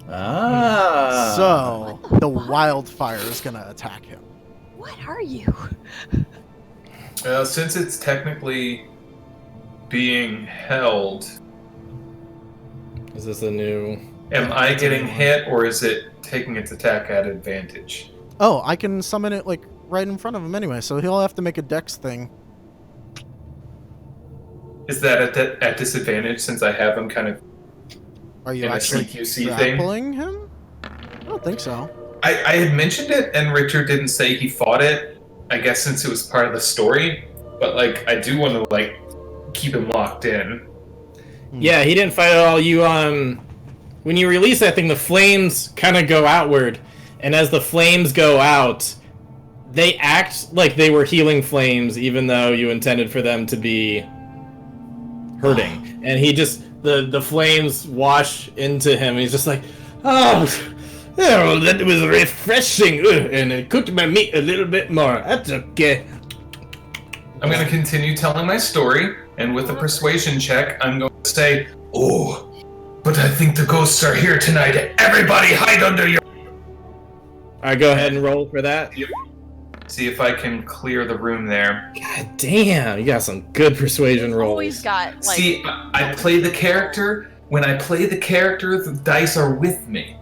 Ah. So, What the fuck? wildfire is going to attack him. What are you? Since it's technically being held, Is this a new? am I getting hit or is it taking its attack at advantage? Oh, I can summon it, like, right in front of him anyway, so he'll have to make a dex thing. Is that at disadvantage since I have him kind of Are you in a actually CQC thing? grappling him? I don't think so. I had mentioned it and Richard didn't say he fought it, I guess since it was part of the story, but like I do want to like keep him locked in. Yeah, he didn't fight at all. You when you release that thing, the flames kind of go outward, and as the flames go out, they act like they were healing flames, even though you intended for them to be hurting. And he just the flames wash into him. And he's just like, oh, that was refreshing, and it cooked my meat a little bit more. That's okay. I'm going to continue telling my story, and with a persuasion check, I'm going to say, Oh, but I think the ghosts are here tonight. Everybody hide under your. All right, go ahead and roll for that. see if I can clear the room there. God damn, you got some good persuasion rolls. Always got like. See, I play the character. When I play the character, the dice are with me.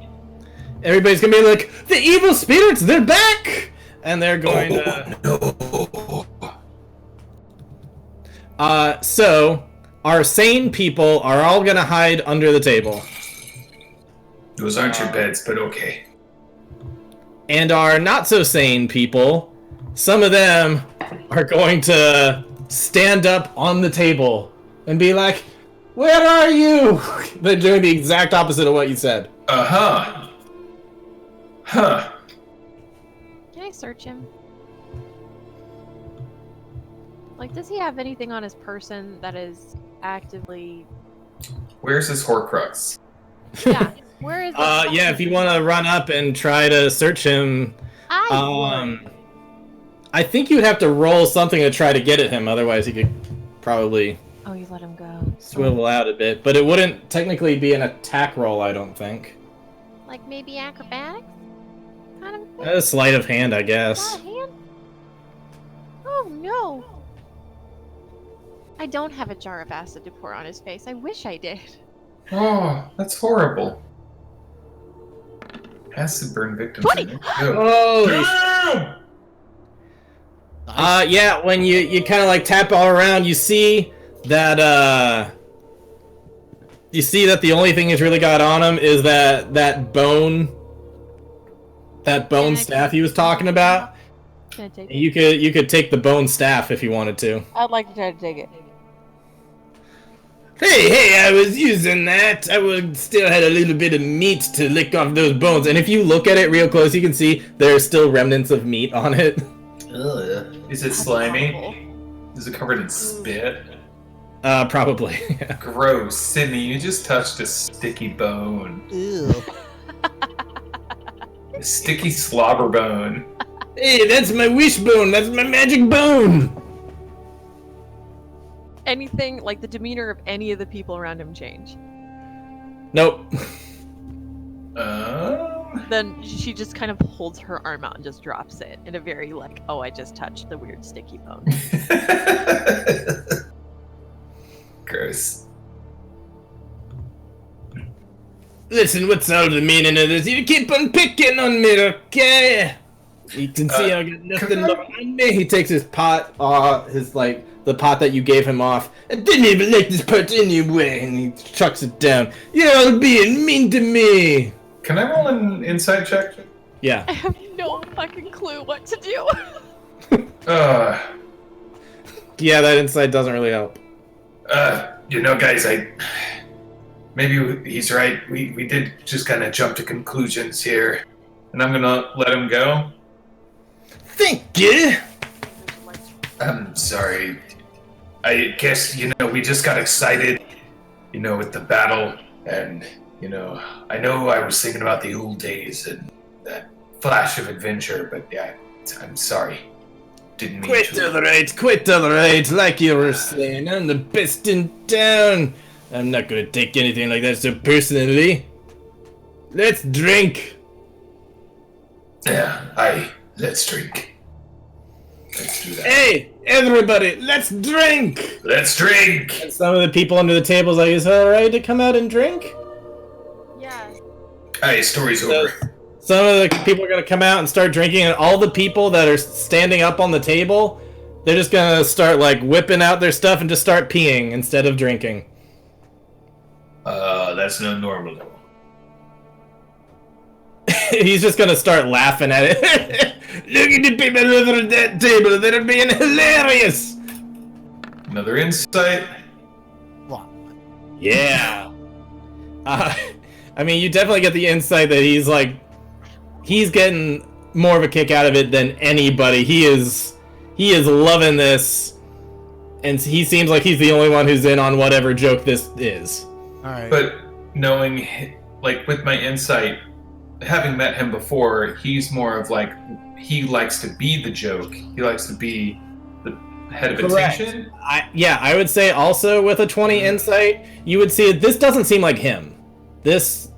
Everybody's gonna be like, the evil spirits, they're back! And they're going to... No. So, our sane people are all gonna hide under the table. Those aren't your beds, but okay. And our not-so-sane people, some of them are going to stand up on the table and be like, where are you? They're doing the exact opposite of what you said. Uh-huh. Huh. Can I search him? Like, does he have anything on his person that is actively? Where's his Horcrux? Yeah. Where is? Yeah, if you want to run up and try to search him, I think you'd have to roll something to try to get at him. Otherwise, he could probably Oh, you let him go. swivel out a bit. But it wouldn't technically be an attack roll, I don't think. Like maybe acrobatics, kind of. Thing? A sleight of hand, I Sleight guess. of hand? Oh no! I don't have a jar of acid to pour on his face. I wish I did. Oh, that's horrible. Acid burn victims. 20. Holy yeah, when you kind of like tap all around, you see that the only thing he's really got on him is that bone staff he was talking about. Can I take it? You could take the bone staff if you wanted to. I'd like to try to take it. Hey, I was using that. I would still had a little bit of meat to lick off those bones. And if you look at it real close, you can see there's still remnants of meat on it. Is it slimy? Is it covered in spit? Probably. Gross. Sydney, you just touched a sticky bone. Ew. A sticky slobber bone. Hey, that's my wishbone. That's my magic bone. Anything like the demeanor of any of the people around him change? Nope. Then she just kind of holds her arm out and just drops it in a very like, oh, I just touched the weird sticky bone. Gross. Listen, what's all the meaning of this? You keep on picking on me, okay? You can see I got nothing on me. He takes his pot, the pot that you gave him off. I didn't even like this pot anyway, and he chucks it down. You're all being mean to me. Can I roll an insight check? Yeah. I have no fucking clue what to do. Yeah, that insight doesn't really help. Guys, maybe he's right. We did just kind of jump to conclusions here. And I'm gonna let him go. Thank you. I'm sorry. I guess, we just got excited, with the battle, and, I know I was thinking about the old days and that flash of adventure, but yeah, I'm sorry. Didn't mean Quite to. alright, like you were saying, I'm the best in town. I'm not gonna take anything like that so personally. Let's drink. Yeah, let's drink. Let's do that. Hey, everybody, let's drink! Let's drink! And some of the people under the tables like, is it alright to come out and drink? Yeah. Hey, story's over. Some of the people are gonna come out and start drinking, and all the people that are standing up on the table, they're just gonna start, whipping out their stuff and just start peeing instead of drinking. That's not normal. He's just gonna start laughing at it. Look at the people over at that table, they're being hilarious! Another insight. What? Yeah. You definitely get the insight that he's getting more of a kick out of it than anybody. He is loving this, and he seems like he's the only one who's in on whatever joke this is. Alright. But knowing, with my insight, having met him before, he's more of he likes to be the joke. He likes to be the head of Correct. attention. I would say also with a 20 insight, you would see this doesn't seem like him. This,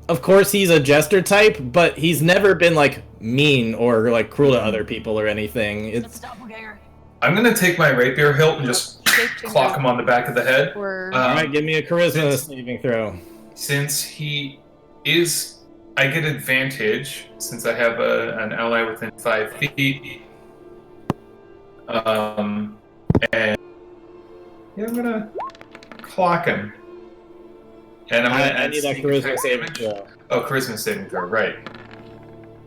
of course he's a jester type, but he's never been, mean or, cruel to other people or anything. It's I'm gonna take my rapier hilt and just clock him on the back of the head. Alright, give me a charisma saving throw. Since he is... I get advantage, since I have an ally within 5 feet. And... yeah, I'm gonna clock him. And I'm gonna I add need that sneak charisma attack saving damage. throw. Oh, charisma saving throw, right.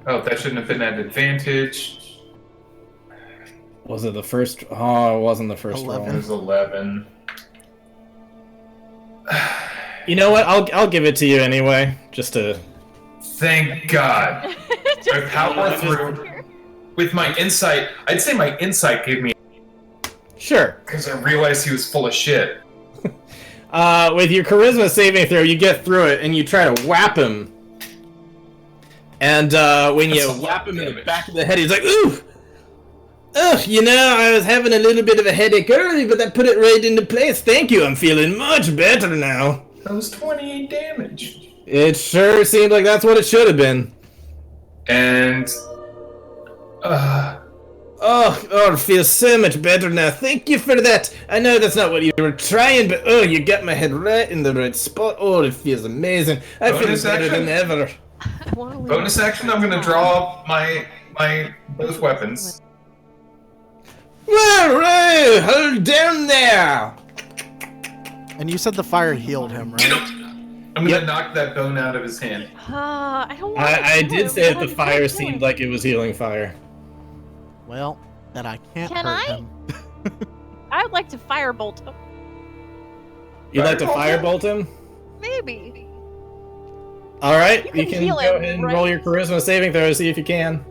Oh, that shouldn't have been at advantage. Was it the first? Oh, it wasn't the first 11. It roll. was 11. You know what? I'll give it to you anyway, just to. Thank God. I power through. With my insight, I'd say my insight gave me... Sure. Because I realized he was full of shit. With your charisma saving throw, you get through it and you try to whap him. And when you whap him in the back of the head, he's like, ooh! Ugh, I was having a little bit of a headache early, but that put it right into place. Thank you, I'm feeling much better now. That was 28 damage. It sure seemed like that's what it should have been. And... it feels so much better now. Thank you for that. I know that's not what you were trying, but you got my head right in the right spot. Oh, it feels amazing. I feel better than ever. Bonus action, I'm gonna draw my both weapons. Whoa, hold down there. And you said the fire healed him, right? I'm gonna knock that bone out of his hand. I don't want I did say that the fire seemed like it was healing fire. Well, then I can't Can hurt I? him. I would like to firebolt him. You'd like to firebolt him? Maybe. All right, You you can can heal go him, ahead and right? roll your charisma saving throw to see if you can.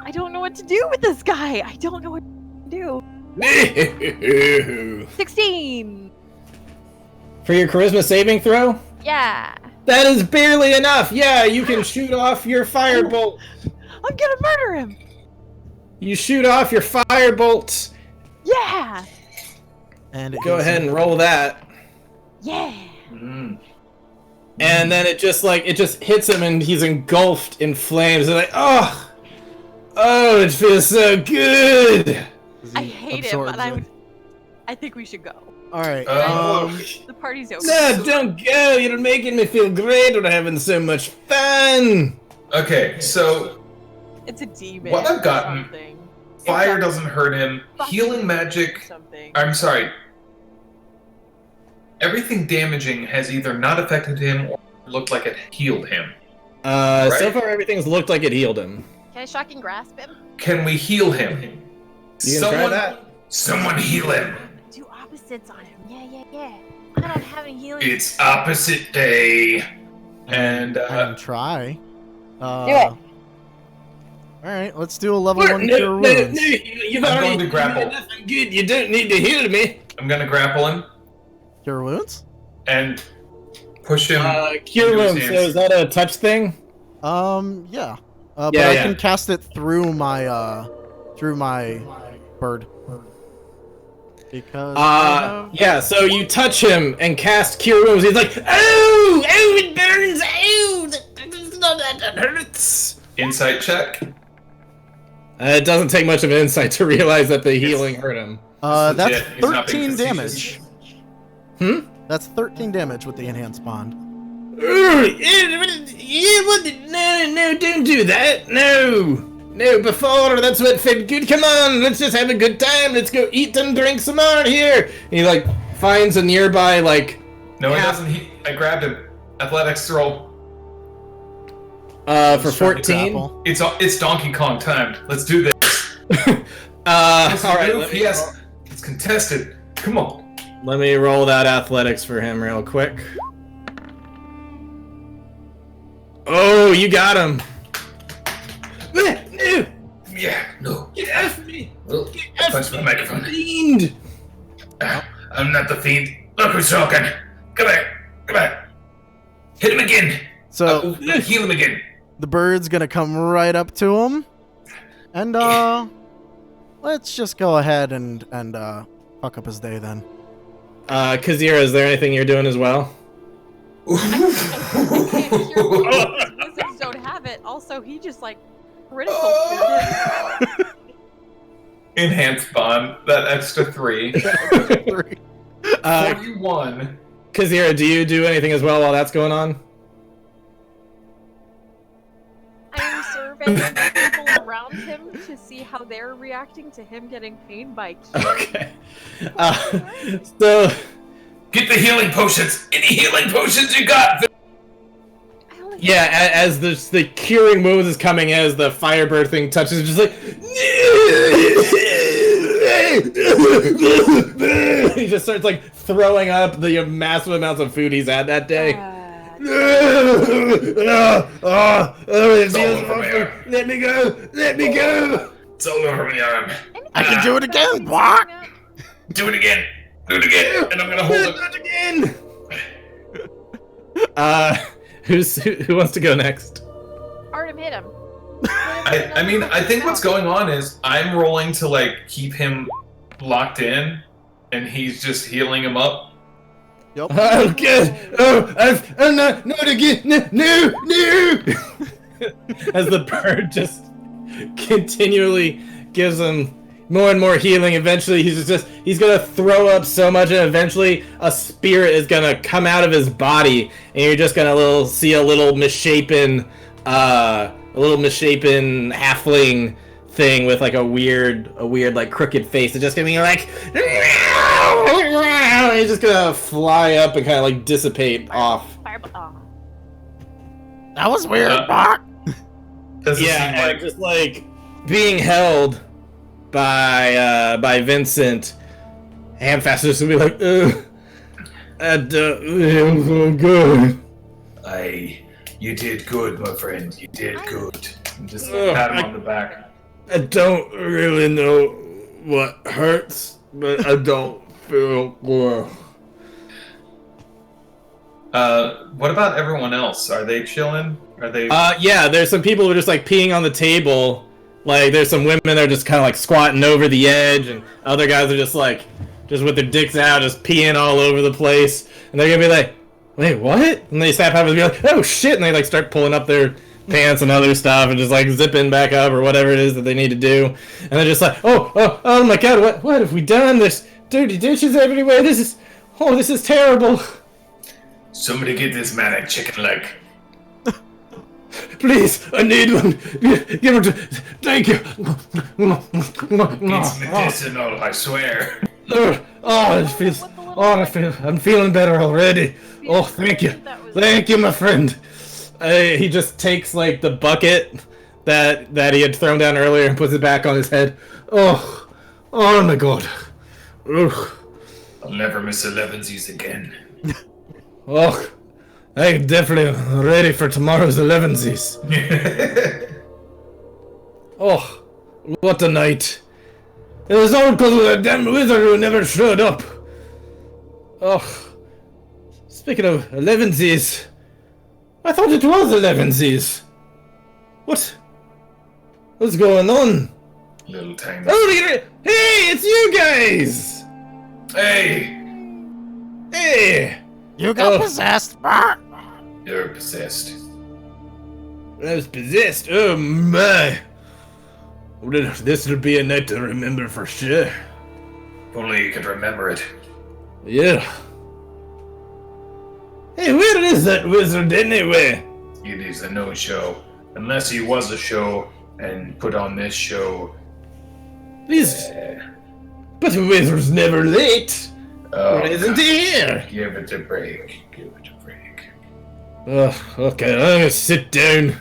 I don't know what to do with this guy. I don't know what to do. 16. For your charisma saving throw? Yeah. That is barely enough. Yeah, you can shoot off your firebolt. I'm gonna murder him. You shoot off your firebolt. Yeah. And it Go is- ahead and roll that. Yeah. Mm. And then it just hits him and he's engulfed in flames. And like, oh, it feels so good. I hate him, absorbs and it. I think we should go. All right. The party's over. No, don't go. You're making me feel great. We're having so much fun. Okay, so It's a demon. What I've or gotten- something. fire It's a doesn't hurt him. fucking Healing or magic. Something. I'm sorry. Everything damaging has either not affected him or looked like it healed him. So Right. far everything's looked like it healed him. Can I shocking grasp him? Can we heal him? You can try that. Someone heal him. Do opposites on him. Yeah. I don't have any healing. It's opposite day. And I can try. Do it. All right, let's do a level 1 cure No, wounds. you've I'm already going to grapple. done nothing good. You don't need to heal me. I'm gonna grapple him Cure wounds? and push him. Cure into his wounds. So hands. is that a touch thing? Yeah. But Yeah, I yeah. can cast it through my bird. Because I have- Yeah, so you touch him and cast Cure Wounds. He's like, oh, it burns, that hurts. Insight check. It doesn't take much of an insight to realize that the healing hurt him. It's that's legit. He's not being 13 damage. Hmm? That's 13 damage with the enhanced bond. No, don't do that. No, before, that's what felt good. Come on, let's just have a good time. Let's go eat and drink some more here. And he, finds a nearby, No, he Yeah. doesn't. I grabbed him. Athletics roll. for He's trying to 14. grapple. It's Donkey Kong timed. Let's do this. Alright, Yes, it's contested. Come on. let me roll that athletics for him real quick. Oh, you got him. No, Yeah, no. get off me. Oh, Get punch off my me, microphone. fiend. I'm not the fiend. Look who's talking. Come back. Hit him again. So Heal him again. the bird's gonna come right up to him, and let's just go ahead and fuck up his day then. Kazira, is there anything you're doing as well? Can't cure wounds. Wizards don't have it. Also, he just critical. Enhanced bond. That extra 3. 41. Kazira, do you do anything as well while that's going on? I'm surveying people around him to see how they're reacting to him getting pain by cure. Okay. So, Get the healing potions. Any healing potions you got? I only yeah, as the curing wounds is coming, as the Firebird thing touches, it's just like... he just starts, throwing up the massive amounts of food he's had that day. It feels awful. Let me go! Let me go! It's all over my arm. I can do it again. What? Do it again. And I'm gonna hold it. Not again! Who wants to go next? Artem, hit him. I think what's going on is I'm rolling to keep him locked in, and he's just healing him up. Yep. Oh, good! Oh, I'm not again! No! As the bird just continually gives him more and more healing, eventually he's gonna throw up so much, and eventually a spirit is gonna come out of his body, and you're just gonna see a little misshapen halfling thing with a weird crooked face. It's just gonna be he's just gonna fly up and kind of dissipate off. Fireball. That was weird. Does it Yeah, seem just being held by Vincent. Hamfast is gonna be I'm so good. You did good, my friend. You did good. just Ugh, pat him on the back. I don't really know what hurts, but I don't feel well. What about everyone else? Are they chilling? Are they? Yeah, there's some people who are just like peeing on the table. Like, there's some women that are just kind of like squatting over the edge, and other guys are just like, just with their dicks out, just peeing all over the place. And they're gonna be like, wait, what? And they snap out and be like, oh shit, and they like start pulling up their pants and other stuff and just like zipping back up or whatever it is that they need to do. And they're just like, oh my god, what have we done? There's dirty dishes everywhere. This is terrible. Somebody get this man a chicken leg. Please, I need one. Give it to. Thank you. It's medicinal, I swear. I'm feeling better already. Oh, thank you. Thank you, my friend. He just takes like the bucket that he had thrown down earlier and puts it back on his head. Oh my god. Ugh. I'll never miss 11sies again. Oh, I'm definitely ready for tomorrow's 11sies. Oh, what a night. It was all because of that damn wizard who never showed up. Oh, speaking of 11sies, I thought it was 11sies. What's going on? Little tiny. Oh, hey, it's you guys! Hey! You got possessed. Bark. You're possessed. I was possessed. Oh my! This would be a night to remember for sure. If only you could remember it. Yeah. Hey, where is that wizard anyway? It is a no-show. Unless he was a show and put on this show. He's... But a wizard's never late. Oh, Why isn't he here? Give it a break. Give it a break. Okay, I'm gonna sit down.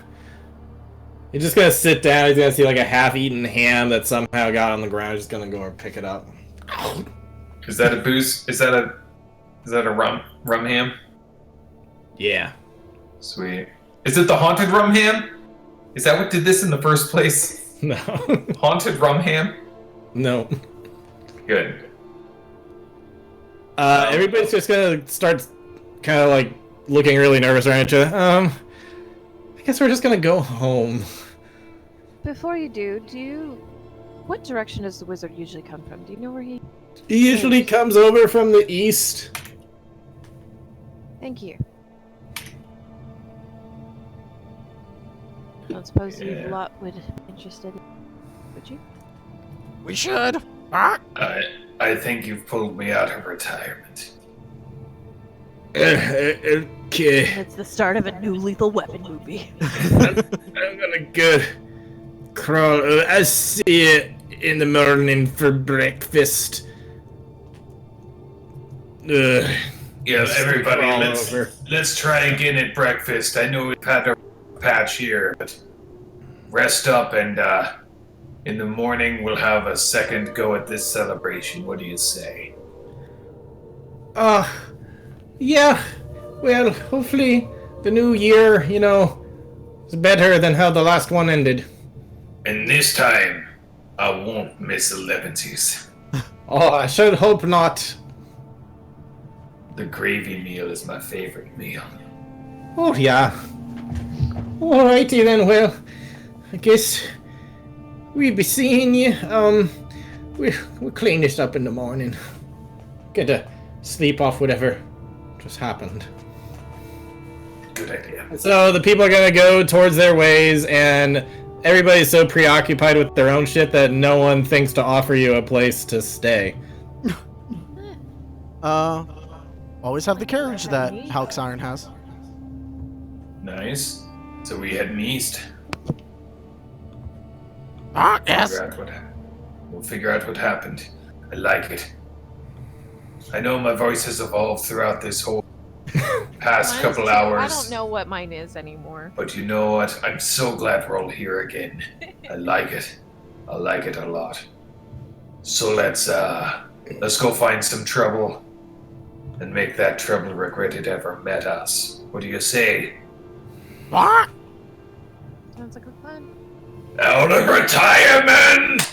He's just gonna sit down. He's gonna see like a half-eaten ham that somehow got on the ground. He's just gonna go and pick it up. Is that a boost? Is that a rum ham? Yeah. Sweet. Is it the haunted rum ham? Is that what did this in the first place? No. Haunted rum ham? No. Good. Everybody's just gonna start kind of like looking really nervous around each other. I guess we're just gonna go home. Before you do what direction does the wizard usually come from? Do you know where he... He usually comes over from the east. Thank you. I don't suppose you lot would be interested in... Would you? We should. Bark. I think you've pulled me out of retirement. Okay. It's the start of a new Lethal Weapon movie. I'm gonna go crawl. I'll see you in the morning for breakfast. Yeah, everybody, crawl let's try again at breakfast. I know we've had a patch here, but rest up and in the morning we'll have a second go at this celebration. What do you say? Yeah. Well, hopefully the new year, is better than how the last one ended. And this time, I won't miss 11sies. Oh, I should hope not. The gravy meal is my favorite meal. Oh, yeah. Alrighty then, well, I guess we'll be seeing you. We'll clean this up in the morning. Get to sleep off whatever just happened. Good idea. So the people are gonna go towards their ways, and everybody's so preoccupied with their own shit that no one thinks to offer you a place to stay. Always have the carriage that Halxiron has. Nice. So we heading east. Yes. We'll figure out what happened. I like it. I know my voice has evolved throughout this whole past couple hours. I don't know what mine is anymore. But you know what? I'm so glad we're all here again. I like it. I like it a lot. So let's go find some trouble and make that trouble regret it ever met us. What do you say? Bark. Sounds like a plan. Out of retirement!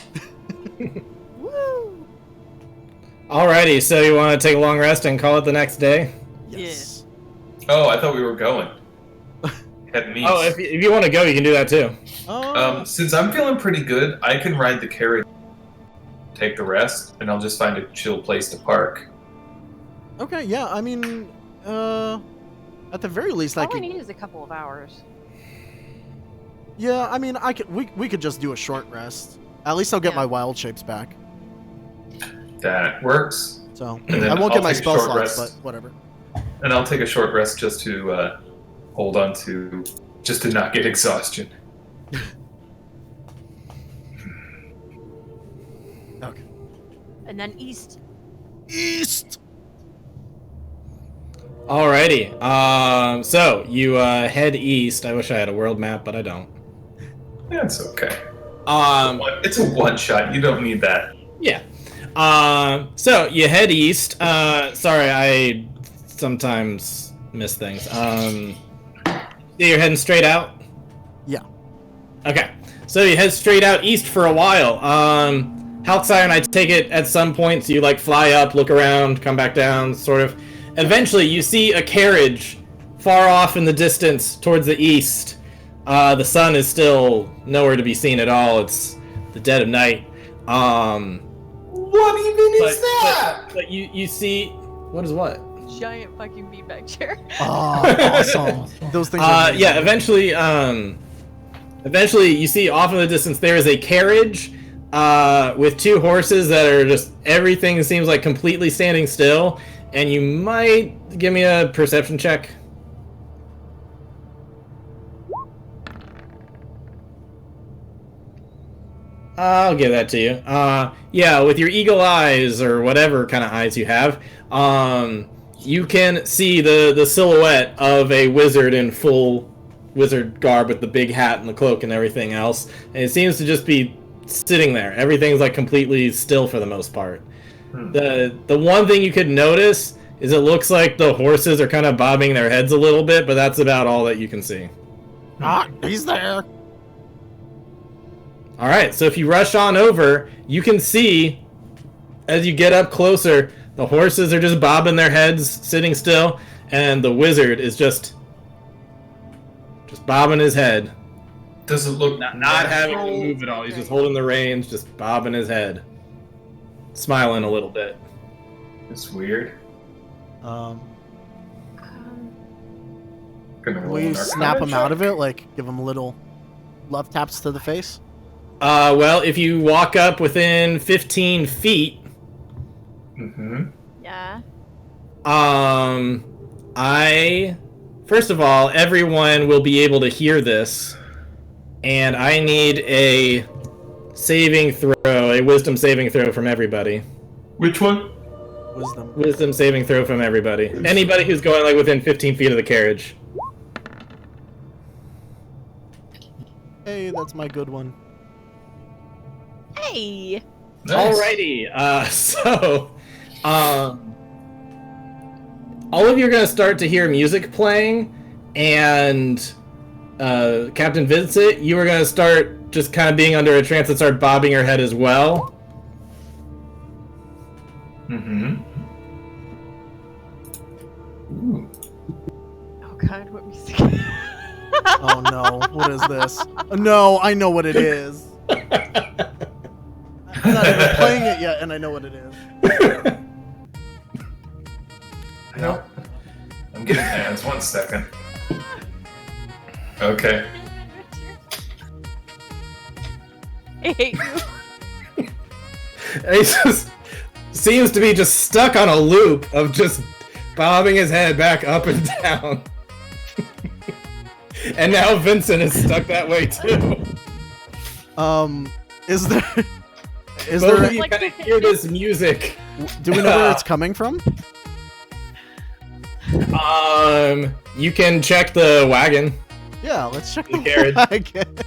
Woo! Alrighty, so you want to take a long rest and call it the next day? Yes. Oh, I thought we were going. Had meats. Oh, if you want to go, you can do that too. Since I'm feeling pretty good, I can ride the carriage, take the rest, and I'll just find a chill place to park. Okay, yeah, I mean, at the very least, I All we could. need is a couple of hours. Yeah, I mean, I could. We could just do a short rest. At least I'll get Yeah. my wild shapes back. That works. So And then I won't I'll get my take a spell short slots, rest. but whatever. And I'll take a short rest just to hold on to, just to not get exhaustion. Okay. And then east. East. Alrighty. So you head east. I wish I had a world map, but I don't. That's okay. It's It's a one shot. You don't need that. Yeah. So you head east. Sorry, I sometimes miss things. You're heading straight out? Yeah. Okay. So you head straight out east for a while. Halcyon, I take it at some point, so you like fly up, look around, come back down, sort of. Eventually, you see a carriage far off in the distance towards the east. The sun is still nowhere to be seen at all. It's the dead of night. What even is that? But you see, what is what? Giant fucking beanbag chair. Oh, awesome. Those things. Are amazing. Yeah. Eventually, you see off in the distance there is a carriage with two horses that are just everything seems like completely standing still. And you might give me a perception check. I'll give that to you. Yeah, with your eagle eyes or whatever kind of eyes you have, you can see the silhouette of a wizard in full wizard garb with the big hat and the cloak and everything else. And it seems to just be sitting there. Everything's like completely still for the most part. The one thing you could notice is it looks like the horses are kind of bobbing their heads a little bit, but that's about all that you can see. Ah, he's there. Alright, so if you rush on over, you can see, as you get up closer, the horses are just bobbing their heads, sitting still, and the wizard is just bobbing his head. Does it look Not having to move at all. He's just holding the reins, just bobbing his head. Smiling a little bit. It's weird. Um, Gonna roll will you an snap Arcana him out check. of it? Like, give him little love taps to the face? Well, if you walk up within 15 feet, Mm-hmm. Yeah. First of all, everyone will be able to hear this, and I need a wisdom saving throw from everybody. Which one? Wisdom. Wisdom saving throw from everybody. Anybody who's going like within 15 feet of the carriage. Hey, that's my good one. Hey. Nice. Alrighty, so, all of you are going to start to hear music playing, and, Captain Vincent, you are going to start just kind of being under a trance and start bobbing your head as well. Mm-hmm. Ooh. Oh god, what music? Oh no, what is this? No, I know what it is. I'm not even playing it yet, and I know what it is. No. I'm getting hands. 1 second. Okay. I hate you. He just seems to be just stuck on a loop of just bobbing his head back up and down. And now Vincent is stuck that way too. Is there? Is Both there? of you kind of hear this music. Do we know where it's coming from? You can check the wagon. Yeah, let's check The the carriage. wagon.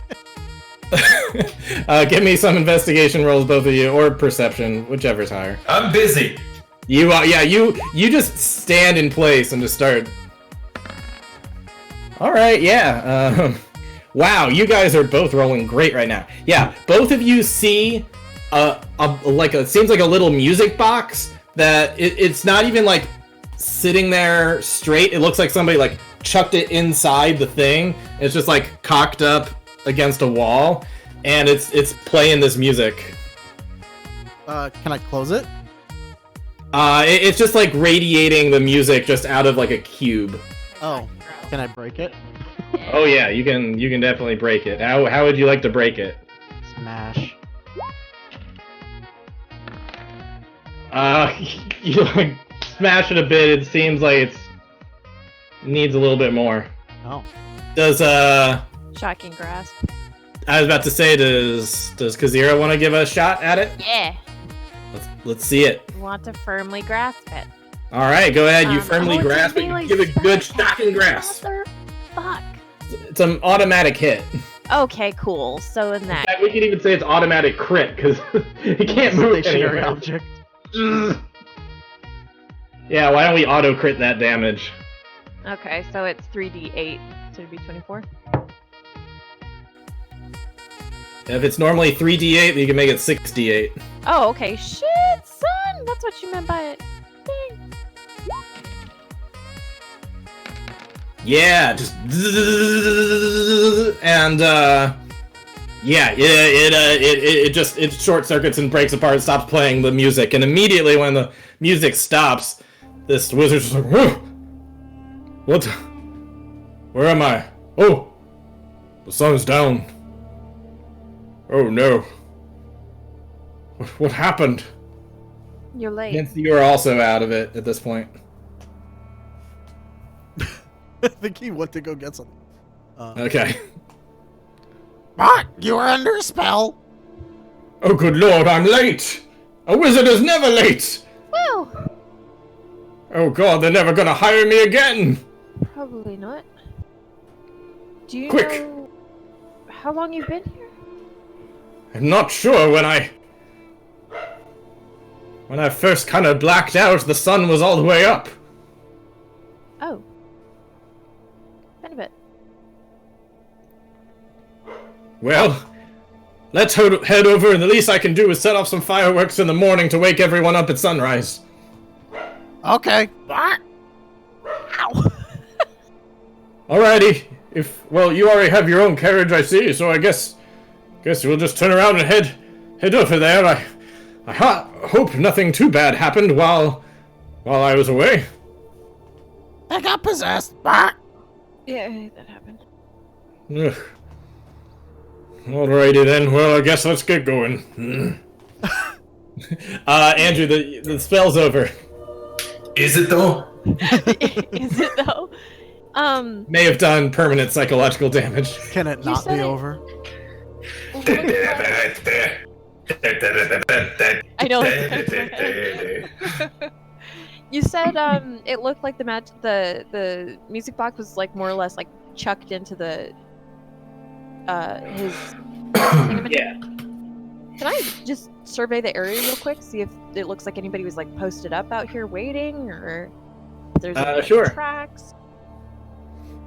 Give me some investigation rolls, both of you, or perception, whichever's higher. I'm busy. You, you just stand in place and just start. All right, yeah. Wow, you guys are both rolling great right now. Yeah, both of you see seems like a little music box that it's not even like sitting there straight. It looks like somebody like chucked it inside the thing. It's just like cocked up against a wall, and it's playing this music. Can I close it? It's just like radiating the music just out of like a cube. Oh, can I break it? Oh yeah, you can definitely break it. How would you like to break it? Smash. You like smash it a bit. It seems like it needs a little bit more. Oh. Does Shocking grasp. I was about to say, does Kazira want to give a shot at it? Yeah. Let's see it. Want to firmly grasp it. All right, go ahead. You firmly it's a grasp it. melee Give it a good spell. shocking grasp. Fuck. It's an automatic hit. Okay, cool. So in that, We can even say it's automatic crit because it can't move Stationary anywhere. object. Yeah, why don't we auto crit that damage? okay, so it's 3d8, so it'd be 24. If it's normally 3d8, then you can make it 6d8. Oh, okay. Shit, son. That's what you meant by it. Dang. Yeah, just and it short circuits and breaks apart, stops playing the music, and immediately when the music stops, this wizard's just like, whoa! What? Where am I? Oh, the sun's down. Oh no! What happened? You're late. Nancy, you are also out of it at this point. I think he went to go get something. Okay. What? You are under a spell. Oh, good lord, I'm late! A wizard is never late! Well, Oh god, they're never gonna hire me again! probably not. Do you Quick. know how long you've been here? I'm not sure when I first kind of blacked out, the sun was all the way up. Oh. Been a bit. Well, let's head over, and the least I can do is set off some fireworks in the morning to wake everyone up at sunrise. Okay. What? Ow. Alrighty. You already have your own carriage, I see, so I guess we'll just turn around and head over there. I hope nothing too bad happened while I was away. I got possessed. What? Yeah, that happened. Ugh. Alrighty then. Well, I guess let's get going. Andrew, the spell's over. Is it though? Is it though? May have done permanent psychological damage. Can it not said be it. over? I know. You said it looked like the music box was like more or less like chucked into the his Yeah. Can I just survey the area real quick, see if it looks like anybody was like posted up out here waiting, or if there's any sure. tracks?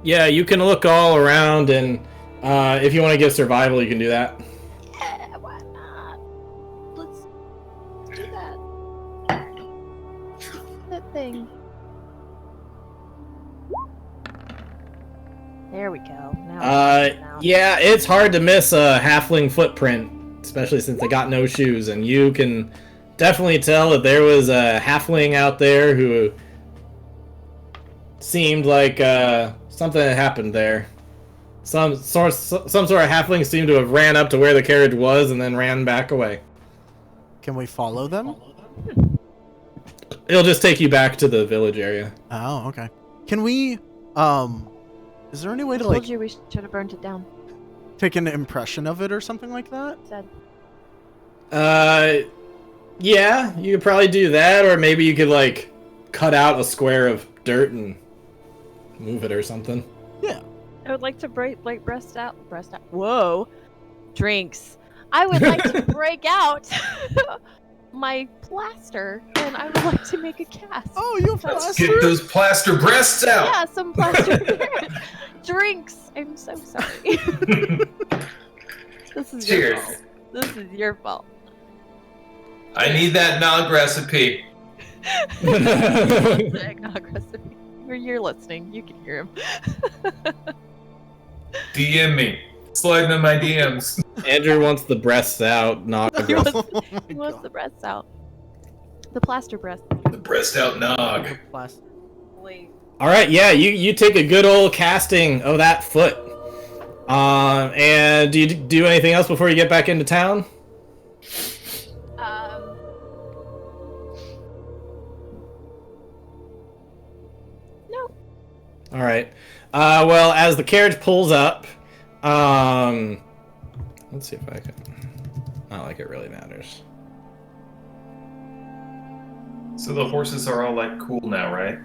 Yeah, you can look all around, and if you want to give survival, you can do that. Yeah, why not? Let's do that. That thing. There we go. Now Yeah, it's hard to miss a halfling footprint, especially since they got no shoes, and you can definitely tell that there was a halfling out there who seemed like something had happened there. Some sort of halfling seemed to have ran up to where the carriage was and then ran back away. Can we follow them? It'll just take you back to the village area. Oh, okay. Can we, is there any way to, told like, you we should have burned it down. take an impression of it or something like that? Said. Yeah, you could probably do that, or maybe you could, like, cut out a square of dirt and move it or something. Yeah. I would like to breast out. Whoa, drinks. I would like to break out my plaster, and I would like to make a cast. Oh, you have Let's plaster? get those plaster breasts out. Yeah, some plaster. drinks. I'm so sorry. This is your Cheers. fault. This is your fault. I need that nog recipe. The eggnog recipe. You're listening. You can hear him. DM me. Slide into my DMs. Andrew wants the breasts out, not He aggressive. Oh my He wants God. the breasts out. The plaster breast. The breast out nog. Blast. All right, yeah, you take a good old casting of that foot. And do you do anything else before you get back into town? No. All right. Well, as the carriage pulls up, let's see if I can. Not like it really matters. So the horses are all like cool now, right?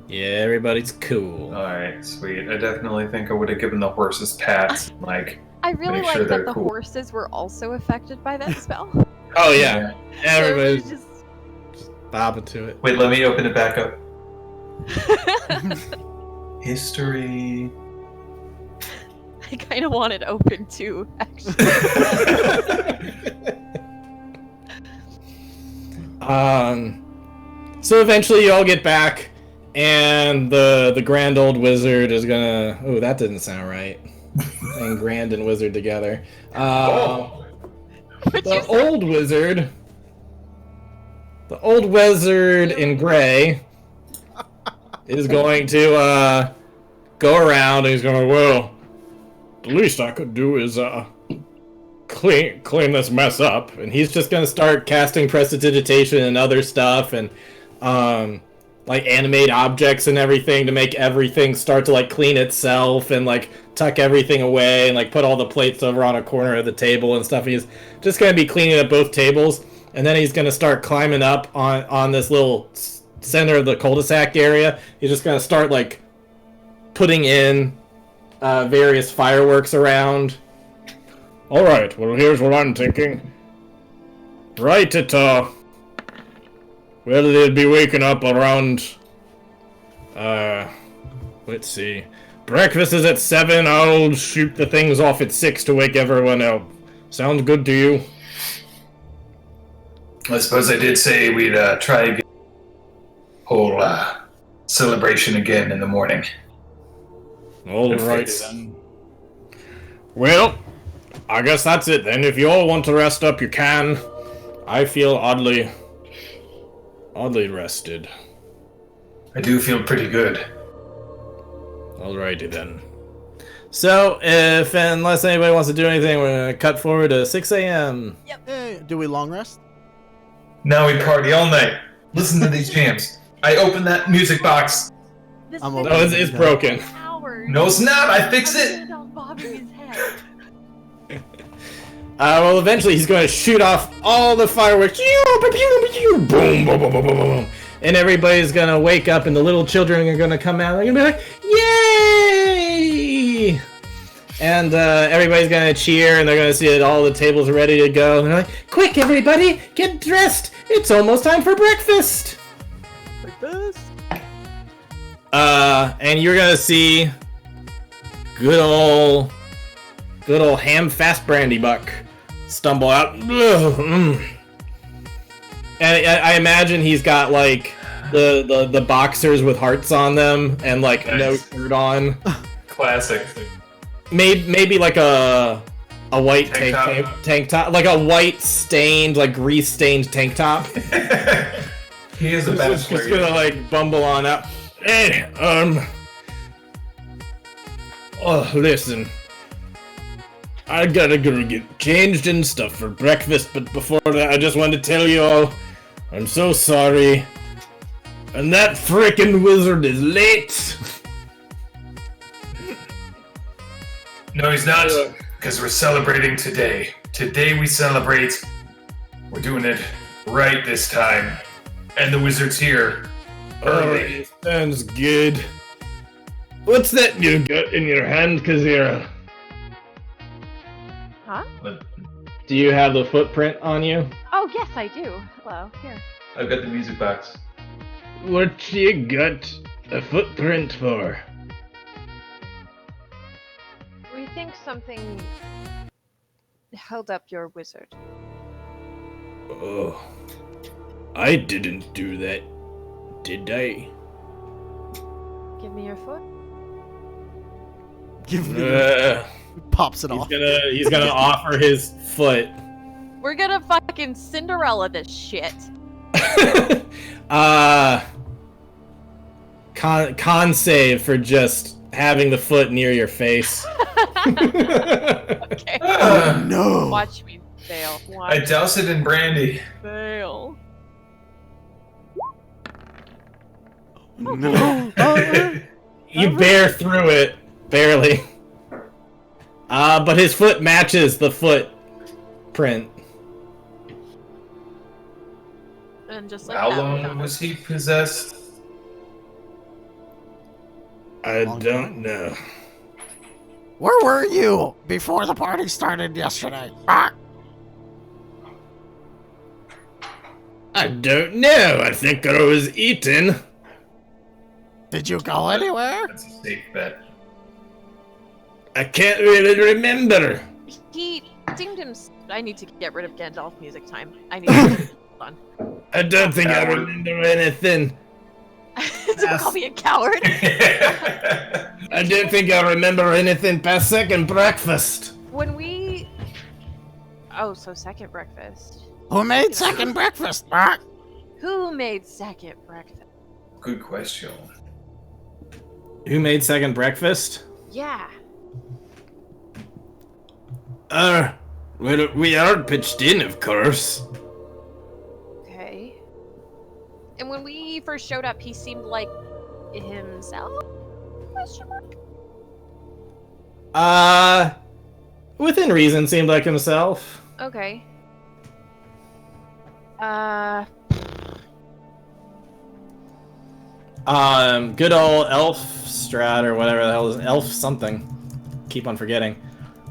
Yeah, everybody's cool. Alright, sweet. I definitely think I would have given the horses pats. Like, I really Make like sure that they're the cool. horses were also affected by that spell. Oh yeah, So everybody's it bobbing to it. wait, let me open it back up. was History. I kind of want it open too, actually. So eventually you all get back, and the grand old wizard is gonna. Oh, that didn't sound right. Saying grand and wizard together. What'd you The say? old wizard in gray is going to go around, and he's going, well, the least I could do is clean this mess up. And he's just going to start casting prestidigitation and other stuff, and like animate objects and everything to make everything start to like clean itself, and like tuck everything away, and like put all the plates over on a corner of the table and stuff. He's just going to be cleaning up both tables, and then he's going to start climbing up on this little center of the cul-de-sac area. He's just going to start like putting in various fireworks around. All right, well, here's what I'm thinking. Right at well, they'd be waking up around let's see, breakfast is at 7. I'll shoot the things off at 6 to wake everyone up. Sounds good to you? I suppose I did say we'd try again. Whole celebration again in the morning. All If right it's- then. Well, I guess that's it then. If you all want to rest up, you can. I feel oddly rested. I do feel pretty good. Alrighty then. So, unless anybody wants to do anything, we're gonna cut forward to 6 a.m. Hey, do we long rest? Now we party all night. Listen to these jams. I open that music box. This I'm thing open. Oh, it's broken. hours. No, it's not. I fix it. On bobbing his head. Well, eventually he's going to shoot off all the fireworks. Boom, boom, boom, boom, boom, boom. And everybody's going to wake up, and the little children are going to come out. They're going to be like, yay! And everybody's going to cheer, and they're going to see that all the tables are ready to go. And they're like, quick, everybody, get dressed. It's almost time for breakfast. Breakfast? And you're going to see good old ham fast brandy buck stumble out. And I imagine he's got like the boxers with hearts on them and like no Nice. shirt on. Classic. Maybe like a white Tank tank top, like a white stained, like grease stained tank top. He is a Just bachelor. gonna like bumble on up. Hey, oh, listen. I gotta go get changed and stuff for breakfast, but before that, I just wanted to tell you all, I'm so sorry. And that frickin' wizard is late. No, he's not. Because we're celebrating today. Today we celebrate. We're doing it right this time. And the wizard's here. Early. Alright, sounds good. What's that you got in your hand, Kazira? Huh? Do you have the footprint on you? Oh, yes, I do. Hello. Here. I've got the music box. What you got a footprint for? We think something held up your wizard. Oh, I didn't do that, did I? Give me your foot. Give me pops it He's off. gonna offer his foot. We're gonna fucking Cinderella this shit. Con save for just having the foot near your face. Okay. Oh no! Watch me fail. Watch I douse it in brandy. me fail. No! You bear through it, barely. But his foot matches the footprint. And just like How that, we long found was he possessed? I Long don't time. know. Where were you before the party started yesterday? Ah, I don't know. I think I was eating. did you go anywhere? That's a safe bet. I can't really remember. He deemed him. I need to get rid of Gandalf music time. I need to. Hold on. I don't think I Coward. remember anything. Don't call me a coward. I don't think I remember anything past second breakfast. When we. Oh, so second breakfast. Who made second breakfast? Ah, Who made second breakfast? Good question. Who made second breakfast? Yeah. Well, we are pitched in, of course. Okay. And when we first showed up, he seemed like himself? Question mark? Within reason, seemed like himself. Okay. Good old Elf Strat or whatever the hell is Elf something. Keep on forgetting.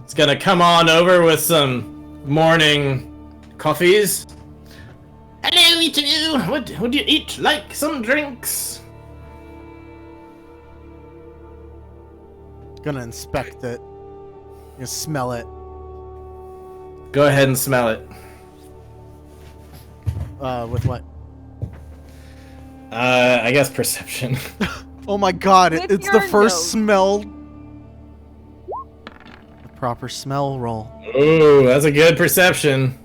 It's gonna come on over with some morning coffees. Hello, each of you. Would you each like some drinks? Gonna inspect it. You smell it. Go ahead and smell it. With what? I guess perception. Oh my god, With it's the your first nose. smell. The proper smell roll. Ooh, that's a good perception.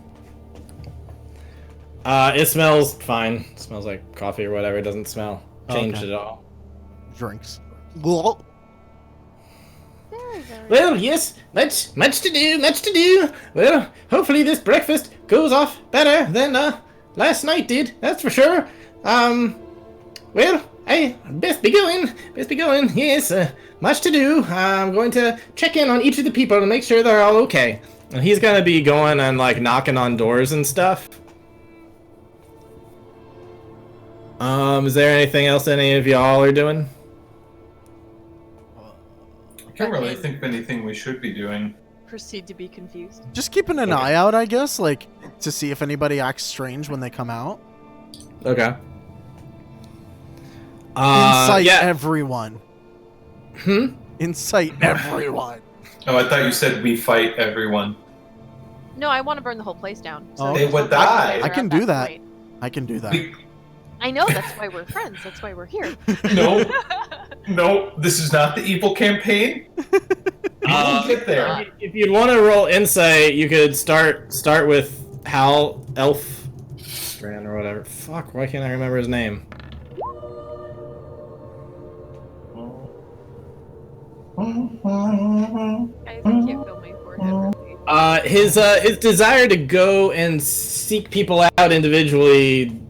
It smells fine. It smells like coffee or whatever. It doesn't smell changed Okay. at all. Drinks. Whoa. Very, very Well, yes, much to do. Well, hopefully this breakfast goes off better than last night did. That's for sure. Well, I best be going. Yes, much to do. I'm going to check in on each of the people to make sure they're all okay. And he's gonna be going and like knocking on doors and stuff. Is there anything else any of y'all are doing? I can't really think of anything we should be doing. proceed to be confused. Just keeping an eye out, I guess, like to see if anybody acts strange when they come out. Okay. Incite yeah. everyone. Incite everyone. Oh, I thought you said we fight everyone. No, I want to burn the whole place down. Oh. They would die. I can do that. point. I can do that. We, I know, that's why we're friends. That's why we're here. no, no, this is not the evil campaign. We will get there. If you'd want to roll insight, you could start with Hal Elf Strand or whatever. Fuck, why can't I remember his name? I can't feel my forehead really. His desire to go and seek people out individually,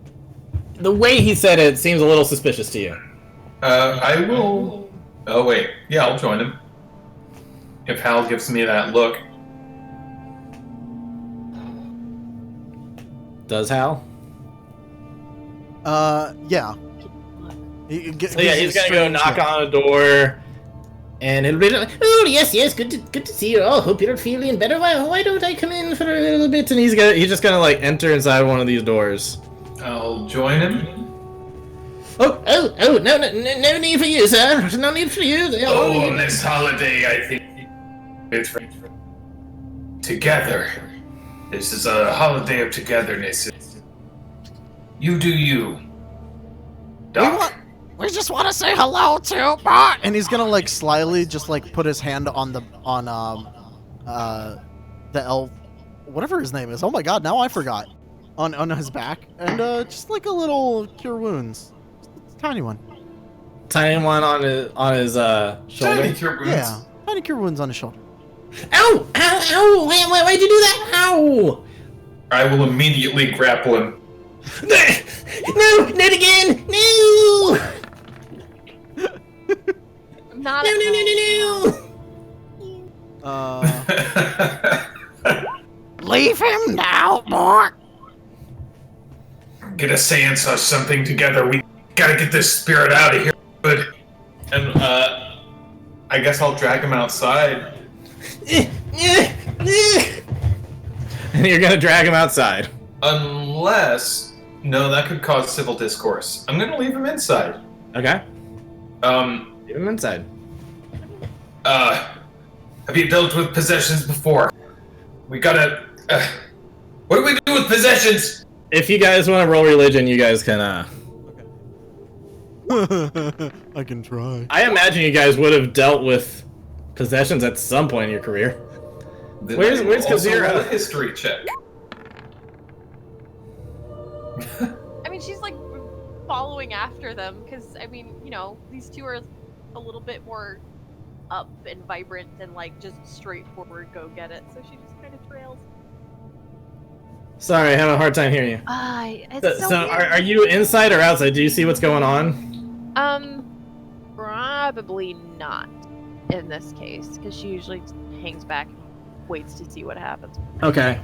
the way he said it seems a little suspicious to you. I will. Oh wait, yeah, I'll join him. If Hal gives me that look. Does Hal? Yeah. So yeah, he's gonna go knock on a door, and it'll be like, "Oh yes, good to see you all. Hope you're feeling better. Why don't I come in for a little bit?" And he's just gonna like enter inside one of these doors. I'll join him. Oh, no need for you, sir. No need for you. Oh, on this holiday, I think It's together. This is a holiday of togetherness. You do you. Doc. We just want to say hello to Bart. And he's gonna like slyly just like put his hand on the elf, whatever his name is. Oh my god, now I forgot. On his back, and just like a little cure wounds, just a tiny one. Tiny one on his shoulder. Tiny cure wounds. Yeah, tiny cure wounds on his shoulder. Ow! Ow! Ow! Why'd you do that? Ow! I will immediately grapple him. No! Not again! No! Not Leave him now, Bart. Get a seance or something together. We gotta get this spirit out of here. Good. And I guess I'll drag him outside. And you're gonna drag him outside. Unless, no, that could cause civil discourse. I'm gonna leave him inside. Okay. Um, Leave him inside. Have you dealt with possessions before? We gotta. What do we do with possessions? If you guys want to roll religion, you guys can. I can try. I imagine you guys would have dealt with possessions at some point in your career. then Where's I will also Kazira? roll a history check. I mean, she's like following after them because I mean, these two are a little bit more up and vibrant than like just straightforward go get it. So she just kind of trails. Sorry, I have a hard time hearing you. It's so weird. Are you inside or outside? Do you see what's going on? Probably not in this case because she usually hangs back and waits to see what happens. Okay.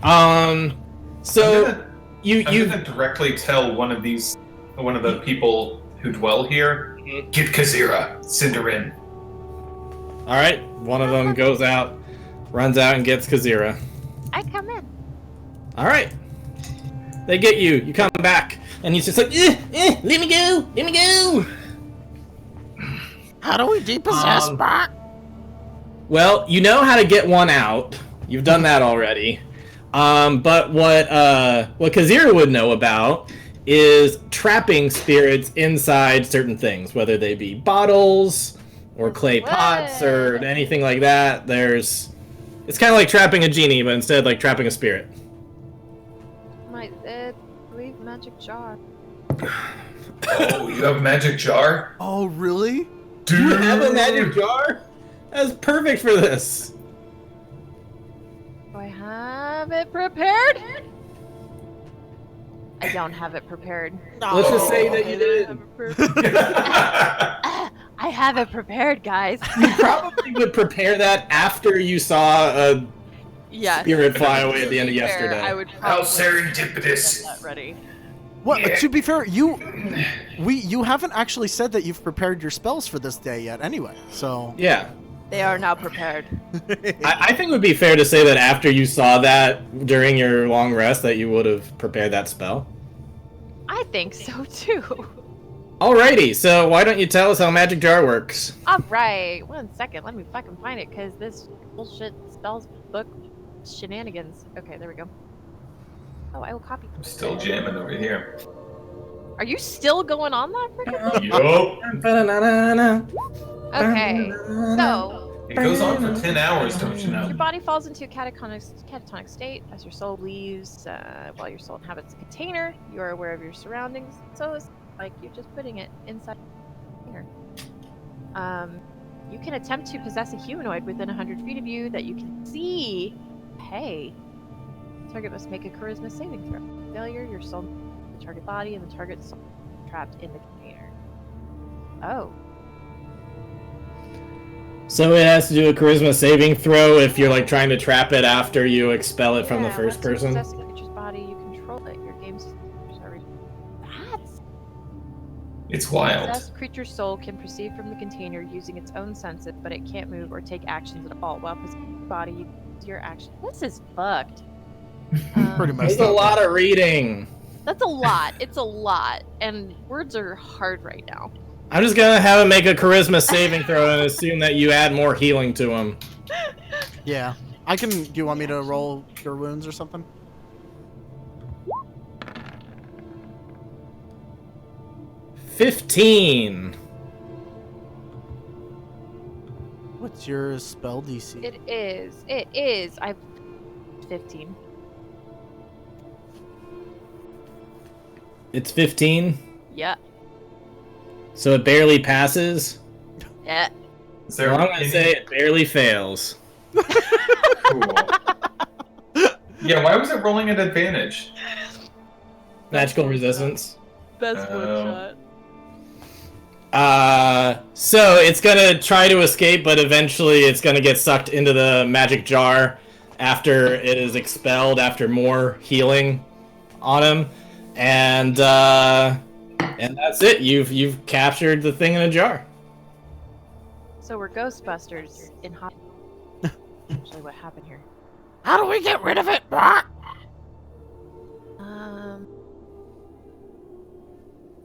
So I'm you gonna directly tell one of the people who dwell here. Get Kazira. Send her in. all right? One of them goes out, runs out, and gets Kazira. I come in. All right. They get you. You come back, and he's just like, let me go, let me go. How do we depossess Bart? Well, you know how to get one out. You've done that already. But what Kazira would know about is trapping spirits inside certain things, whether they be bottles or clay pots or anything like that. It's kind of like trapping a genie, but instead like trapping a spirit. Leave magic jar. Oh, you have a magic jar? Oh, really? Do you have a magic jar? That's perfect for this. Do I have it prepared? I don't have it prepared. Let's just say that you did. I have it prepared, guys. You probably would prepare that after you saw a Yes. spirit fly away at the end of To be fair, yesterday. I would How probably serendipitous. have that ready. What? Yeah. To be fair, you haven't actually said that you've prepared your spells for this day yet. Anyway, so Yeah. They are now prepared. I think it would be fair to say that after you saw that during your long rest that you would have prepared that spell. I think so too. Alrighty, so why don't you tell us how Magic Jar works? Alright, 1 second, let me fucking find it, because this bullshit spells book shenanigans. Okay, there we go. Oh, I will copy. I'm still jamming over here. Are you still going on that freaking thing? Yup. Okay, so It goes on for 10 hours, don't you your know? body falls into a catatonic state as your soul leaves. While your soul inhabits a container, you are aware of your surroundings. So it's like you're just putting it inside the container. You can attempt to possess a humanoid within 100 feet of you that you can see. Hey, target must make a charisma saving throw. Failure, your soul, the target body, and the target soul trapped in the container. Oh. So it has to do a charisma saving throw if you're like trying to trap it after you expel it from the first once you person. possess a creature's body, you control it. Your game's That's It's wild. possessed creature's soul can proceed from the container using its own senses, but it can't move or take actions at all. While possessing the body, you can use your action. This is fucked. Pretty much. There's a lot of reading. That's a lot. It's a lot, and words are hard right now. I'm just gonna have him make a charisma saving throw and assume that you add more healing to him. Yeah. I can. Do you want me to roll your wounds or something? $15. What's your spell DC? It is. I've 15. It's 15, Yeah. so it barely passes. Yeah. Is there Well, I'm gonna any- say it barely fails. Cool. Yeah, why was it rolling at advantage? Magical resistance. Best one Oh. shot. So it's gonna try to escape, but eventually it's gonna get sucked into the magic jar after it is expelled after more healing on him, and that's it. You've captured the thing in a jar. So we're Ghostbusters in hot. Actually, what happened here? How do we get rid of it, Bart?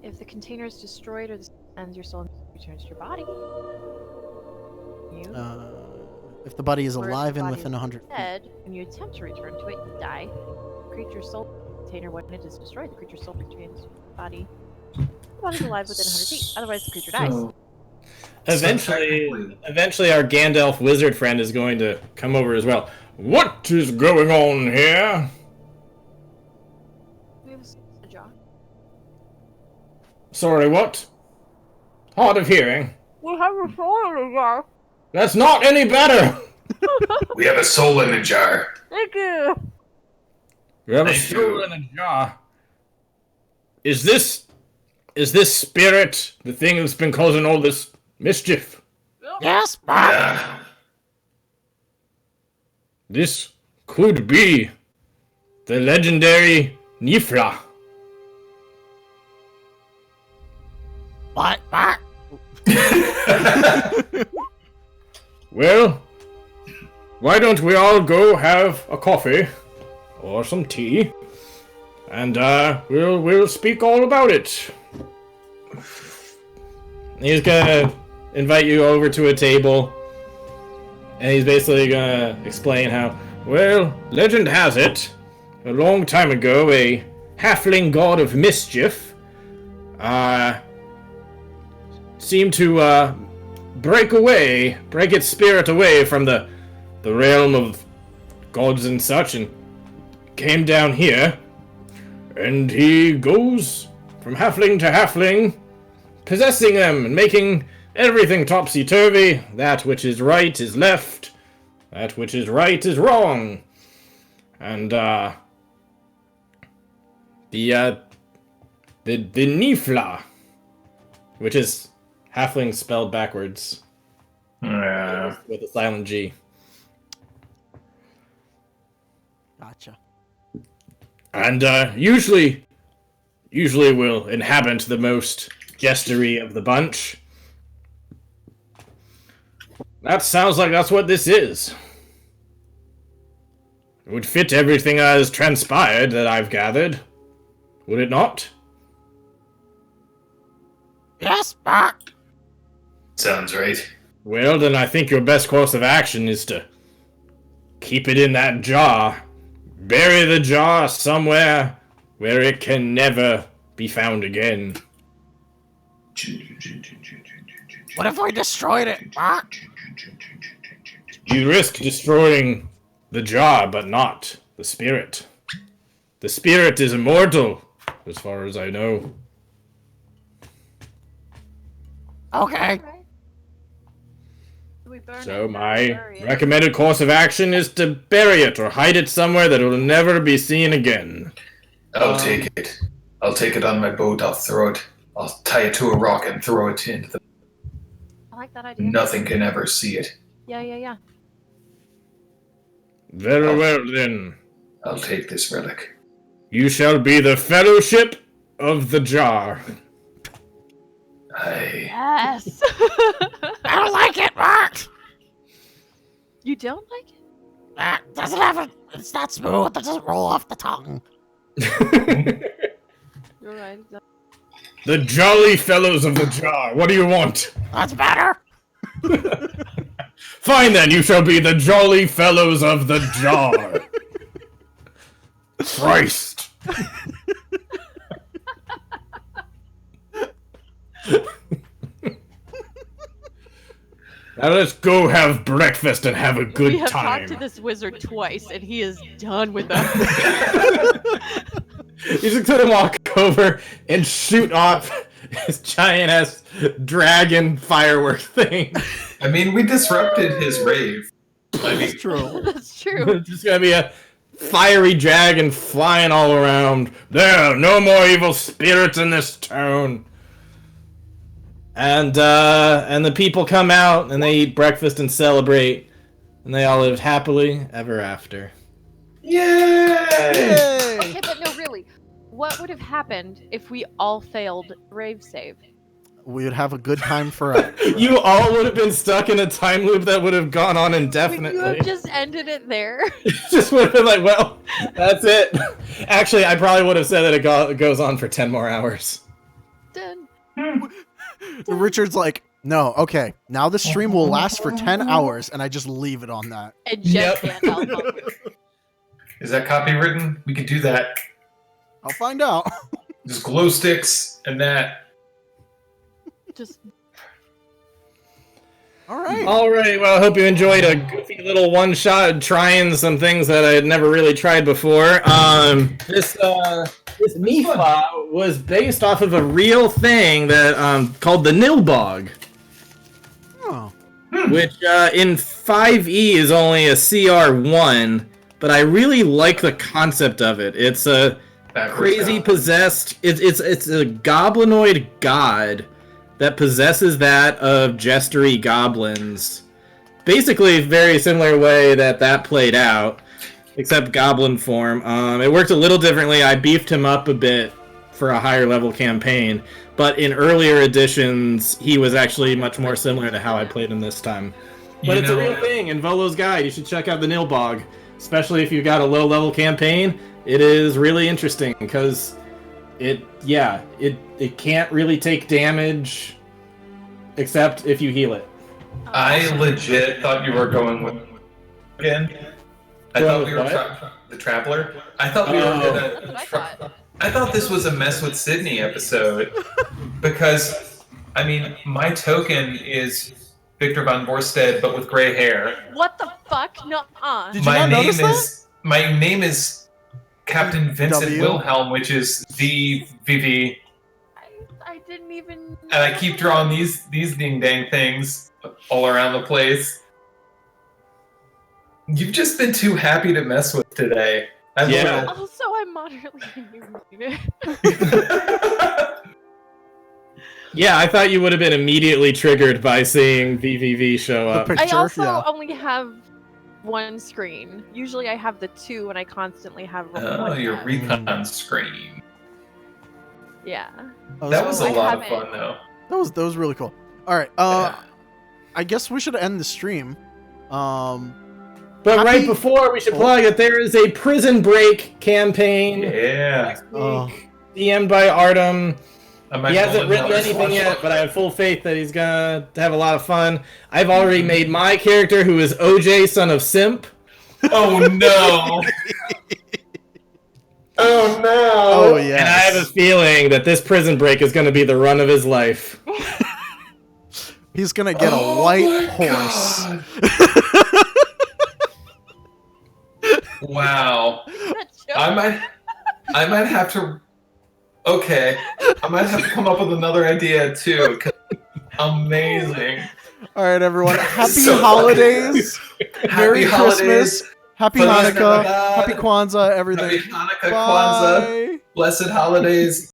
If the container is destroyed or and your soul returns to your body, you If the buddy is or if alive the and body within is 100 feet. dead, and you attempt to return to it, you die. Creature's soul container, when it is destroyed, the creature's soul returns to the body. The body's alive within 100 feet. Otherwise, the creature dies. So, Eventually, our Gandalf wizard friend is going to come over as well. What is going on here? We have a jaw. Sorry, what? Hard of hearing. We have a soul in a jar. That's not any better. We have a soul in a jar. Thank you. We have a Thank soul you. in a jar. Is this spirit the thing that's been causing all this mischief? Yes, Bart. Yeah. This could be the legendary Nifla. What, Bart? Well, why don't we all go have a coffee or some tea, and we'll speak all about it. He's gonna invite you over to a table, and he's basically gonna explain how, well, legend has it, a long time ago, a halfling god of mischief, seemed to, break its spirit away from the realm of gods and such, and came down here, and he goes from halfling to halfling, possessing them and making everything topsy-turvy. That which is right is left, that which is right is wrong. And the Nifla, which is halfling spelled backwards yeah. with a silent G. Gotcha. And usually will inhabit the most jestery of the bunch. That sounds like that's what this is. It would fit everything that has transpired that I've gathered. Would it not? Yes, Bart. Sounds right. Well, then I think your best course of action is to keep it in that jar. Bury the jar somewhere where it can never be found again. What if we destroyed it, Bart? You risk destroying the jar, but not the spirit. The spirit is immortal, as far as I know. Okay. We burn So it, my bury it. recommended course of action is to bury it or hide it somewhere that it will never be seen again. I'll take it. I'll take it on my boat. I'll throw it. I'll tie it to a rock and throw it into the. I like that idea. Nothing can ever see it. Yeah. Very well then. I'll take this relic. You shall be the fellowship of the jar. I. Yes. I don't like it, Bart. You don't like it? Doesn't have a. It's not smooth. It doesn't roll off the tongue. You're right. The jolly fellows of the jar. What do you want? That's better. Fine then, you shall be the jolly fellows of the jar. Christ. Now let's go have breakfast and have a good We have time. talked to this wizard twice, and he is done with us. You just gonna walk over and shoot off his giant-ass dragon firework thing. I mean, we disrupted his rave. I mean, True. That's true. It's just gonna be a fiery dragon flying all around. There are no more evil spirits in this town. And the people come out and they eat breakfast and celebrate, and they all live happily ever after. yay! Yay! Okay, but no, really. What would have happened if we all failed the rave save? We would have a good time forever. You all would have been stuck in a time loop that would have gone on Would indefinitely. you have just ended it there? Just would have been like, well, that's it. Actually, I probably would have said that it goes on for 10 more hours. Done. Richard's like, no, okay, now the stream will last for 10 hours, and I just leave it on that. And Jeff Yep. can't help him. Is that copywritten? We could do that. I'll find out. Just glow sticks and that. Just All right. All right, well, I hope you enjoyed a goofy little one-shot trying some things that I had never really tried before. This Mifa was based off of a real thing that called the Nilbog, Oh. which in 5e is only a CR1, but I really like the concept of it. It's a Backwards crazy down. possessed. It's a goblinoid god that possesses that of jestery goblins. Basically, very similar way that played out, except goblin form. It worked a little differently. I beefed him up a bit for a higher level campaign, but in earlier editions, he was actually much more similar to how I played him this time. But You it's a know- real thing in Volo's Guide. You should check out the Nilbog, especially if you've got a low level campaign. It is really interesting because it can't really take damage except if you heal it. I legit thought you were going with again. I Going thought with we were what? the Traveler. I thought we were Oh. That's gonna. what I thought. I thought this was a mess with Sydney episode because I mean my token is Victor von Borsted but with gray hair. What the fuck? Nuh-uh. Did you not notice that? My name is Captain Vincent W? Wilhelm, which is VVV, I didn't even. and I keep drawing these ding dang things all around the place. You've just been too happy to mess with today. I Yeah. love Also, I'm moderately inebriated. it. Yeah, I thought you would have been immediately triggered by seeing VVV show The up. picture, I also yeah. only have one screen. Usually I have the two, and I constantly have Oh, one. your tab. recon screen. Yeah. That was a I lot of haven't- fun, though. That was really cool. All right. Yeah. I guess we should end the stream. But Happy- right before, we should plug that there is a Prison Break campaign Yeah. next week, Oh. DM'd by Artem. I might He hasn't hold written another anything watch yet, on. but I have full faith that he's gonna have a lot of fun. I've already made my character, who is OJ, son of Simp. Oh no! Oh no! Oh yeah. And I have a feeling that this Prison Break is gonna be the run of his life. He's gonna get a white my horse. God. Wow. That joke- I might have to. Okay, I might have to come up with another idea too. 'Cause amazing. All right, everyone. Happy So holidays. Merry Happy Christmas. holidays. Happy Blessed Hanukkah. God. Happy Kwanzaa. Everything. Happy Hanukkah, Kwanzaa, Bye. blessed holidays.